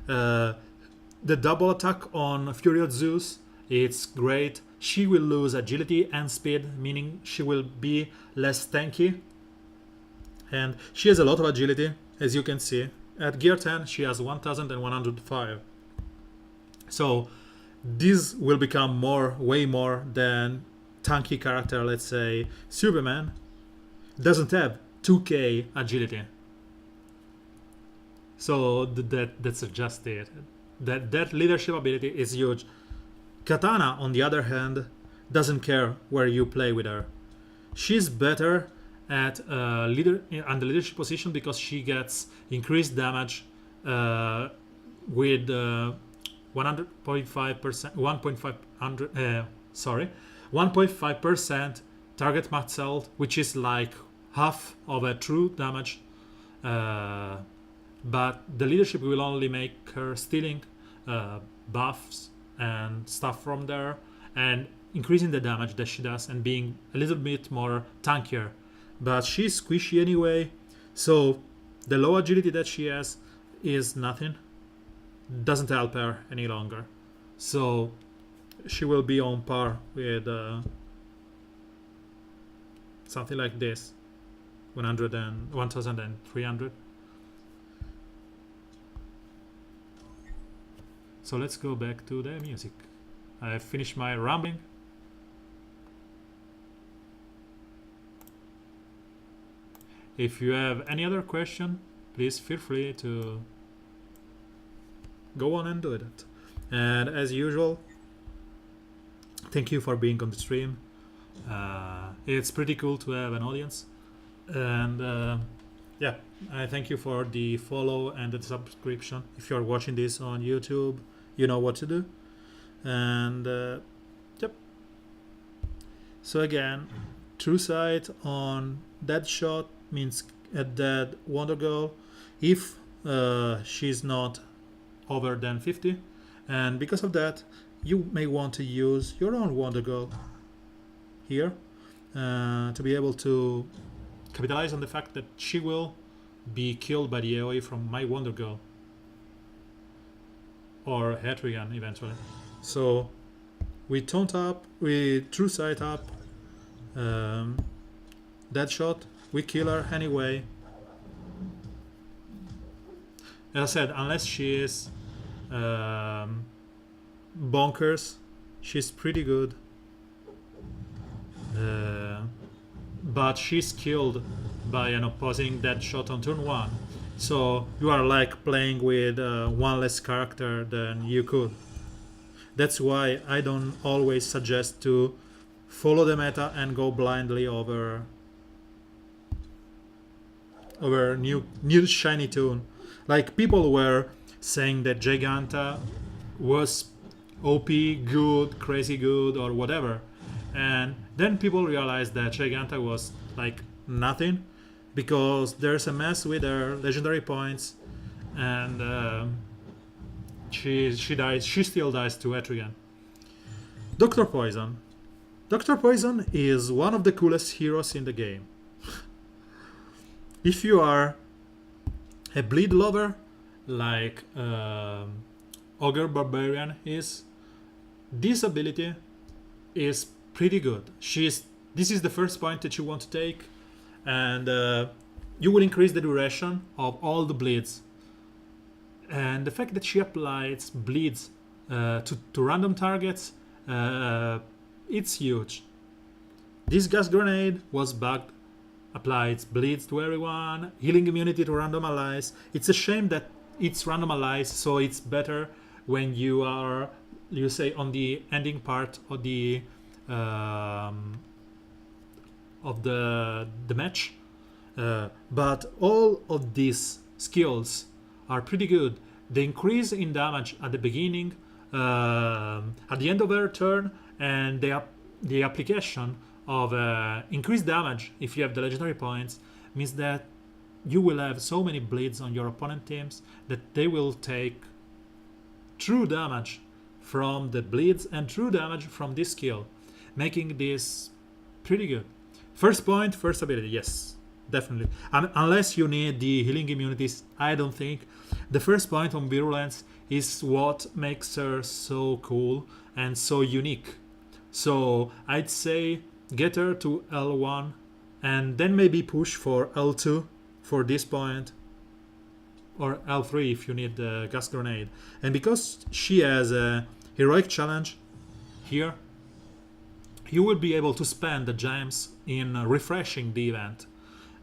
The double attack on Fury of Zeus, it's great. She will lose agility and speed, meaning she will be less tanky. And she has a lot of agility, as you can see. At gear 10, she has 1105. So this will become way more than tanky character. Let's say Superman doesn't have 2k agility. So that's just it. That leadership ability is huge. Katana, on the other hand, doesn't care where you play with her. She's better at on the leadership position because she gets increased damage with 1.5% target max health, which is like half of a true damage. But the leadership will only make her stealing buffs and stuff from there and increasing the damage that she does and being a little bit more tankier. But she's squishy anyway, so the low agility that she has is nothing. Doesn't help her any longer. So she will be on par with something like this, 1,300. So let's go back to the music. I finished my rambling. If you have any other question, please feel free to go on and do it. And as usual, thank you for being on the stream. It's pretty cool to have an audience. And yeah, I thank you for the follow and the subscription. If you're watching this on YouTube, you know what to do. And yep. So again, true sight on Deadshot means a dead Wonder Girl if she's not over than 50, and because of that you may want to use your own Wonder Girl here to be able to capitalize on the fact that she will be killed by the AoE from my Wonder Girl or Hetrigan eventually. So we taunt up, we true sight up Deadshot, we kill her anyway. As I said, unless she is bonkers, she's pretty good. But she's killed by an opposing Deadshot on turn 1. So you are like playing with one less character than you could. That's why I don't always suggest to follow the meta and go blindly over new shiny toon. Like people were saying that Giganta was OP, good, crazy good, or whatever, and then people realized that Giganta was like nothing because there's a mess with her legendary points, and she dies. She still dies to Etrigan. Dr. Poison. Dr. Poison is one of the coolest heroes in the game. If you are a bleed lover like Ogre Barbarian is, this ability is pretty good. This is the first point that you want to take, and you will increase the duration of all the bleeds. And the fact that she applies bleeds to random targets, it's huge. This gas grenade was bugged, applies bleeds to everyone, healing immunity to random allies. It's a shame that it's random allies, so it's better when you are, you say, on the ending part of the match. But all of these skills are pretty good. The increase in damage at the beginning, at the end of her turn, and the application of increased damage if you have the legendary points means that you will have so many bleeds on your opponent teams that they will take true damage from the bleeds and true damage from this skill, making this pretty good. First point, first ability, yes, definitely. Unless you need the healing immunities, I don't think. The first point on Virulence is what makes her so cool and so unique. So I'd say get her to L1 and then maybe push for L2 for this point, or L3 if you need the gas grenade. And because she has a heroic challenge here, you will be able to spend the gems in refreshing the event.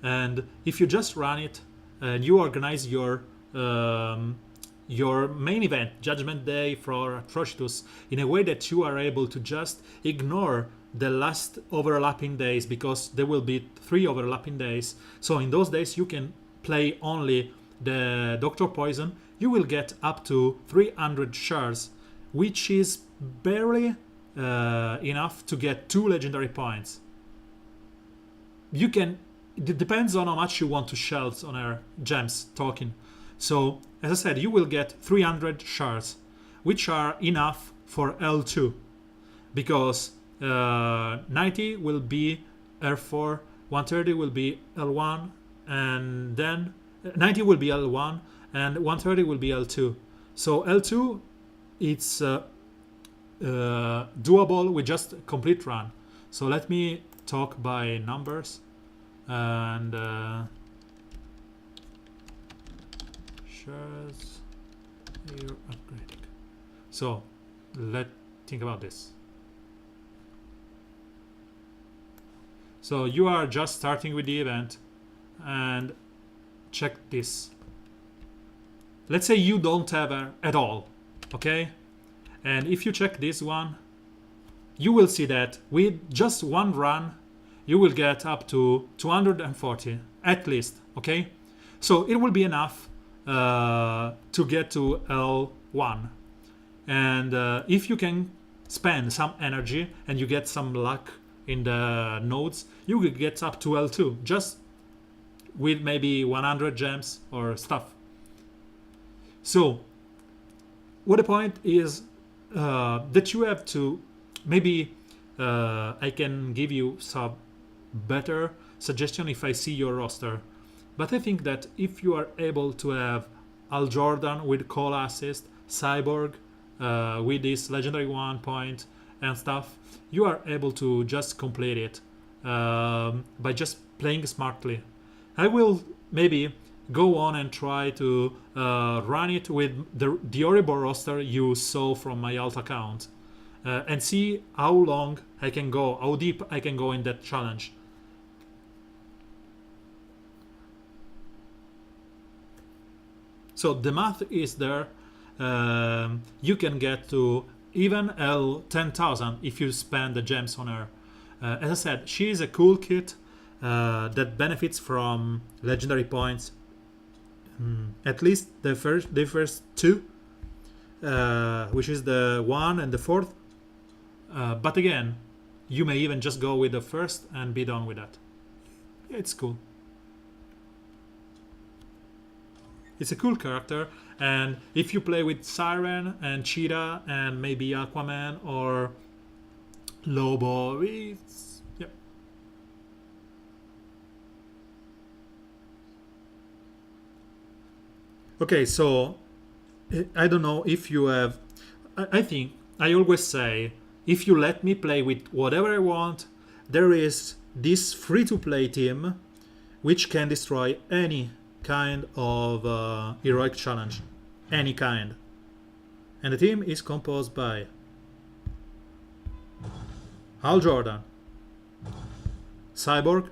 And if you just run it and you organize your main event, Judgment Day for Atrocitus, in a way that you are able to just ignore the last overlapping days, because there will be 3 overlapping days. So in those days you can play only the Dr. Poison. You will get up to 300 shards, which is barely enough to get 2 legendary points. You can, it depends on how much you want to shells on her gems talking. So as I said, you will get 300 shards, which are enough for L2, because 90 will be R4, 130 will be L1, and then 90 will be L1, and 130 will be L2. So L2, it's doable with just a complete run. So let me talk by numbers, and shares here upgrading. So let's think about this. So you are just starting with the event, and check this. Let's say you don't have her at all, okay? And if you check this one, you will see that with just one run, you will get up to 240 at least, okay? So it will be enough to get to L1. And if you can spend some energy and you get some luck in the nodes, you will get up to L2 just with maybe 100 gems or stuff. So what the point is, that you have to maybe I can give you some better suggestion if I see your roster, but I think that if you are able to have Al Jordan with call assist, Cyborg with this legendary 1 point and stuff, you are able to just complete it by just playing smartly. I will maybe go on and try to run it with the Oribo roster you saw from my alt account, and see how long I can go, how deep I can go in that challenge. So the math is there. You can get to even L10,000 if you spend the gems on her. As I said, she is a cool kit that benefits from legendary points. At least the first 2, which is the 1 and the 4th. But again, you may even just go with the first and be done with that. It's cool. It's a cool character, and if you play with Siren and Cheetah and maybe Aquaman or Lobo, it's, yeah. Okay, so I don't know if you have. I think I always say, if you let me play with whatever I want, there is this free-to-play team which can destroy any kind of heroic challenge, any kind. And the team is composed by Hal Jordan, Cyborg,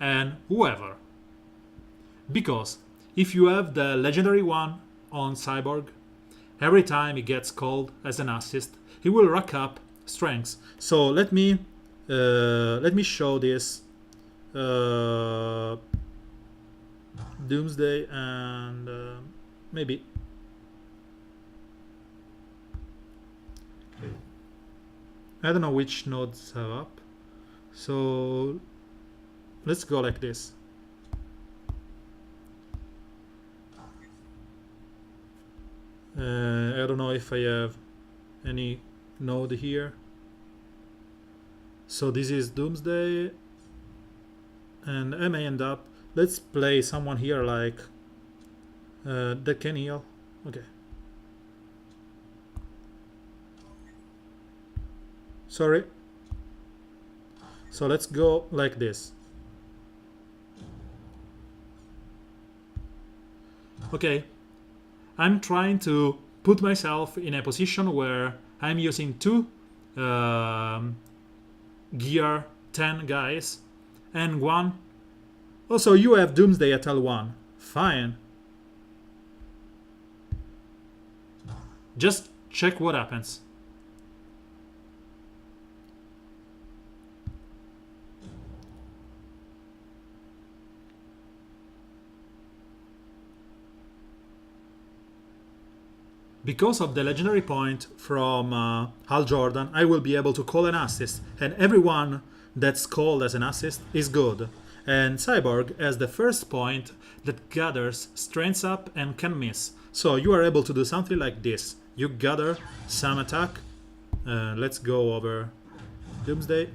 and whoever. Because if you have the legendary 1 on Cyborg, every time he gets called as an assist, he will rack up strengths. So let me show this. Doomsday and maybe I don't know which nodes have up, so let's go like this. I don't know if I have any node here. So this is Doomsday, and I may end up. Let's play someone here like that can heal. Okay. Sorry. So let's go like this. Okay. I'm trying to put myself in a position where I'm using two gear 10 guys and one. Also, you have Doomsday at L1. Fine. Just check what happens. Because of the legendary point from Hal Jordan, I will be able to call an assist, and everyone that's called as an assist is good. And Cyborg has the first point that gathers strengths up and can miss. So you are able to do something like this. You gather some attack. Let's go over Doomsday.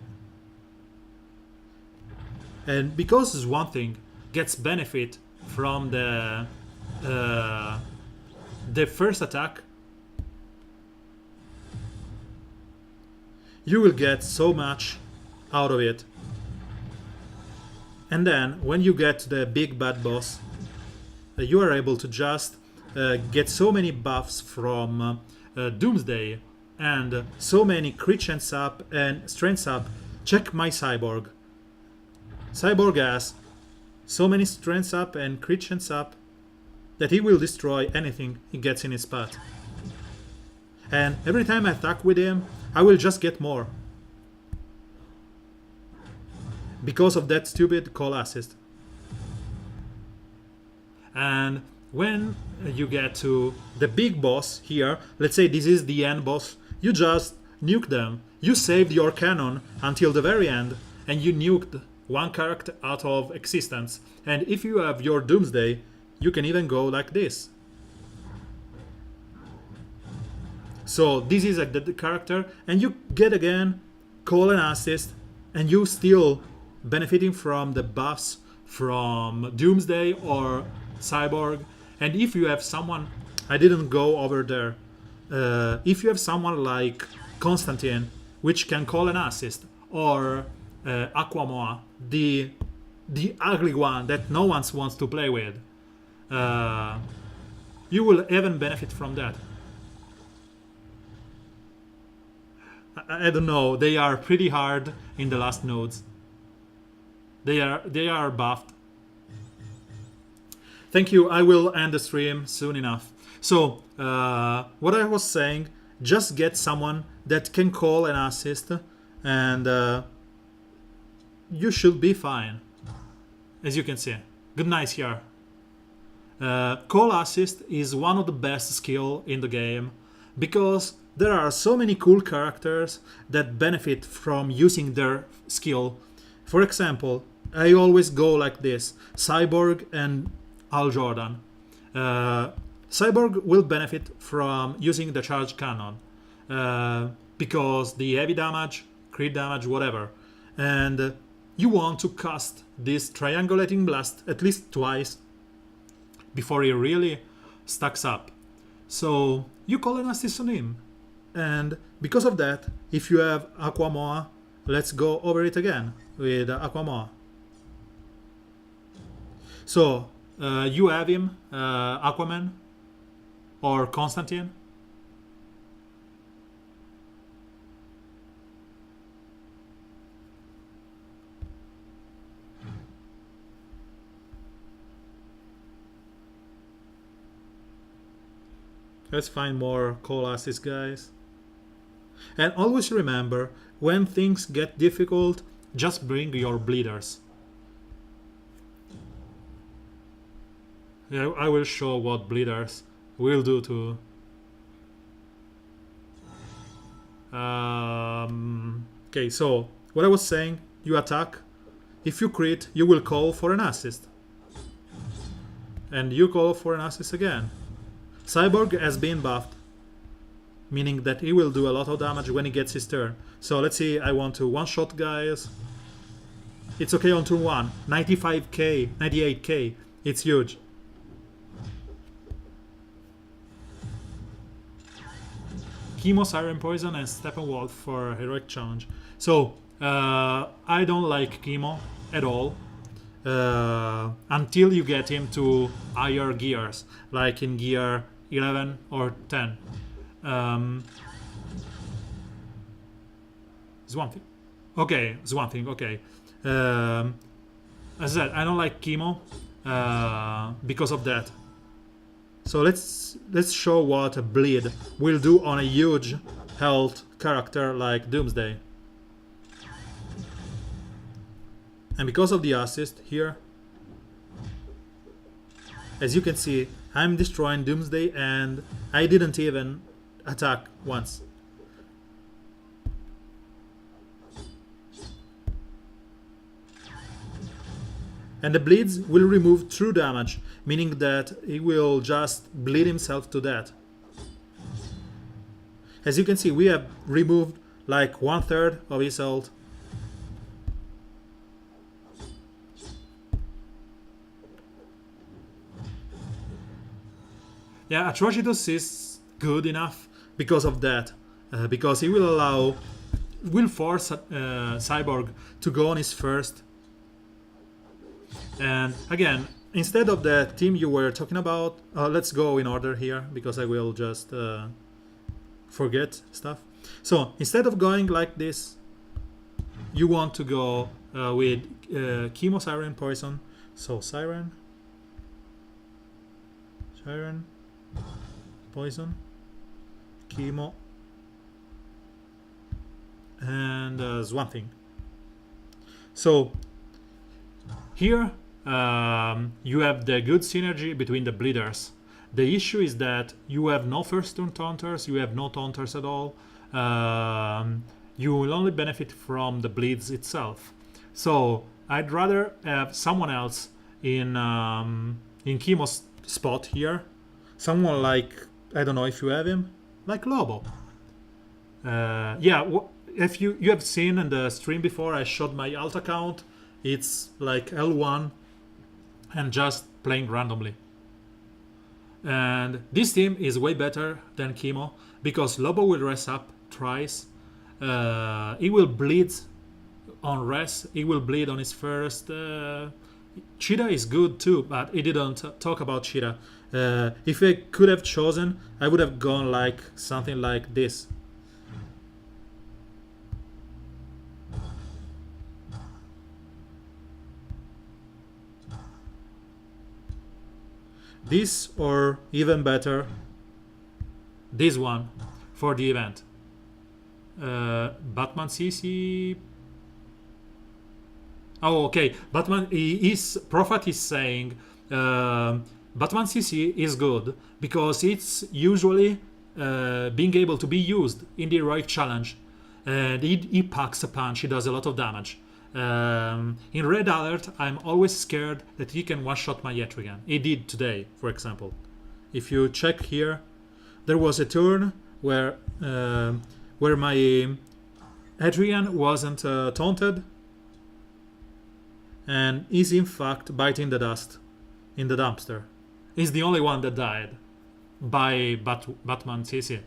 And because one thing gets benefit from the first attack, you will get so much out of it. And then when you get to the big bad boss, you are able to just get so many buffs from Doomsday and so many crit chance up and strengths up. Check my Cyborg. Cyborg has so many strengths up and crit chance up that he will destroy anything he gets in his path. And every time I attack with him, I will just get more. Because of that stupid call assist. And when you get to the big boss here, let's say this is the end boss, you just nuke them. You saved your cannon until the very end, and you nuked one character out of existence. And if you have your Doomsday, you can even go like this. So this is a dead character, and you get again call and assist, and you still benefiting from the buffs from Doomsday or Cyborg. And if you have someone, I didn't go over there, if you have someone like Constantine, which can call an assist, or Aquamoa, the ugly one that no one wants to play with, you will even benefit from that. I don't know, they are pretty hard in the last nodes. They are buffed. Thank you. I will end the stream soon enough. So what I was saying, just get someone that can call an assist, and you should be fine. As you can see. Good night here. Call assist is one of the best skill in the game because there are so many cool characters that benefit from using their skill. For example, I always go like this: Cyborg and Hal Jordan. Cyborg will benefit from using the charge cannon because the heavy damage, crit damage, whatever. And you want to cast this triangulating blast at least twice before he really stacks up. So you call an assist on him. And because of that, if you have Aquamoa, let's go over it again with Aquamoa. So you have him, Aquaman or Constantine. Let's find more call assist guys. And always remember, when things get difficult, just bring your bleeders. Yeah, I will show what bleeders will do to... okay, so what I was saying, you attack. If you crit, you will call for an assist. And you call for an assist again. Cyborg has been buffed, meaning that he will do a lot of damage when he gets his turn. So let's see, I want to one-shot guys. It's okay on turn 1. 95k, 98k. It's huge. Chemo, Siren Poison, and Steppenwolf for Heroic Challenge. So, I don't like Chemo at all. Until you get him to higher gears, like in gear 11 or 10. Swamp Okay, Swamp Thing, okay. As I said, I don't like Chemo because of that. So let's show what a bleed will do on a huge health character like Doomsday. And because of the assist here, as you can see, I'm destroying Doomsday and I didn't even attack once. And the bleeds will remove true damage, meaning that he will just bleed himself to death. As you can see, we have removed like 1/3 of his health. Yeah, Atrocitus is good enough because of that, because he will force Cyborg to go on his first. And again, instead of the team you were talking about, let's go in order here because I will just forget stuff. So instead of going like this, you want to go with Chemo, Siren, Poison. So Siren, Poison, Chemo, and Swamp Thing. So here you have the good synergy between the bleeders. The issue is that you have no first turn taunters, you have no taunters at all. You will only benefit from the bleeds itself. So I'd rather have someone else in Chemo's spot here. Someone like, I don't know if you have him, like Lobo. Yeah, if you have seen in the stream before, I showed my alt account. It's like L1 and just playing randomly. And this team is way better than Chemo because Lobo will res up twice. He will bleed on res. He will bleed on his first. Cheetah is good too, but he didn't talk about Cheetah. If I could have chosen, I would have gone like something like this. This, or even better, this one for the event. Batman CC. Oh, okay. Batman Prophet is saying Batman CC is good because it's usually being able to be used in the heroic challenge, and he packs a punch. He does a lot of damage. In Red Alert, I'm always scared that he can one-shot my Etrigan. He did today, for example. If you check here, there was a turn where my Etrigan wasn't taunted, and is in fact biting the dust in the dumpster. He's the only one that died by Batman CC.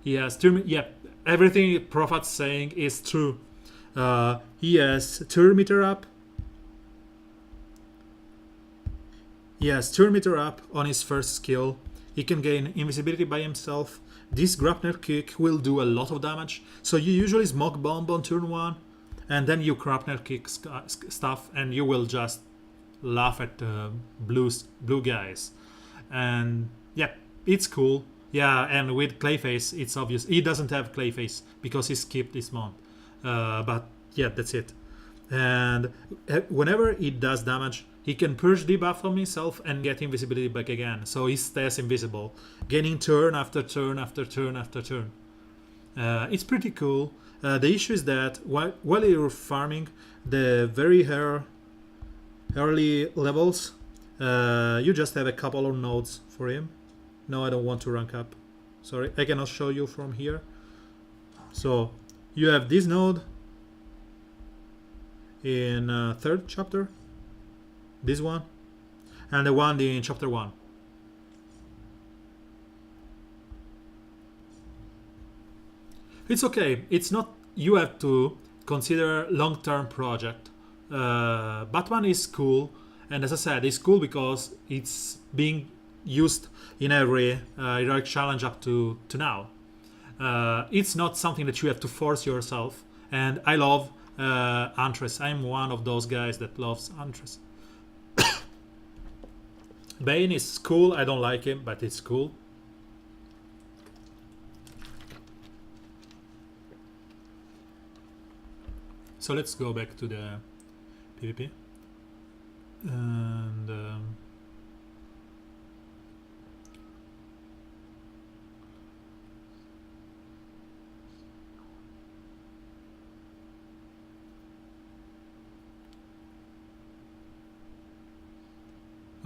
He has everything Prophet's saying is true. He has turn meter up. He has turn meter up on his first skill. He can gain invisibility by himself. This Grapnel kick will do a lot of damage. So you usually smoke bomb on turn 1, and then you Grapnel kick stuff, and you will just laugh at the blue guys. And yeah, it's cool. Yeah, and with Clayface, it's obvious. He doesn't have Clayface because he skipped this month. But yeah, that's it. And whenever he does damage, he can purge debuff from himself and get invisibility back again. So he stays invisible, gaining turn after turn after turn after turn. It's pretty cool. The issue is that while you're farming the very early levels, You just have a couple of nodes for him. No, I don't want to rank up. Sorry, I cannot show you from here. So you have this node in third chapter, this one, and the one in chapter 1. It's okay. It's not, you have to consider long-term project. Batman is cool, and as I said, it's cool because it's being used in every heroic challenge up to now. It's not something that you have to force yourself, and I love Huntress. I'm one of those guys that loves Huntress. Bane is cool. I don't like him, but it's cool. So let's go back to the PvP. And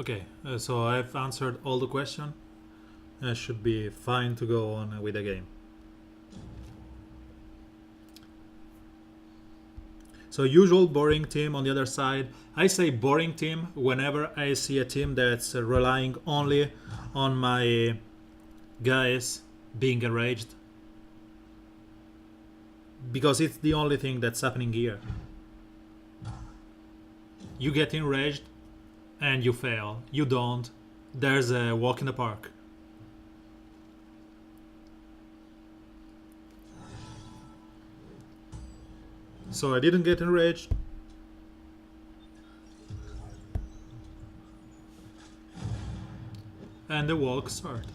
okay, so I've answered all the questions. I should be fine to go on with the game. So usual boring team on the other side. I say boring team whenever I see a team that's relying only on my guys being enraged. Because it's the only thing that's happening here. You get enraged and you fail. You don't. There's a walk in the park. So I didn't get enraged. And the walk started.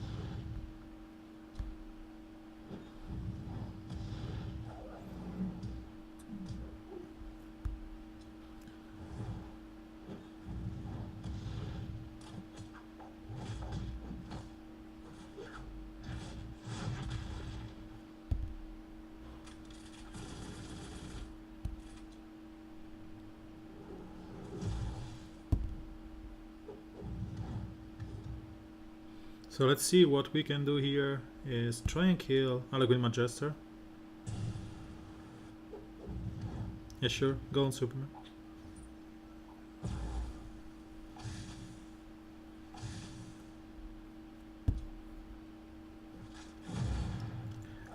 So let's see what we can do here is try and kill Alaguin Majester. Yeah, sure, go on Superman.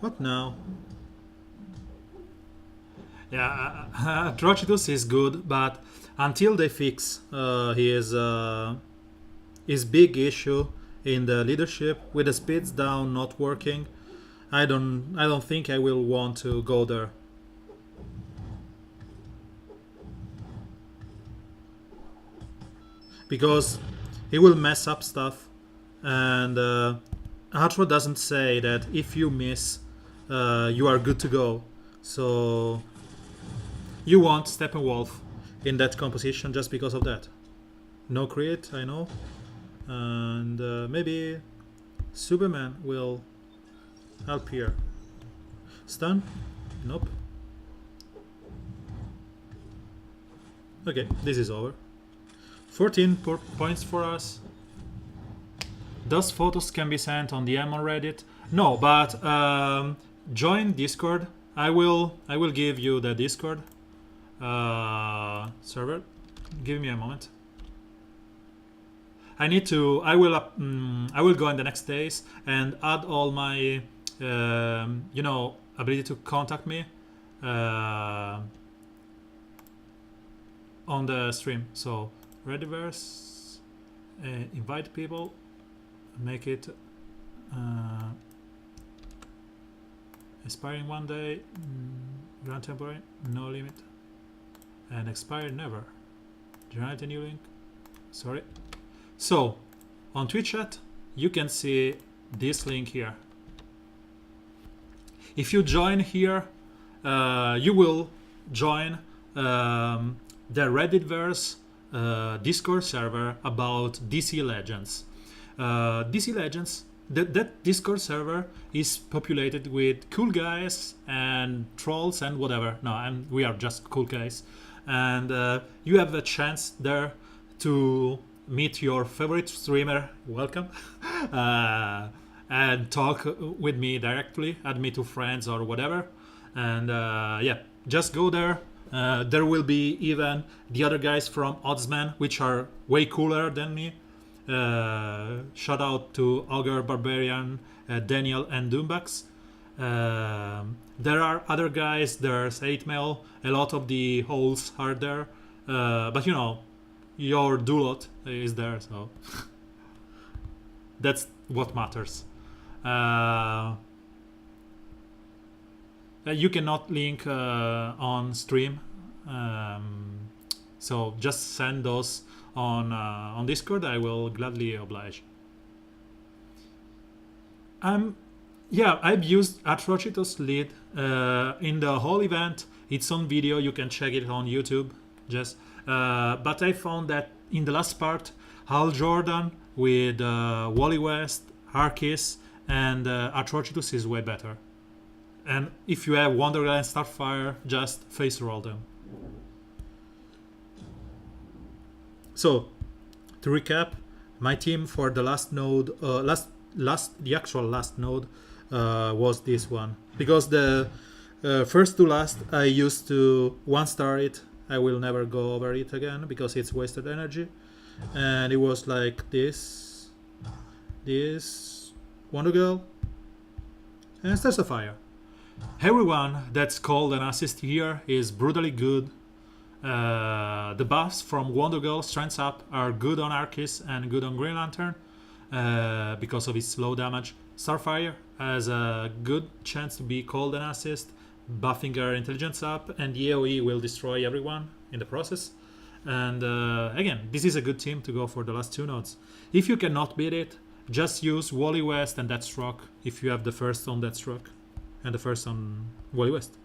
What now? Yeah, Atrocitus is good, but until they fix his big issue in the leadership with the speeds down not working, I don't think I will want to go there. Because he will mess up stuff, and Atro doesn't say that if you miss you are good to go. So you want Steppenwolf in that composition just because of that. No crit, I know. And maybe Superman will help here. Stun? Nope. Okay, this is over. 14 points for us. Those photos can be sent on DM on Reddit. No, but join Discord. I will give you the Discord server. Give me a moment. I will go in the next days and add all my ability to contact me on the stream. So Rediverse, invite people, make it expiring one day, grant temporary, no limit, and expire never. Generate a new link. Sorry. So on Twitch chat you can see this link here. If you join here, you will join the Redditverse Discord server about DC Legends. DC Legends, that Discord server is populated with cool guys and trolls and whatever. No, we are just cool guys, and you have a chance there to meet your favorite streamer, welcome, and talk with me directly, add me to friends or whatever. And yeah, just go there. There will be even the other guys from Oddsman, which are way cooler than me. Shout out to Augur, Barbarian, Daniel, and Doombucks. There are other guys, there's 8mail, a lot of the holes are there. But you know, your Dulot is there, so that's what matters. You cannot link on stream, so just send those on Discord. I will gladly oblige. Yeah, I've used Atrocitus lead in the whole event. It's on video, you can check it on YouTube. Just but I found that in the last part, Hal Jordan with Wally West, Arceus, and Atrocitus is way better. And if you have Wonderland, Starfire, just face roll them. So, to recap, my team for the last node, the actual last node, was this one. Because the first to last, I used to 1-star it. I will never go over it again because it's wasted energy. And it was like this, Wonder Girl, and Stars of Fire. Everyone that's called an assist here is brutally good. The buffs from Wonder Girl Strength Up are good on Arceus and good on Green Lantern because of its low damage. Starfire has a good chance to be called an assist, buffing her intelligence up, and the AoE will destroy everyone in the process. And again, this is a good team to go for the last two nodes. If you cannot beat it, just use Wally West and Deathstroke if you have the first on Deathstroke and the first on Wally West.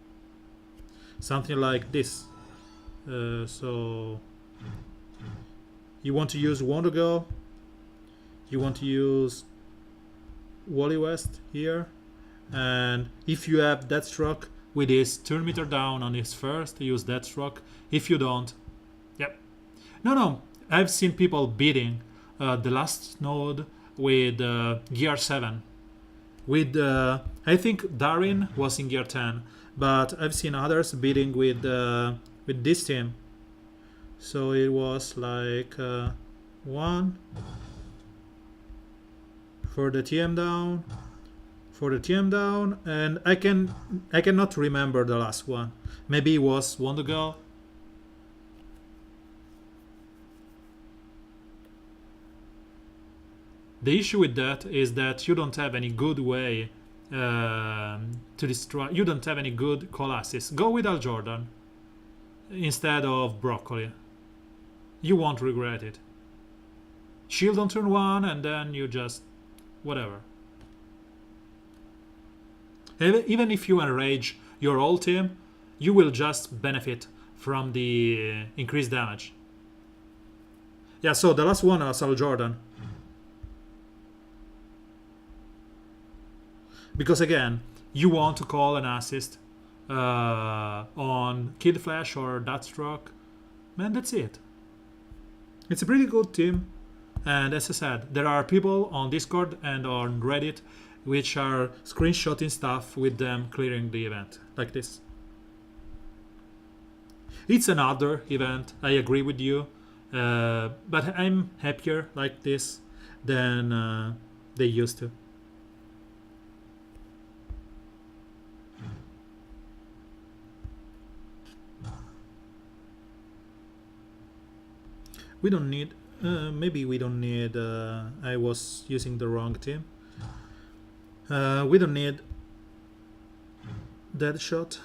Something like this. So you want to use Wonder Girl, you want to use Wally West here, and if you have Deathstroke with his turn meter down on his first, use Deathstroke. If you don't, yep. No, I've seen people beating the last node with Gear 7. With I think Darin was in Gear 10, but I've seen others beating with this team. So it was like 1 for the TM down, and I cannot remember the last one. Maybe it was Wonder Girl. The issue with that is that you don't have any good way to destroy. You don't have any good call assist. Go with Al Jordan instead of Broccoli. You won't regret it. Shield on turn 1 and then you just whatever. Even if you enrage your whole team, you will just benefit from the increased damage. Yeah, so the last one was Al Jordan. Because again, you want to call an assist on Kid Flash or Deathstroke. Man, that's it. It's a pretty good team. And as I said, there are people on Discord and on Reddit which are screenshotting stuff with them clearing the event, like this. It's another event, I agree with you. But I'm happier like this than they used to. We don't need, maybe we don't need, I was using the wrong team. We don't need Deadshot.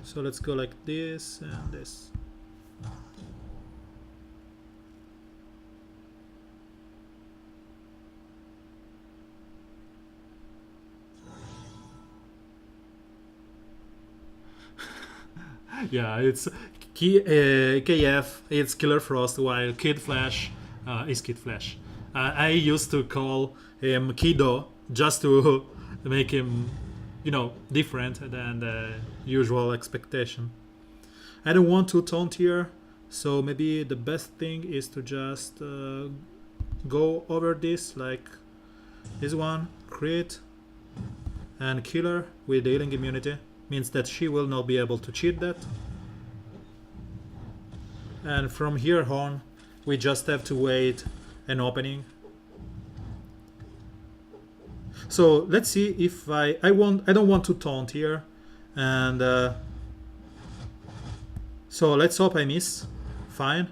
So let's go like this and this. Yeah, it's KF, it's Killer Frost, while Kid Flash is Kid Flash. I used to call him Kido just to make him, you know, different than the usual expectation. I don't want to taunt here, so maybe the best thing is to just go over this, like this one, crit and killer with the healing immunity. Means that she will not be able to cheat that. And from here on, we just have to wait an opening. So let's see if I don't want to taunt here, and so let's hope I miss. Fine.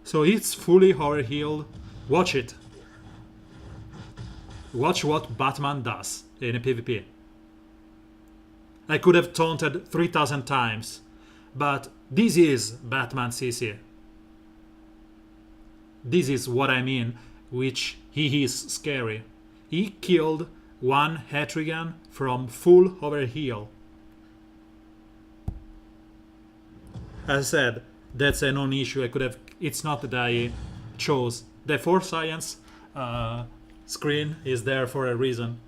So it's fully overhealed. Watch it. Watch what Batman does in a PvP. I could have taunted 3000 times, but this is Batman CC. This is what I mean, which he is scary. He killed one Hetrigan from full overheal. As I said, that's a non-issue. I could have. It's not that I chose. The Force Science screen is there for a reason.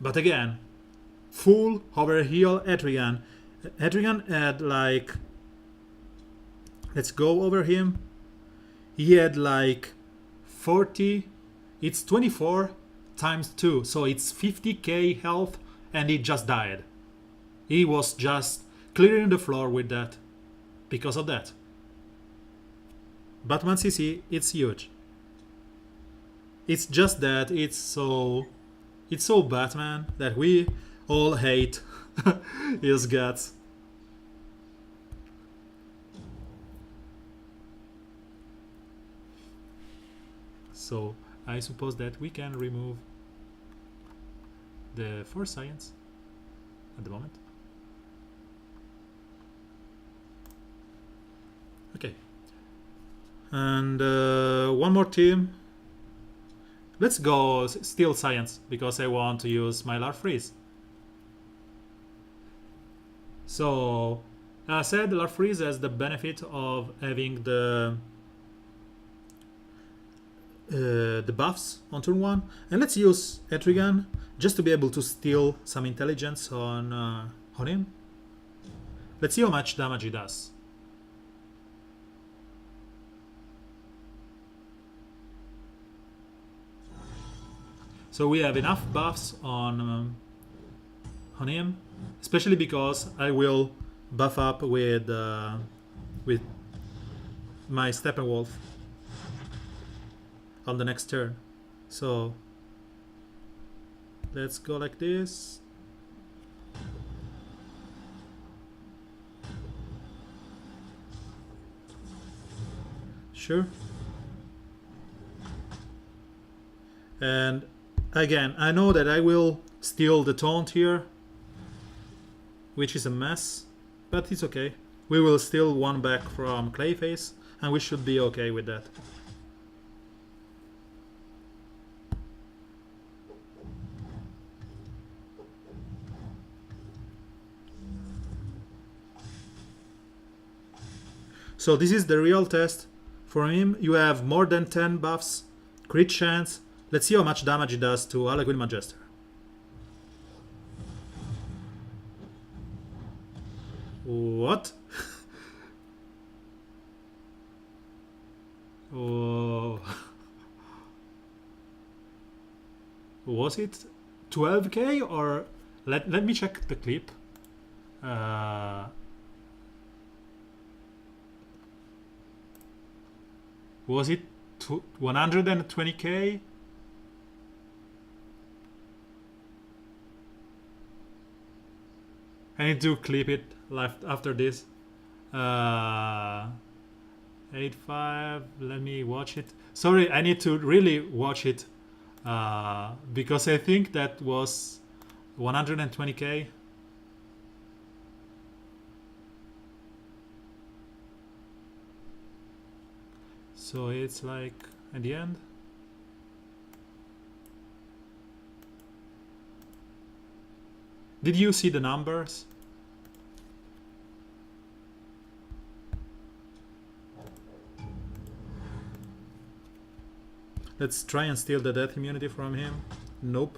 But again, full overheal Hetrigan. Hetrigan had like. Let's go over him. He had like 40. It's 24 times 2, so it's 50k health, and he just died. He was just clearing the floor with that. Because of that. Batman CC, it's huge. It's just that it's so Batman that we all hate his guts. So I suppose that we can remove the Force Science at the moment. Okay. And one more team. Let's go Steel Science, because I want to use my Larfreeze. So, as I said, Larfreeze has the benefit of having the buffs on turn 1. And let's use Hetrigan just to be able to steal some intelligence on him. Let's see how much damage he does. So we have enough buffs on him, especially because I will buff up with my Steppenwolf on the next turn. So let's go like this. Sure. And again, I know that I will steal the taunt here, which is a mess, but it's okay. We will steal one back from Clayface, and we should be okay with that. So this is the real test. For him, you have more than 10 buffs, crit chance. Let's see how much damage it does to Harlequin Majester. What? Oh. Was it 12k or let me check the clip. Was it 120k? I need to clip it left after this. 8.5. Let me watch it. Sorry, I need to really watch it because I think that was 120k. So it's like at the end. Did you see the numbers? Let's try and steal the death immunity from him. Nope.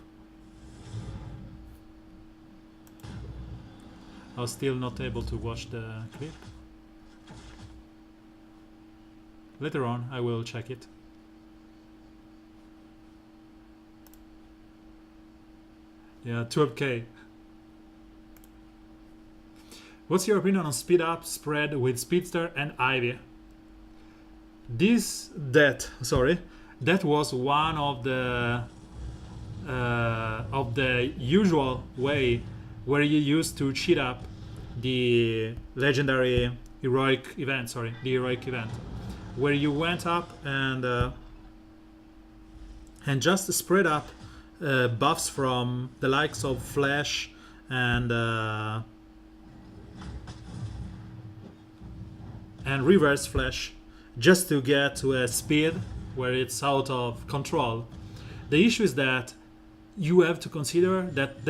I was still not able to watch the clip. Later on, I will check it. Yeah, 12k. What's your opinion on speed up spread with Speedster and Ivy? That was one of the usual way where you used to cheat up the legendary heroic event. The heroic event, where you went up and just spread up buffs from the likes of Flash and Reverse Flash, just to get to a speed where it's out of control. The issue is that you have to consider that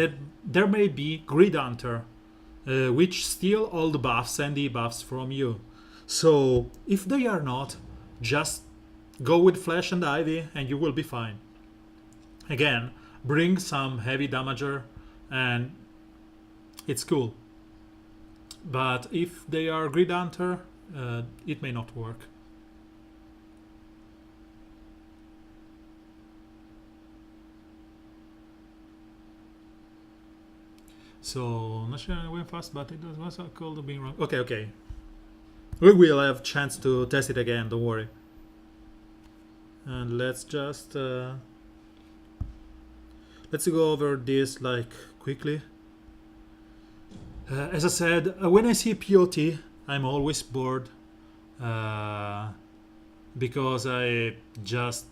there may be Grid Hunter, which steal all the buffs and debuffs from you. So if they are not, just go with Flash and Ivy and you will be fine. Again, bring some heavy damager and it's cool. But if they are Grid Hunter, it may not work. So, not sure I went fast, but it was called being wrong. Okay. We will have chance to test it again, don't worry. And let's just let's go over this like quickly. As I said, when I see POT, I'm always bored because I just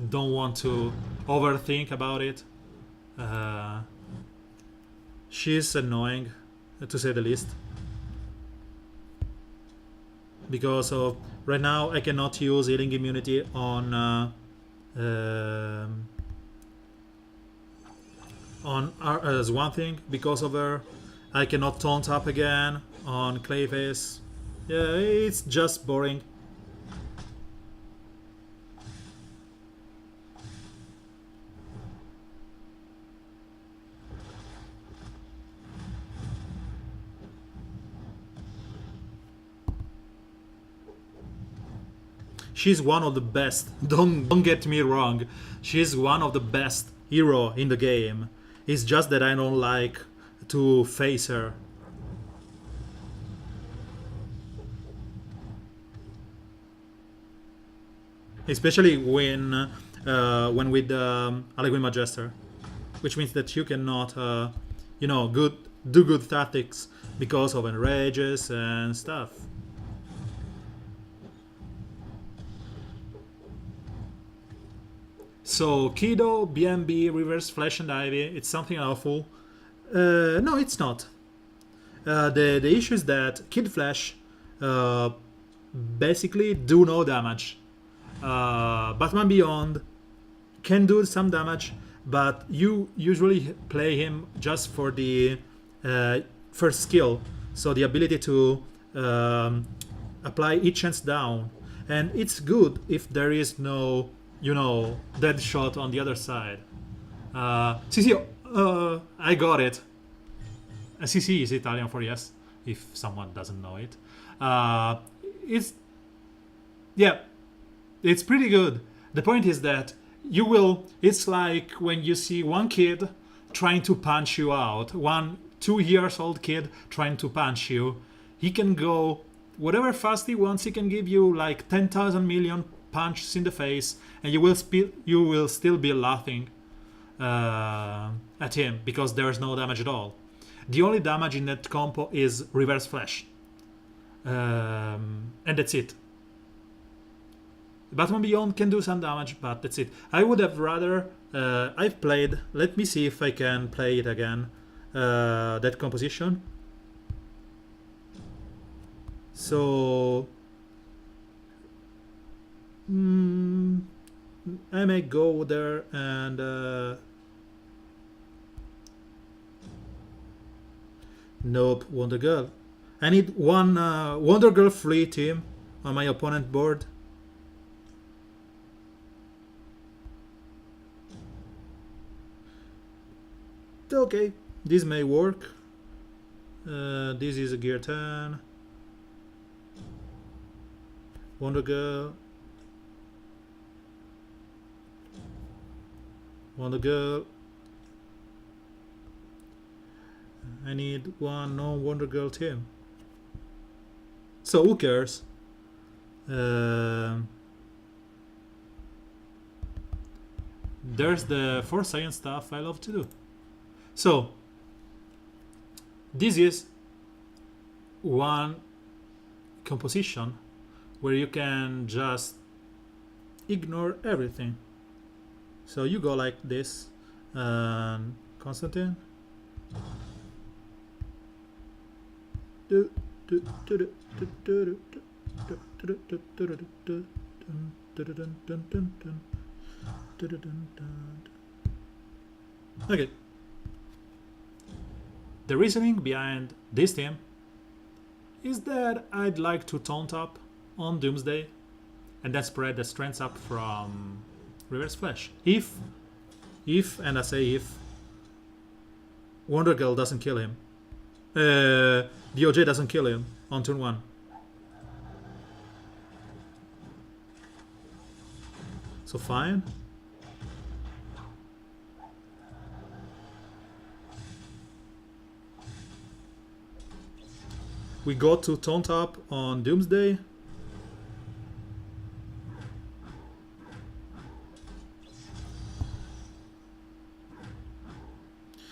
don't want to overthink about it. She's annoying, to say the least, because of right now I cannot use healing immunity on as one thing because of her. I cannot taunt up again on Clayface. Yeah, it's just boring. She's one of the best. Don't get me wrong. She's one of the best hero in the game. It's just that I don't like to face her. Especially when with Allegory Majester, which means that you cannot, do good tactics because of enrages and stuff. So Kido, BMB, Reverse Flash and Ivy, it's something awful. No, it's not. The issue is that Kid Flash basically do no damage. Batman Beyond can do some damage, but you usually play him just for the first skill, so the ability to apply each chance down, and it's good if there is no dead shot on the other side. CC, I got it. CC is Italian for yes, if someone doesn't know it. It's pretty good. The point is that it's like when you see one kid trying to punch you out, 2 years old kid trying to punch you. He can go whatever fast he wants. He can give you like 10,000 million punches in the face, and you will still be laughing at him because there's no damage at all. The only damage in that combo is Reverse Flash, and that's it. Batman Beyond can do some damage, but that's it. I would have rather I've played, let me see if I can play it again, that composition. So I may go there and nope, Wonder Girl. I need one Wonder Girl free team on my opponent board. Okay, this may work. This is a gear 10. Wonder Girl. Wonder Girl. I need one non-Wonder Girl team. So who cares? There's the 4 science stuff I love to do. So this is one composition where you can just ignore everything. So you go like this, and Constantine. Okay. The reasoning behind this team is that I'd like to taunt up on Doomsday and then spread the strengths up from Reverse Flash. If, and I say if, Wonder Girl doesn't kill him, DOJ doesn't kill him on turn 1. So fine. We got to taunt up on Doomsday.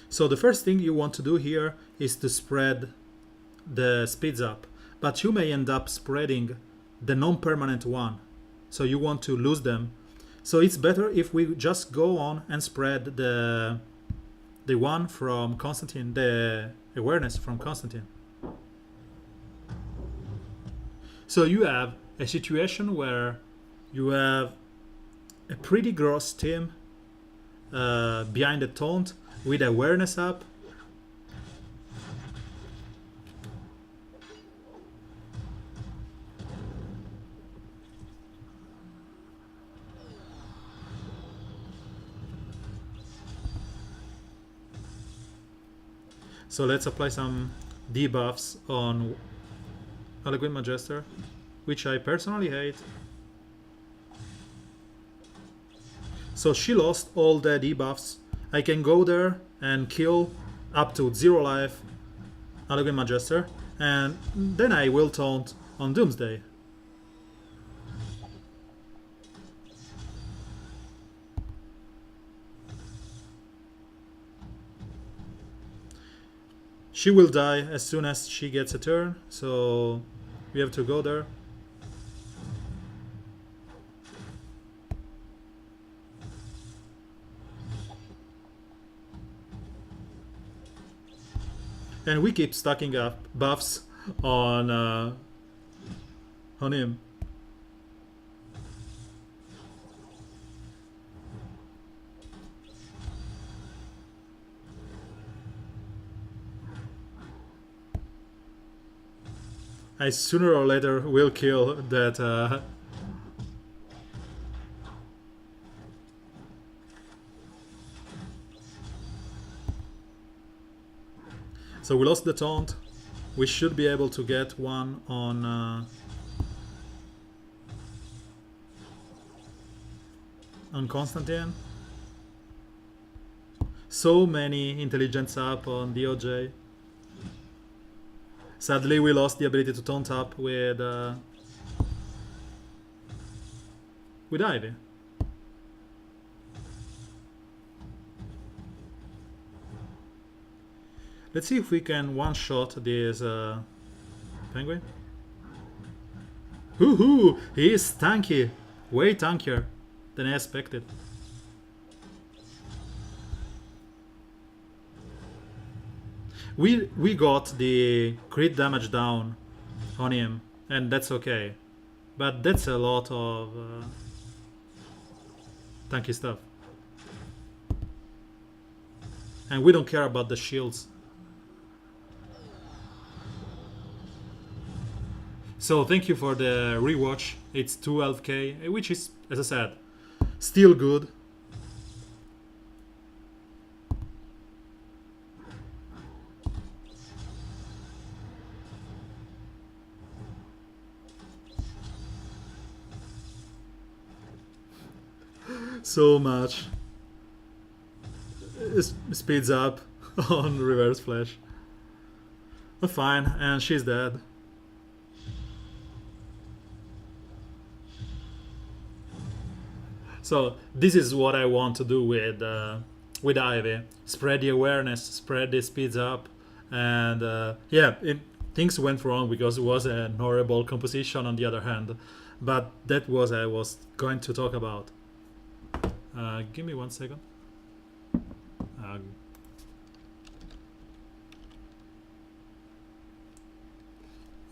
So the first thing you want to do here is to spread the speeds up, but you may end up spreading the non-permanent one, so you want to lose them. So it's better if we just go on and spread the one from Constantine, the awareness from Constantine. So you have a situation where you have a pretty gross team behind the taunt with awareness up. So let's apply some debuffs on Eloquent Magister, which I personally hate. So she lost all the debuffs. I can go there and kill up to 0 life Eloquent Magister, and then I will taunt on Doomsday. She will die as soon as she gets a turn, so we have to go there. And we keep stacking up buffs on him. I sooner or later will kill that. So we lost the taunt. We should be able to get one on Constantine. So many intelligence up on DOJ. Sadly, we lost the ability to taunt up with Ivy. Let's see if we can one-shot this penguin. Hoo-hoo! He is tanky! Way tankier than I expected. We got the crit damage down on him, and that's okay. But that's a lot of tanky stuff. And we don't care about the shields. So thank you for the rewatch. It's 12k, which is, as I said, still good. so much. It speeds up on reverse flash. But fine, and she's dead. So this is what I want to do with Ivy. Spread the awareness, spread the speeds up, and yeah, things went wrong because it was an horrible composition on the other hand. But that was I was going to talk about. Give me 1 second. Uh,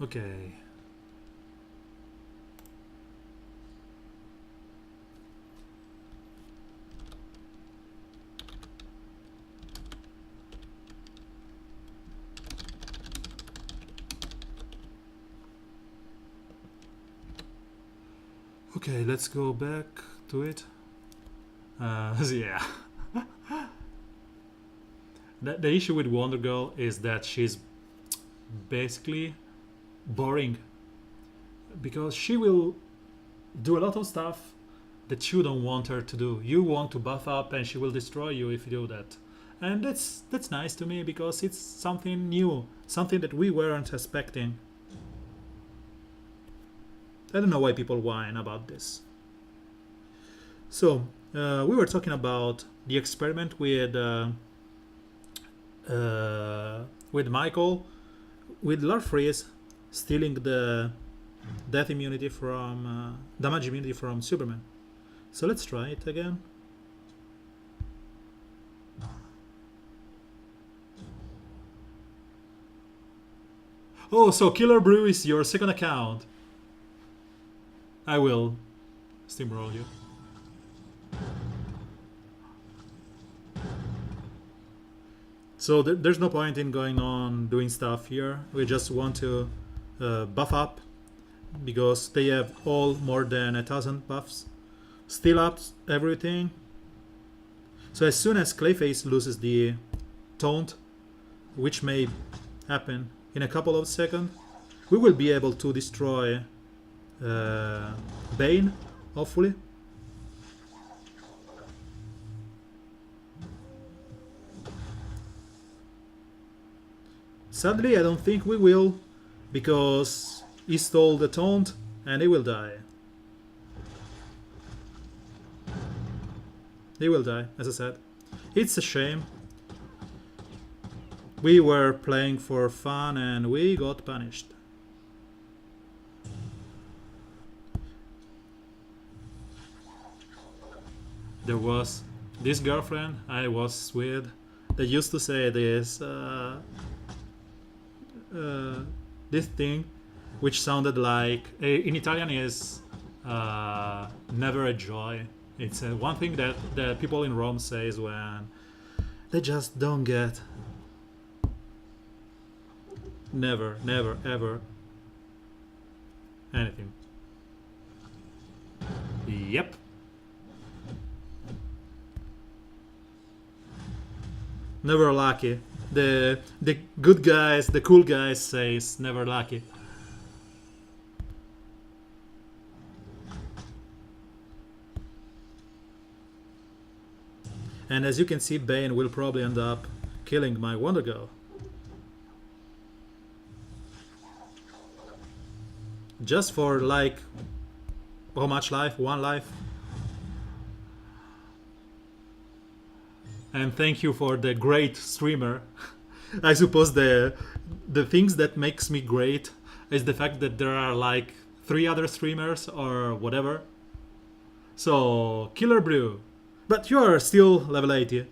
okay. Okay, let's go back to it. Yeah. The issue with Wonder Girl is that she's basically boring because she will do a lot of stuff that you don't want her to do. You want to buff up and she will destroy you if you do that. And that's nice to me because it's something new, something that we weren't expecting. I don't know why people whine about this. So, we were talking about the experiment with Michael, with Larfreeze stealing the death immunity from damage immunity from Superman. So let's try it again. Oh, so Killer Brew is your second account. I will steamroll you. So there's no point in going on doing stuff here. We just want to buff up because they have all more than 1,000 buffs. Steal up everything. So as soon as Clayface loses the taunt, which may happen in a couple of seconds, we will be able to destroy Bane, hopefully. Sadly, I don't think we will, because he stole the taunt and he will die. He will die, as I said. It's a shame. We were playing for fun and we got punished. There was this girlfriend I was with that used to say this this thing, which sounded like in Italian is never a joy. It's one thing that the people in Rome says when they just don't get. Never, never, ever anything. Yep. Never lucky. The good guys, the cool guys says never lucky. And as you can see, Bane will probably end up killing my Wonder Girl. Just for like, how much life? 1 life? And thank you for the great streamer. I suppose the things that makes me great is the fact that there are like 3 other streamers or whatever. So, Killer Brew. But you are still level 80.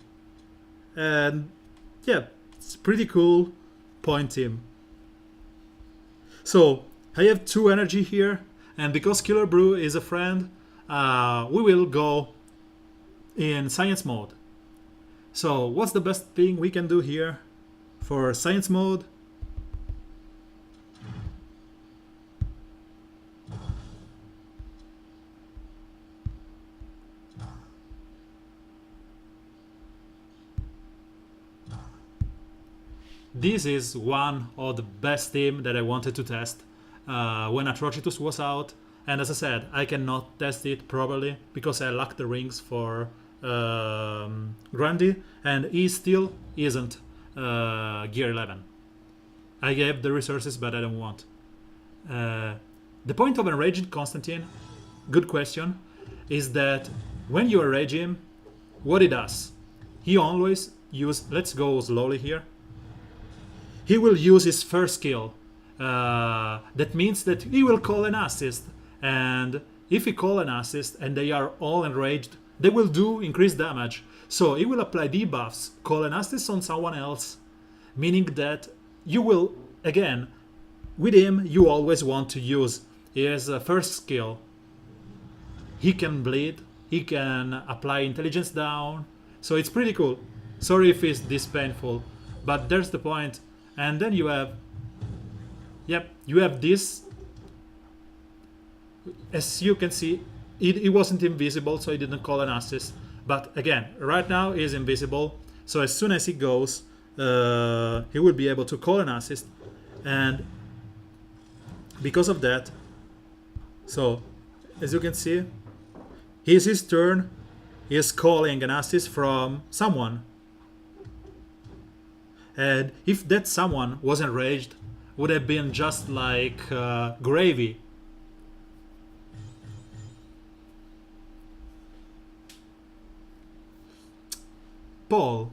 And yeah, it's pretty cool point team. So, I have 2 energy here, and because Killer Brew is a friend, we will go in science mode. So what's the best thing we can do here for science mode? This is one of the best team that I wanted to test. When Atrocitus was out, And as I said, I cannot test it properly because I lack the rings for Grundy, and he still isn't gear 11. I gave the resources, but I don't want. The point of enraging Constantine, good question, is that when you enrage him, what he does, he always use, let's go slowly here, he will use his first skill. That means that he will call an assist, and if he call an assist and they are all enraged, they will do increased damage. So he will apply debuffs, call an assist on someone else, meaning that you will, again, with him, you always want to use his first skill. He can bleed, he can apply intelligence down, so it's pretty cool. Sorry if it's this painful, but there's the point. And then you have, yep, you have this. As you can see, it wasn't invisible, so he didn't call an assist. But again, right now he's invisible, so as soon as he goes, he will be able to call an assist. And because of that, so as you can see, it's his turn, he is calling an assist from someone. And if that someone was enraged, would have been just like gravy. Paul,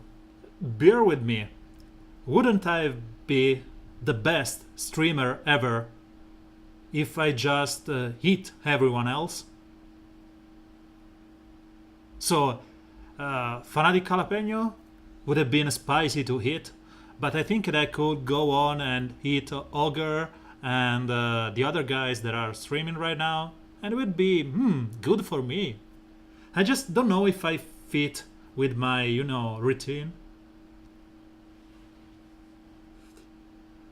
bear with me. Wouldn't I be the best streamer ever if I just hit everyone else? So, Fanatic Jalapeno would have been spicy to hit, but I think that I could go on and hit Ogre and the other guys that are streaming right now, and it would be good for me. I just don't know if I fit with my, routine.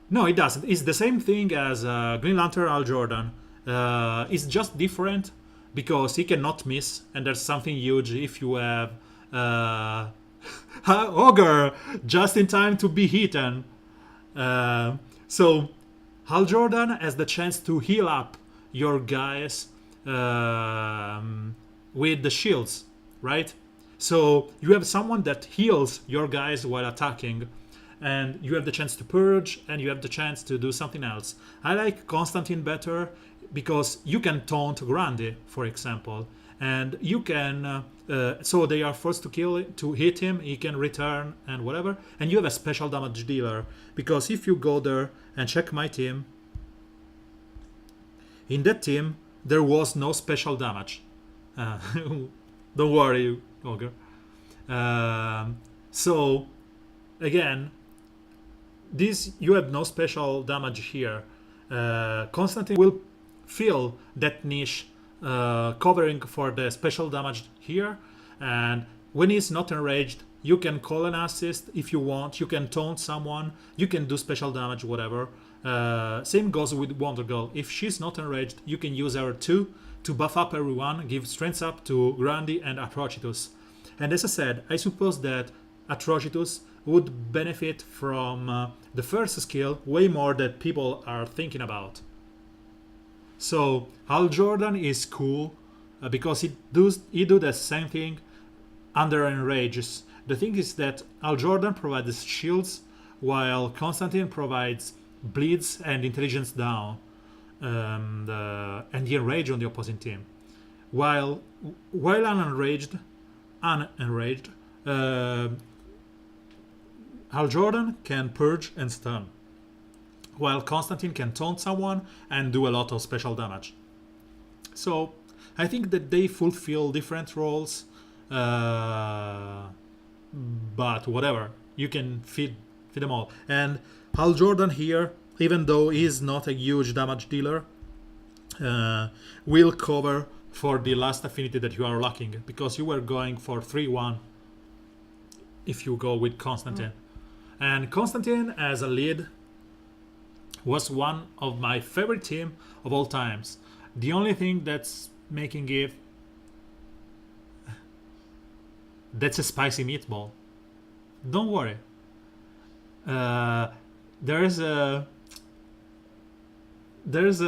No, it doesn't. It's the same thing as Green Lantern Al Jordan. It's just different because he cannot miss, and there's something huge if you have Ogre just in time to be hidden. So Hal Jordan has the chance to heal up your guys with the shields, right? So you have someone that heals your guys while attacking, and you have the chance to purge, and you have the chance to do something else. I like Constantine better because you can taunt Grundy, for example, and you can so they are forced to hit him, he can return and whatever, and you have a special damage dealer, because if you go there and check my team, in that team there was no special damage. Don't worry, Ogre. So again, this, you have no special damage here. Constantine will fill that niche, covering for the special damage here, and when he's not enraged, you can call an assist if you want, you can taunt someone, you can do special damage, whatever. Same goes with Wonder Girl. If she's not enraged, you can use her too to buff up everyone, give strength up to Grundy and Atrocitus. And as I said, I suppose that Atrocitus would benefit from the first skill way more than people are thinking about. So Hal Jordan is cool because he do the same thing under enrages. The thing is that Hal Jordan provides shields while Constantine provides bleeds and intelligence down, and the enrage on the opposing team. While unenraged, Hal Jordan can purge and stun, while Constantine can taunt someone and do a lot of special damage. So I think that they fulfill different roles, but whatever, you can feed them all. And Hal Jordan here, even though he's not a huge damage dealer, will cover for the last affinity that you are lacking, because you were going for 3-1 if you go with Constantine. And Constantine as a lead was one of my favorite team of all times. The only thing that's making it, that's a spicy meatball. Don't worry. there's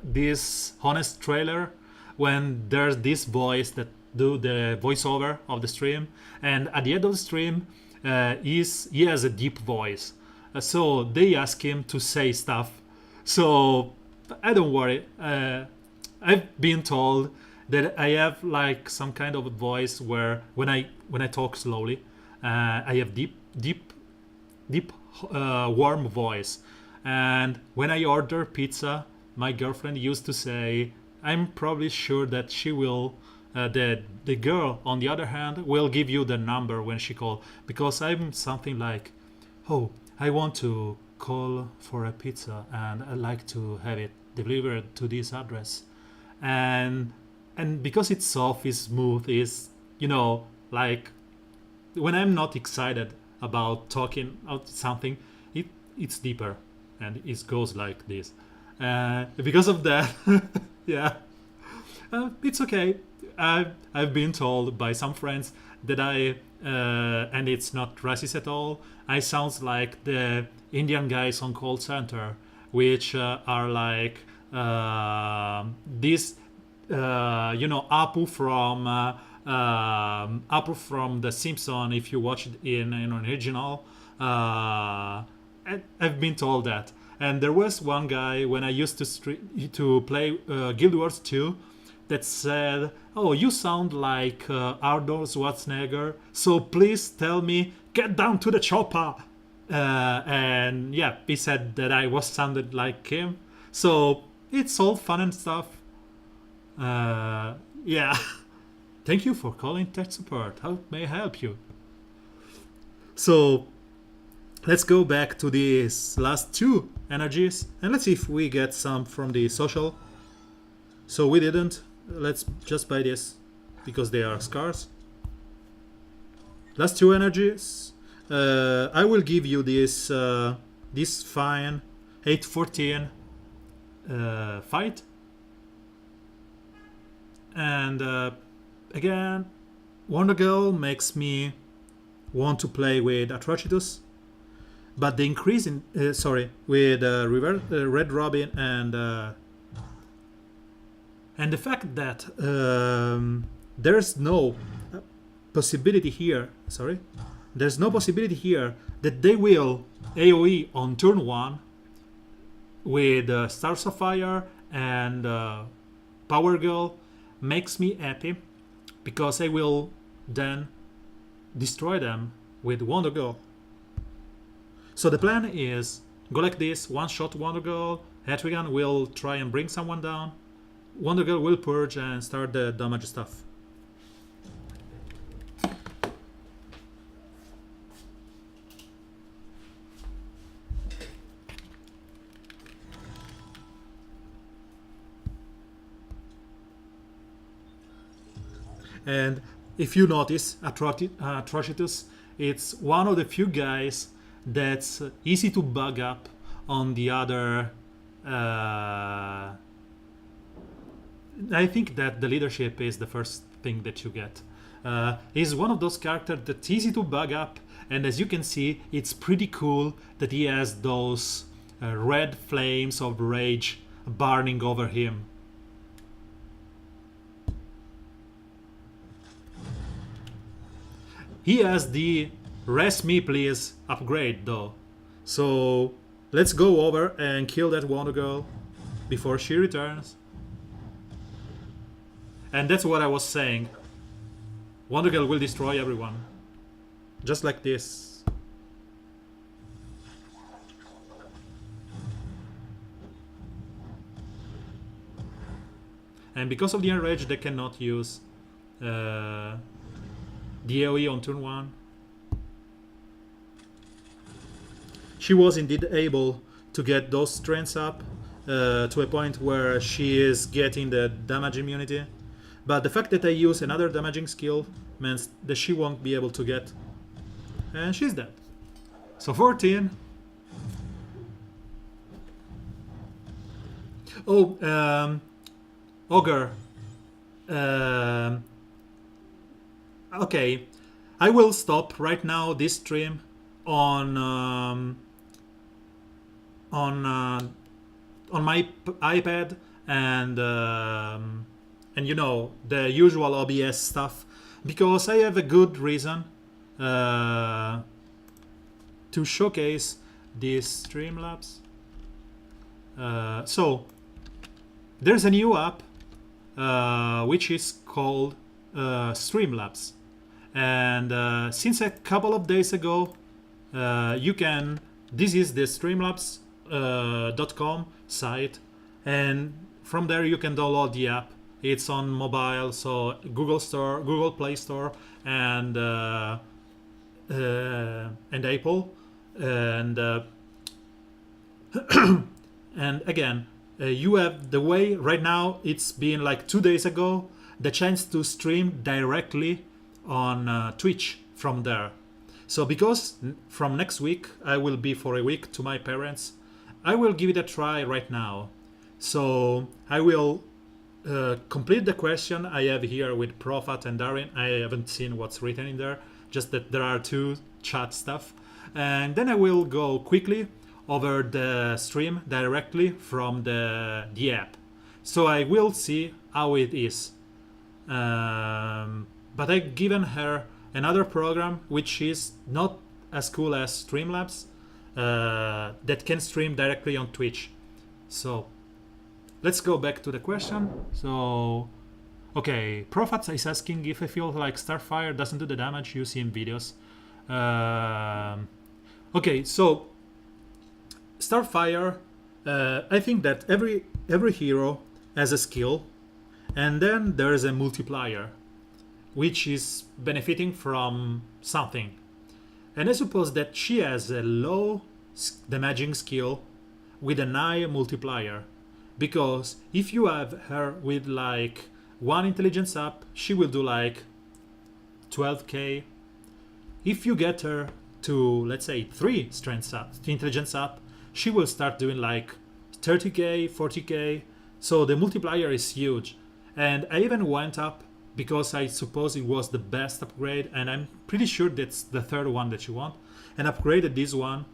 this honest trailer when there's this voice that do the voiceover of the stream, and at the end of the stream, he has a deep voice. So they ask him to say stuff. So I don't worry. I've been told that I have like some kind of a voice where when I talk slowly, I have deep warm voice. And when I order pizza, my girlfriend used to say, "I'm probably sure that she will." The girl, on the other hand, will give you the number when she call, because I'm something like, "Oh, I want to call for a pizza and I'd like to have it delivered to this address," and because it's soft, it's smooth, is like when I'm not excited about talking about something, it's deeper and it goes like this. Because of that, yeah, it's okay. I've been told by some friends that and it's not racist at all, I sounds like the Indian guys on call center, which are like this, Apu from The Simpsons. If you watch it in an original, I've been told that. And there was one guy when I used to play Guild Wars 2 that said, "Oh, you sound like Arnold Schwarzenegger, so please tell me, get down to the chopper." And yeah, he said that I was sounded like him. So it's all fun and stuff. Yeah. Thank you for calling tech support. How may I help you? So let's go back to these last two energies and let's see if we get some from the social. So we didn't. Let's just buy this because they are scarce. Last two energies. I will give you this fine 814 fight. And again, Wonder Girl makes me want to play with Atrocitus. But the increase in with Red Robin and the fact that there's no possibility here. There's no possibility here that they will AoE on turn 1 with Star Sapphire and Power Girl makes me happy, because I will then destroy them with Wonder Girl. So the plan is go like this, one shot Wonder Girl, Etrigan will try and bring someone down, Wonder Girl will purge and start the damage stuff. And if you notice, Atrocitus, it's one of the few guys that's easy to bug up on the other. I think that the leadership is the first thing that you get. He's one of those characters that's easy to bug up, and as you can see, it's pretty cool that he has those red flames of rage burning over him. He has the rest me please upgrade though. So let's go over and kill that Wonder Girl before she returns. And that's what I was saying. Wonder Girl will destroy everyone. Just like this. And because of the enrage, they cannot use the AoE on turn 1. She was indeed able to get those strengths up to a point where she is getting the damage immunity. But the fact that I use another damaging skill means that she won't be able to get. And she's dead. So 14. Oh, Ogre. Okay, I will stop right now this stream on on my iPad and you know the usual OBS stuff, because I have a good reason to showcase this Streamlabs. So there's a new app which is called Streamlabs, and since a couple of days ago you can, this is the streamlabs.com site, and from there you can download the app. It's on mobile, so Google Play Store, and Apple, and and again, you have the way right now. It's been like 2 days ago, the chance to stream directly on Twitch from there. So because from next week I will be for a week to my parents, I will give it a try right now. So I will complete the question I have here with Profat and Darin. I haven't seen what's written in there, just that there are 2 chat stuff. And then I will go quickly over the stream directly from the app. So I will see how it is. But I've given her another program which is not as cool as Streamlabs, that can stream directly on Twitch. So let's go back to the question. So, okay, Profats is asking if I feel like Starfire doesn't do the damage you see in videos. Okay, so Starfire, I think that every hero has a skill, and then there is a multiplier, which is benefiting from something. And I suppose that she has a low damaging skill with an high multiplier, because if you have her with like 1 intelligence up, she will do like 12k. If you get her to, let's say, 3 strength up, intelligence up, she will start doing like 30k, 40k. So the multiplier is huge. And I even went up because I suppose it was the best upgrade, and I'm pretty sure that's the 3rd one that you want, and upgraded this one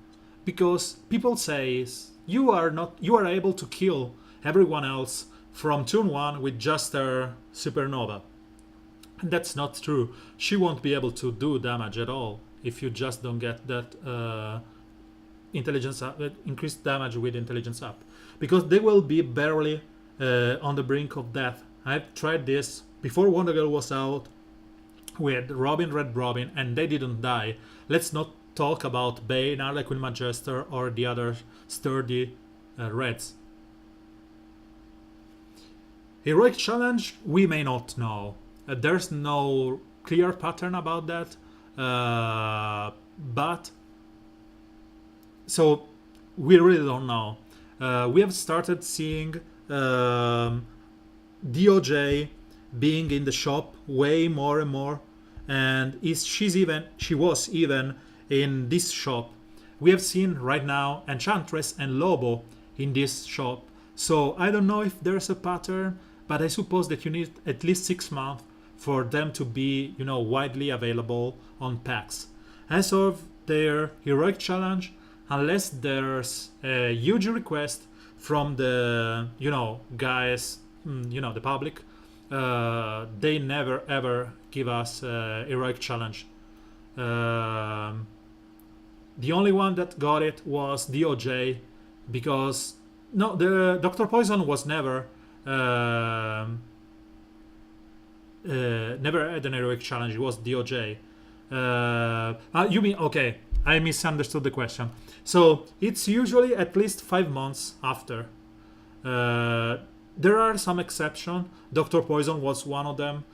because people say you are able to kill everyone else from turn 1 with just her supernova. And that's not true. She won't be able to do damage at all if you just don't get that intelligence up, increased damage with intelligence up, because they will be barely on the brink of death. I've tried this before Wonder Girl was out with Robin, Red Robin, and they didn't die. Let's not talk about Bane, Harlequin Magister, or the other sturdy Reds. Heroic Challenge, we may not know. There's no clear pattern about that. But so we really don't know. We have started seeing DOJ being in the shop way more and more, and she was even in this shop. We have seen right now Enchantress and Lobo in this shop. So I don't know if there's a pattern, but I suppose that you need at least 6 months for them to be, widely available on packs. As of their Heroic Challenge, unless there's a huge request from the, guys, the public, they never ever give us a Heroic Challenge. The only one that got it was DOJ, because the Dr. Poison was never had an Heroic Challenge. It was DOJ. You mean, okay, I misunderstood the question. So it's usually at least 5 months after. There are some exceptions. Dr. Poison was one of them.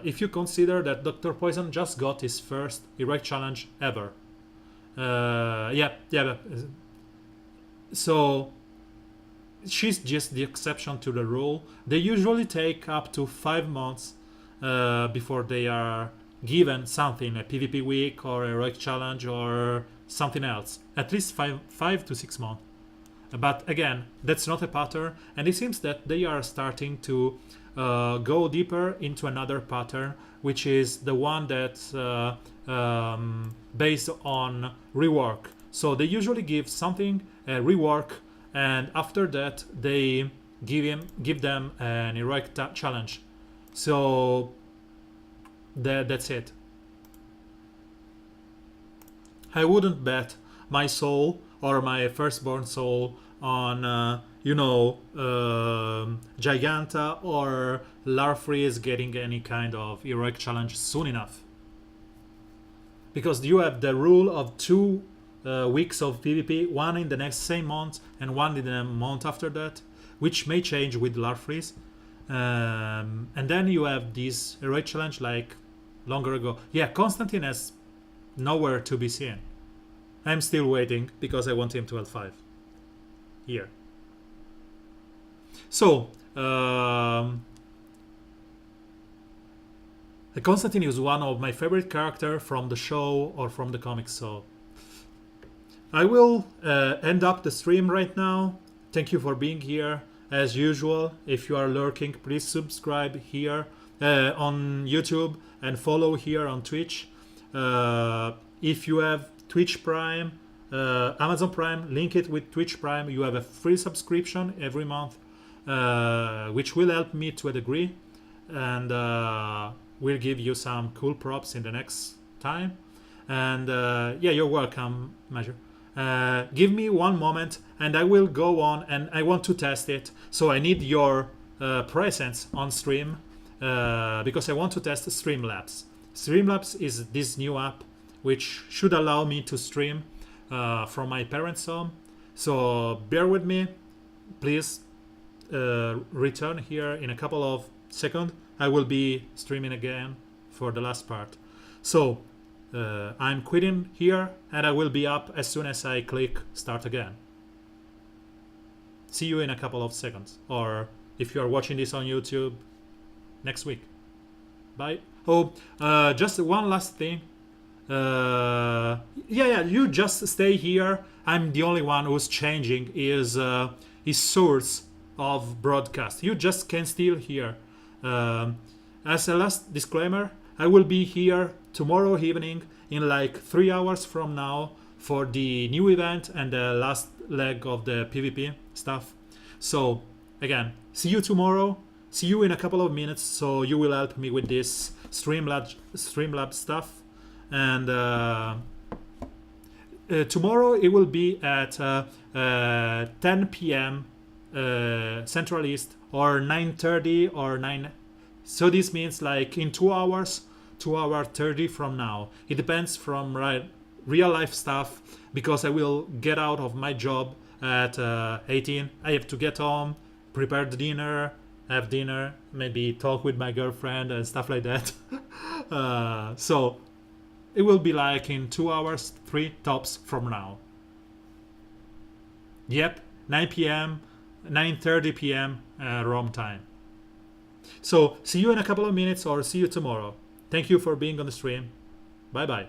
If you consider that Dr. Poison just got his first Heroic Challenge ever. So she's just the exception to the rule. They usually take up to 5 months before they are given something, a PvP week or a Heroic Challenge or something else. At least 5 to 6 months. But again, that's not a pattern, and it seems that they are starting to go deeper into another pattern, which is the one that's based on rework. So they usually give something, a rework, and after that they give them an heroic challenge. So that's it. I wouldn't bet my soul or my firstborn soul on Giganta or Larfreeze getting any kind of heroic challenge soon enough, because you have the rule of 2 weeks of PvP, one in the next same month and one in the month after that, which may change with Larfreeze. And then you have this heroic challenge like longer ago. Yeah, Constantine has nowhere to be seen. I'm still waiting because I want him to L5 here. So Constantine is one of my favorite characters from the show or from the comics. So I will end up the stream right now. Thank you for being here. As usual, if you are lurking, please subscribe here on YouTube and follow here on Twitch. If you have Twitch Prime, Amazon Prime, link it with Twitch Prime. You have a free subscription every month, which will help me to a degree, and will give you some cool props in the next time. And yeah, you're welcome, Major. Give me one moment and I will go on, and I want to test it. So I need your presence on stream because I want to test Streamlabs. Streamlabs is this new app which should allow me to stream from my parents' home. So bear with me. Please return here in a couple of seconds. I will be streaming again for the last part. So I'm quitting here and I will be up as soon as I click start again. See you in a couple of seconds, or if you are watching this on YouTube, next week. Bye. Oh, just one last thing. Yeah, you just stay here. I'm the only one who's changing his source of broadcast. You just can still hear. As a last disclaimer, I will be here tomorrow evening in like 3 hours from now for the new event and the last leg of the PvP stuff. So again, see you tomorrow. See you in a couple of minutes, so you will help me with this Streamlabs stuff. And tomorrow it will be at 10 p.m. Central East, or 9:30 or 9. So this means like in 2 hours, 2:30 from now. It depends from real life stuff, because I will get out of my job at 18. I have to get home, prepare the dinner, have dinner, maybe talk with my girlfriend and stuff like that. So it will be like in 2 hours, 3 tops from now. Yep, 9 p.m., 9:30 p.m. Rome time. So see you in a couple of minutes, or see you tomorrow. Thank you for being on the stream. Bye bye.